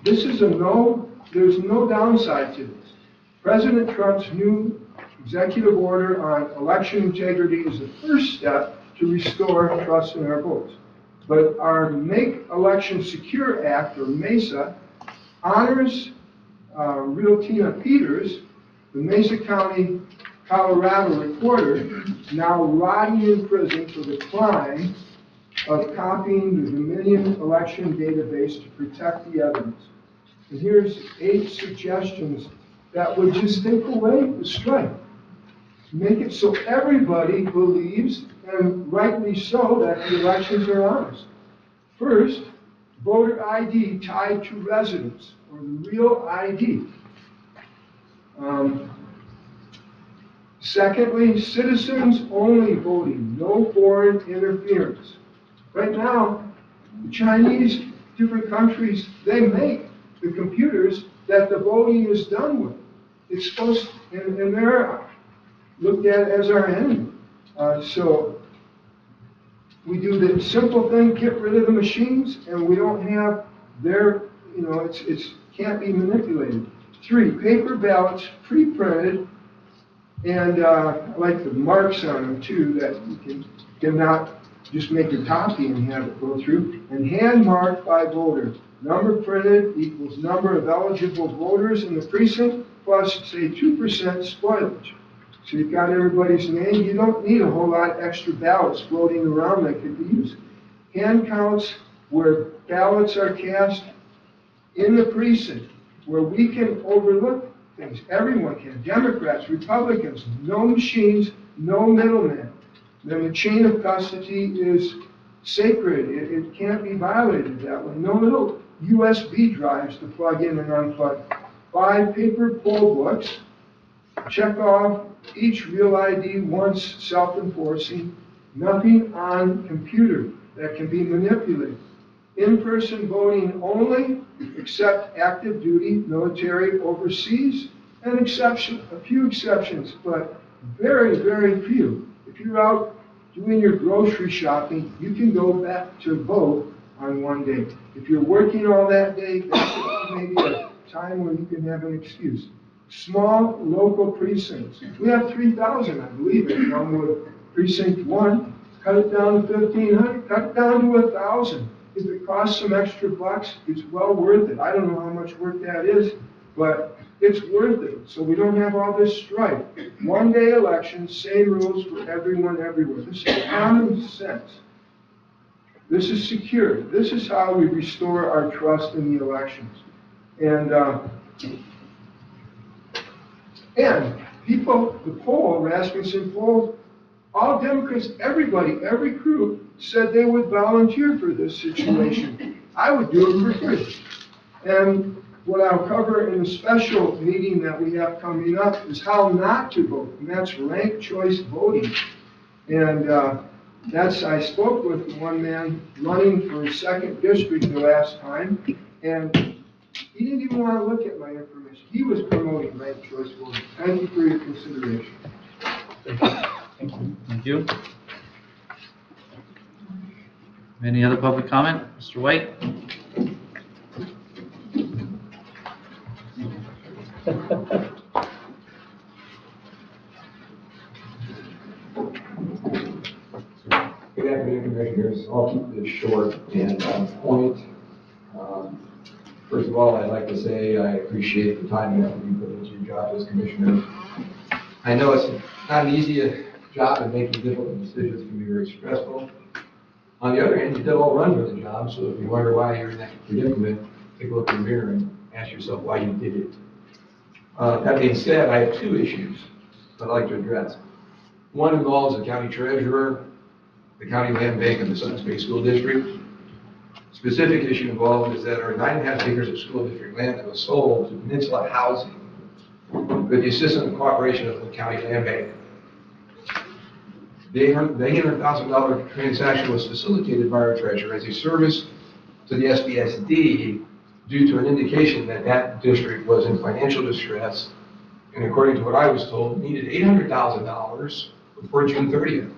this is there's no downside to this. President Trump's new executive order on election integrity is the first step to restore trust in our votes. But our Make Elections Secure Act, or MESA, honors real Tina Peters, the Mesa County, Colorado reporter, now rotting in prison for the crime of copying the Dominion election database to protect the evidence. And here's 8 suggestions that would just take away the strife. Make it so everybody believes, and rightly so, that the elections are honest. First, voter ID tied to residence, or the real ID. Secondly, citizens only voting, no foreign interference. Right now, the Chinese, different countries, they make the computers that the voting is done with. It's supposed, and they're looked at as our enemy. So we do the simple thing, get rid of the machines, and we don't have their, it's can't be manipulated. 3, paper ballots, pre-printed, and I like the marks on them too, that you cannot just make a copy and have it go through, and hand marked by voter. Number printed equals number of eligible voters in the precinct, plus say 2% spoilage. So you've got everybody's name. You don't need a whole lot of extra ballots floating around that could be used. Hand counts where ballots are cast in the precinct, where we can overlook things. Everyone can. Democrats, Republicans, no machines, no middlemen. Then the chain of custody is sacred. It can't be violated that way. No little USB drives to plug in and unplug. 5 paper poll books. Check off each real ID once, self-enforcing. Nothing on computer that can be manipulated. In-person voting only, except active duty, military, overseas, and a few exceptions, but very, very few. If you're out doing your grocery shopping, you can go back to vote on one day. If you're working all that day, that's maybe a time when you can have an excuse. Small local precincts. We have 3,000, I believe, in Elmwood Precinct 1. Cut it down to 1,500, cut it down to 1,000. If it costs some extra bucks, it's well worth it. I don't know how much work that is, but it's worth it. So we don't have all this strife. One-day elections, same rules for everyone everywhere. This is common sense. This is secure. This is how we restore our trust in the elections. And people, the poll, Rasmussen poll, all Democrats, everybody, every group said they would volunteer for this situation. I would do it for free. And what I'll cover in the special meeting that we have coming up is how not to vote, and that's ranked choice voting. And I spoke with one man running for his 2nd district the last time, and he didn't even want to look at my information. He was promoting ranked choice voting. Thank you for your consideration. Thank you. Any other public comment? Mr. White? Good afternoon, Commissioners. I'll keep this short and on point. First of all, I'd like to say I appreciate the time and effort you put into your job as Commissioner. I know it's not an easy job and making difficult decisions can be very stressful. On the other hand, you did all run for the job, so if you wonder why you're in that predicament, take a look in the mirror and ask yourself why you did it. That being said, I have two issues that I'd like to address. One involves the county treasurer, the county land bank, and the Suttons Bay School District. Specific issue involved is that our 9.5 acres of school district land that was sold to Peninsula Housing with the assistance and cooperation of the county land bank. The $800,000 transaction was facilitated by our treasurer as a service to the SBSD due to an indication that that district was in financial distress and, according to what I was told, needed $800,000 before June 30th.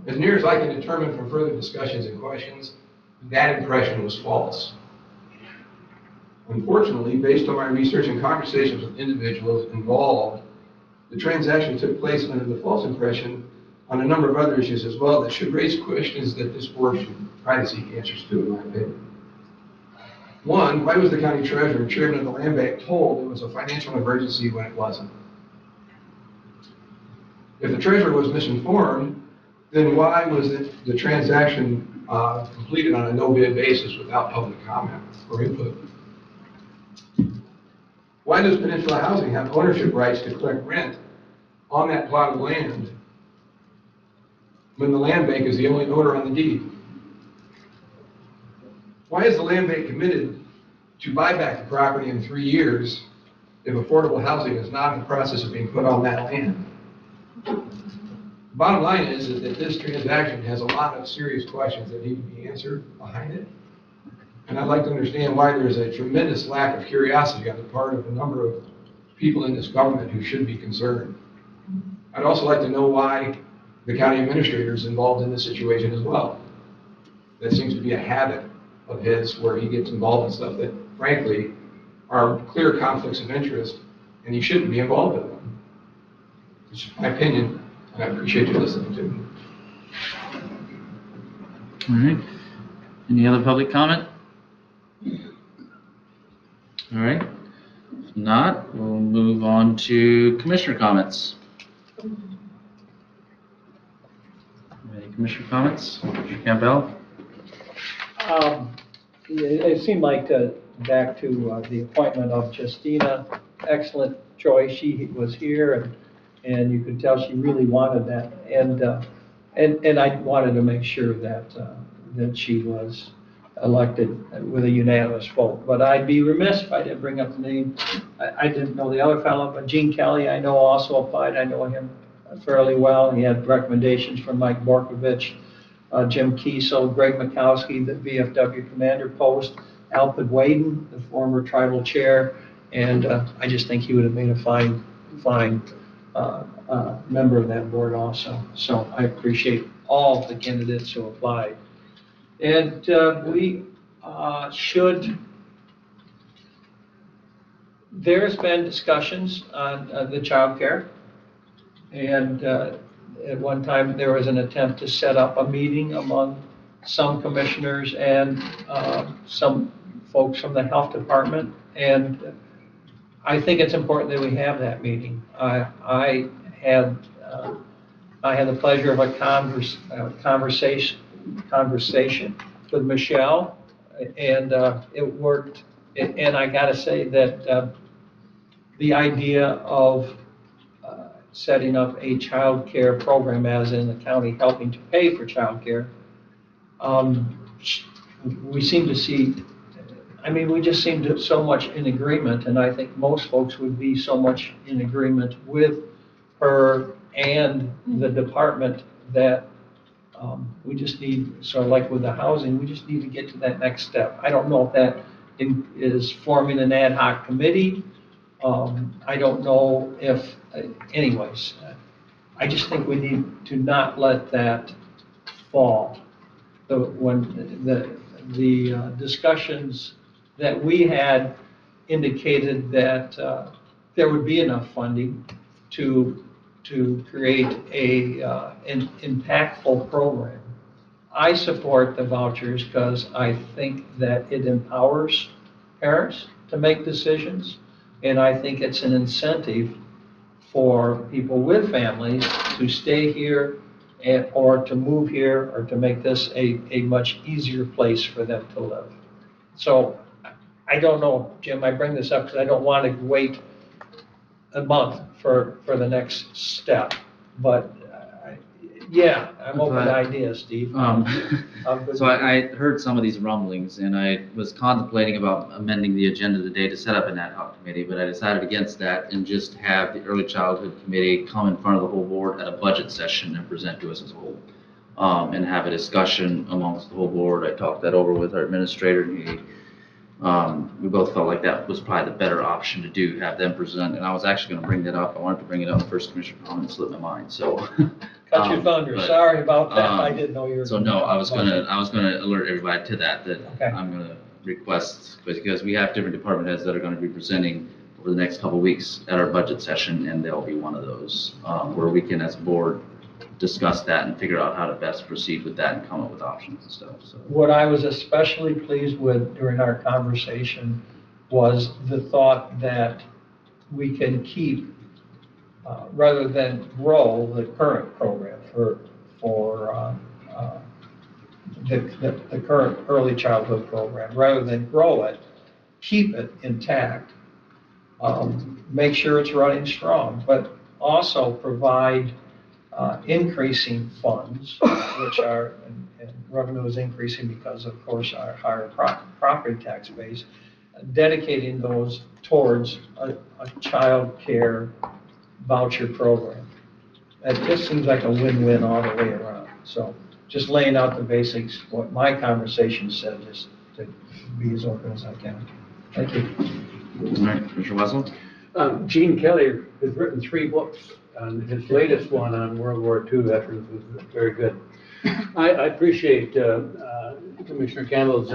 As near as I can determine from further discussions and questions, that impression was false. Unfortunately, based on my research and conversations with individuals involved, the transaction took place under the false impression on a number of other issues as well that should raise questions that this board should try to seek answers to, in my opinion. One, why was the county treasurer and chairman of the land bank told it was a financial emergency when it wasn't? If the treasurer was misinformed, then why was the transaction completed on a no-bid basis without public comment or input? Why does Peninsula Housing have ownership rights to collect rent on that plot of land when the land bank is the only owner on the deed? Why is the land bank committed to buy back the property in 3 years if affordable housing is not in the process of being put on that land? Bottom line is that this transaction has a lot of serious questions that need to be answered behind it. And I'd like to understand why there's a tremendous lack of curiosity on the part of a number of people in this government who should be concerned. I'd also like to know why the county administrator is involved in this situation as well. That seems to be a habit of his where he gets involved in stuff that, frankly, are clear conflicts of interest, and he shouldn't be involved in them. It's just my opinion. I appreciate you listening to me. All right. Any other public comment? All right. If not, we'll move on to commissioner comments. Any commissioner comments? Mr. Campbell? It seemed like back to the appointment of Justina, excellent choice. She was here and you could tell she really wanted that. And I wanted to make sure that she was elected with a unanimous vote. But I'd be remiss if I didn't bring up the name. I didn't know the other fellow, but Gene Kelly, I know also applied. I know him fairly well. He had recommendations from Mike Borkovich, Jim Kiesel, Greg Mikowski, the VFW commander post, Alfred Waden, the former tribal chair, and I just think he would have made a fine member of that board also. So I appreciate all the candidates who applied. And we should, there's been discussions on the child care. And at one time there was an attempt to set up a meeting among some commissioners and some folks from the health department. And I think it's important that we have that meeting. I had the pleasure of a conversation with Michelle, and it worked. And I got to say that the idea of setting up a child care program, as in the county helping to pay for child care, we seem to see. I mean, we just seem to so much in agreement, and I think most folks would be so much in agreement with her and the department that we just need, sort of like with the housing, we just need to get to that next step. I don't know if that is forming an ad hoc committee. I don't know if, anyways, I just think we need to not let that fall. the discussions that we had indicated that there would be enough funding to create an impactful program. I support the vouchers because I think that it empowers parents to make decisions, and I think it's an incentive for people with families to stay here or to move here or to make this a much easier place for them to live. So I don't know, Jim, I bring this up because I don't want to wait a month for the next step. But yeah, I'm open to ideas, Steve. So I heard some of these rumblings, and I was contemplating about amending the agenda today to set up an ad hoc committee, but I decided against that and just have the early childhood committee come in front of the whole board at a budget session and present to us as a whole, and have a discussion amongst the whole board. I talked that over with our administrator, and we both felt like that was probably the better option to do, have them present. And I was actually going to bring that up. I wanted to bring it up first, Commissioner Coleman, slipped my mind. So. Cut your thunder. Sorry about that. I didn't know you were. So no, I was gonna alert everybody to that, Okay. I'm gonna request, because we have different department heads that are gonna be presenting over the next couple of weeks at our budget session, and there'll be one of those, where we can, as a board, discuss that and figure out how to best proceed with that and come up with options and stuff, so. What I was especially pleased with during our conversation was the thought that we can keep, rather than grow the current program for the current early childhood program, rather than grow it, keep it intact, make sure it's running strong, but also provide increasing funds, which are, and revenue is increasing because, of course, our higher property tax base, dedicating those towards a child care voucher program. It just seems like a win-win all the way around. So just laying out the basics, what my conversation said, just to be as open as I can. Thank you. All right, Commissioner Wessel? Gene Kelly has written 3 books. His latest one on World War II veterans was very good. I appreciate Commissioner Campbell's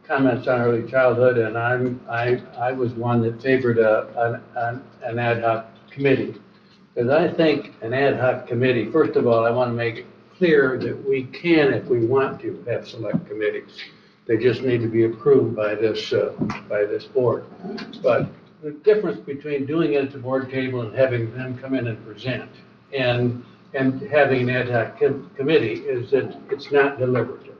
comments on early childhood, and I was one that favored an ad hoc committee. Because I think an ad hoc committee, first of all, I want to make it clear that we can, if we want to, have select committees. They just need to be approved by this board. But the difference between doing it at the board table and having them come in and present and having an ad hoc committee is that it's not deliberative.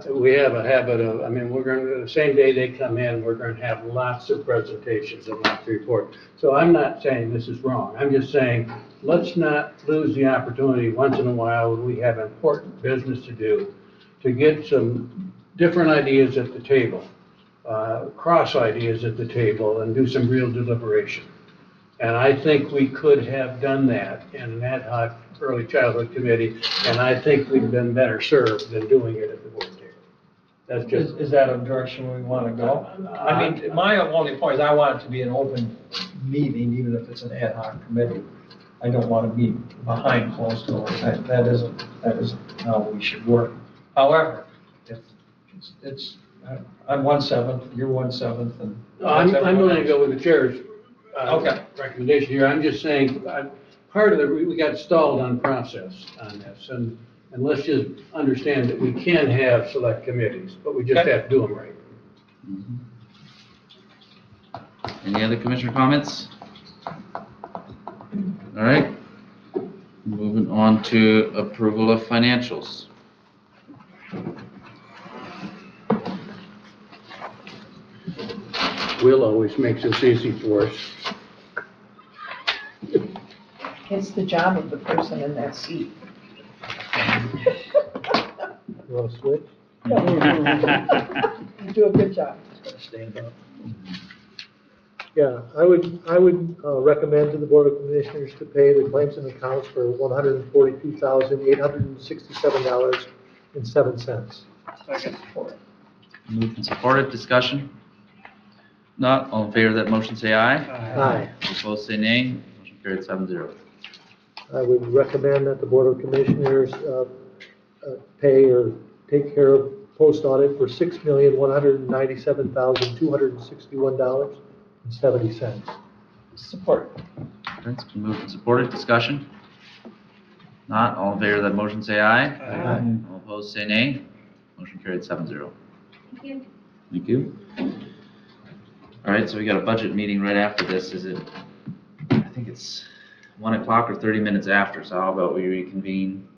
We have a habit of, we're going to, the same day they come in, we're going to have lots of presentations and lots of reports. So I'm not saying this is wrong. I'm just saying, let's not lose the opportunity once in a while when we have important business to do, to get some different ideas at the table, cross ideas at the table, and do some real deliberation. And I think we could have done that in an ad hoc early childhood committee, and I think we've been better served than doing it at the board table. That's just. Is that a direction we want to go? My only point is I want it to be an open meeting, even if it's an ad hoc committee. I don't want to meet behind closed doors. That isn't how we should work. However, if it's I'm 1/7, you're 1/7, and. I'm willing to go with the chair's Okay. recommendation here. I'm just saying, part of we got stalled on process on this, and let's just understand that we can have select committees, but we just have to do them right. Any other commissioner comments? All right, moving on to approval of financials. Will always makes this easy for us. It's the job of the person in that seat. You want to switch? You do a good job. Stand up. Yeah, I would recommend to the Board of Commissioners to pay the claims and accounts for $142,867.07. Second. Moved and supported, discussion? Not, all in favor of that motion say aye. Aye. Opposed say nay. Motion carried 7-0. I would recommend that the Board of Commissioners pay or take care of post audit for $6,197,261.70. Support. Okay, it's been moved and supported. Discussion? Not, all in favor of that motion say aye. Aye. All opposed say nay. Motion carried 7-0. Thank you. Thank you. All right, so we got a budget meeting right after this. Is it, I think it's 1 o'clock or 30 minutes after, so how about we reconvene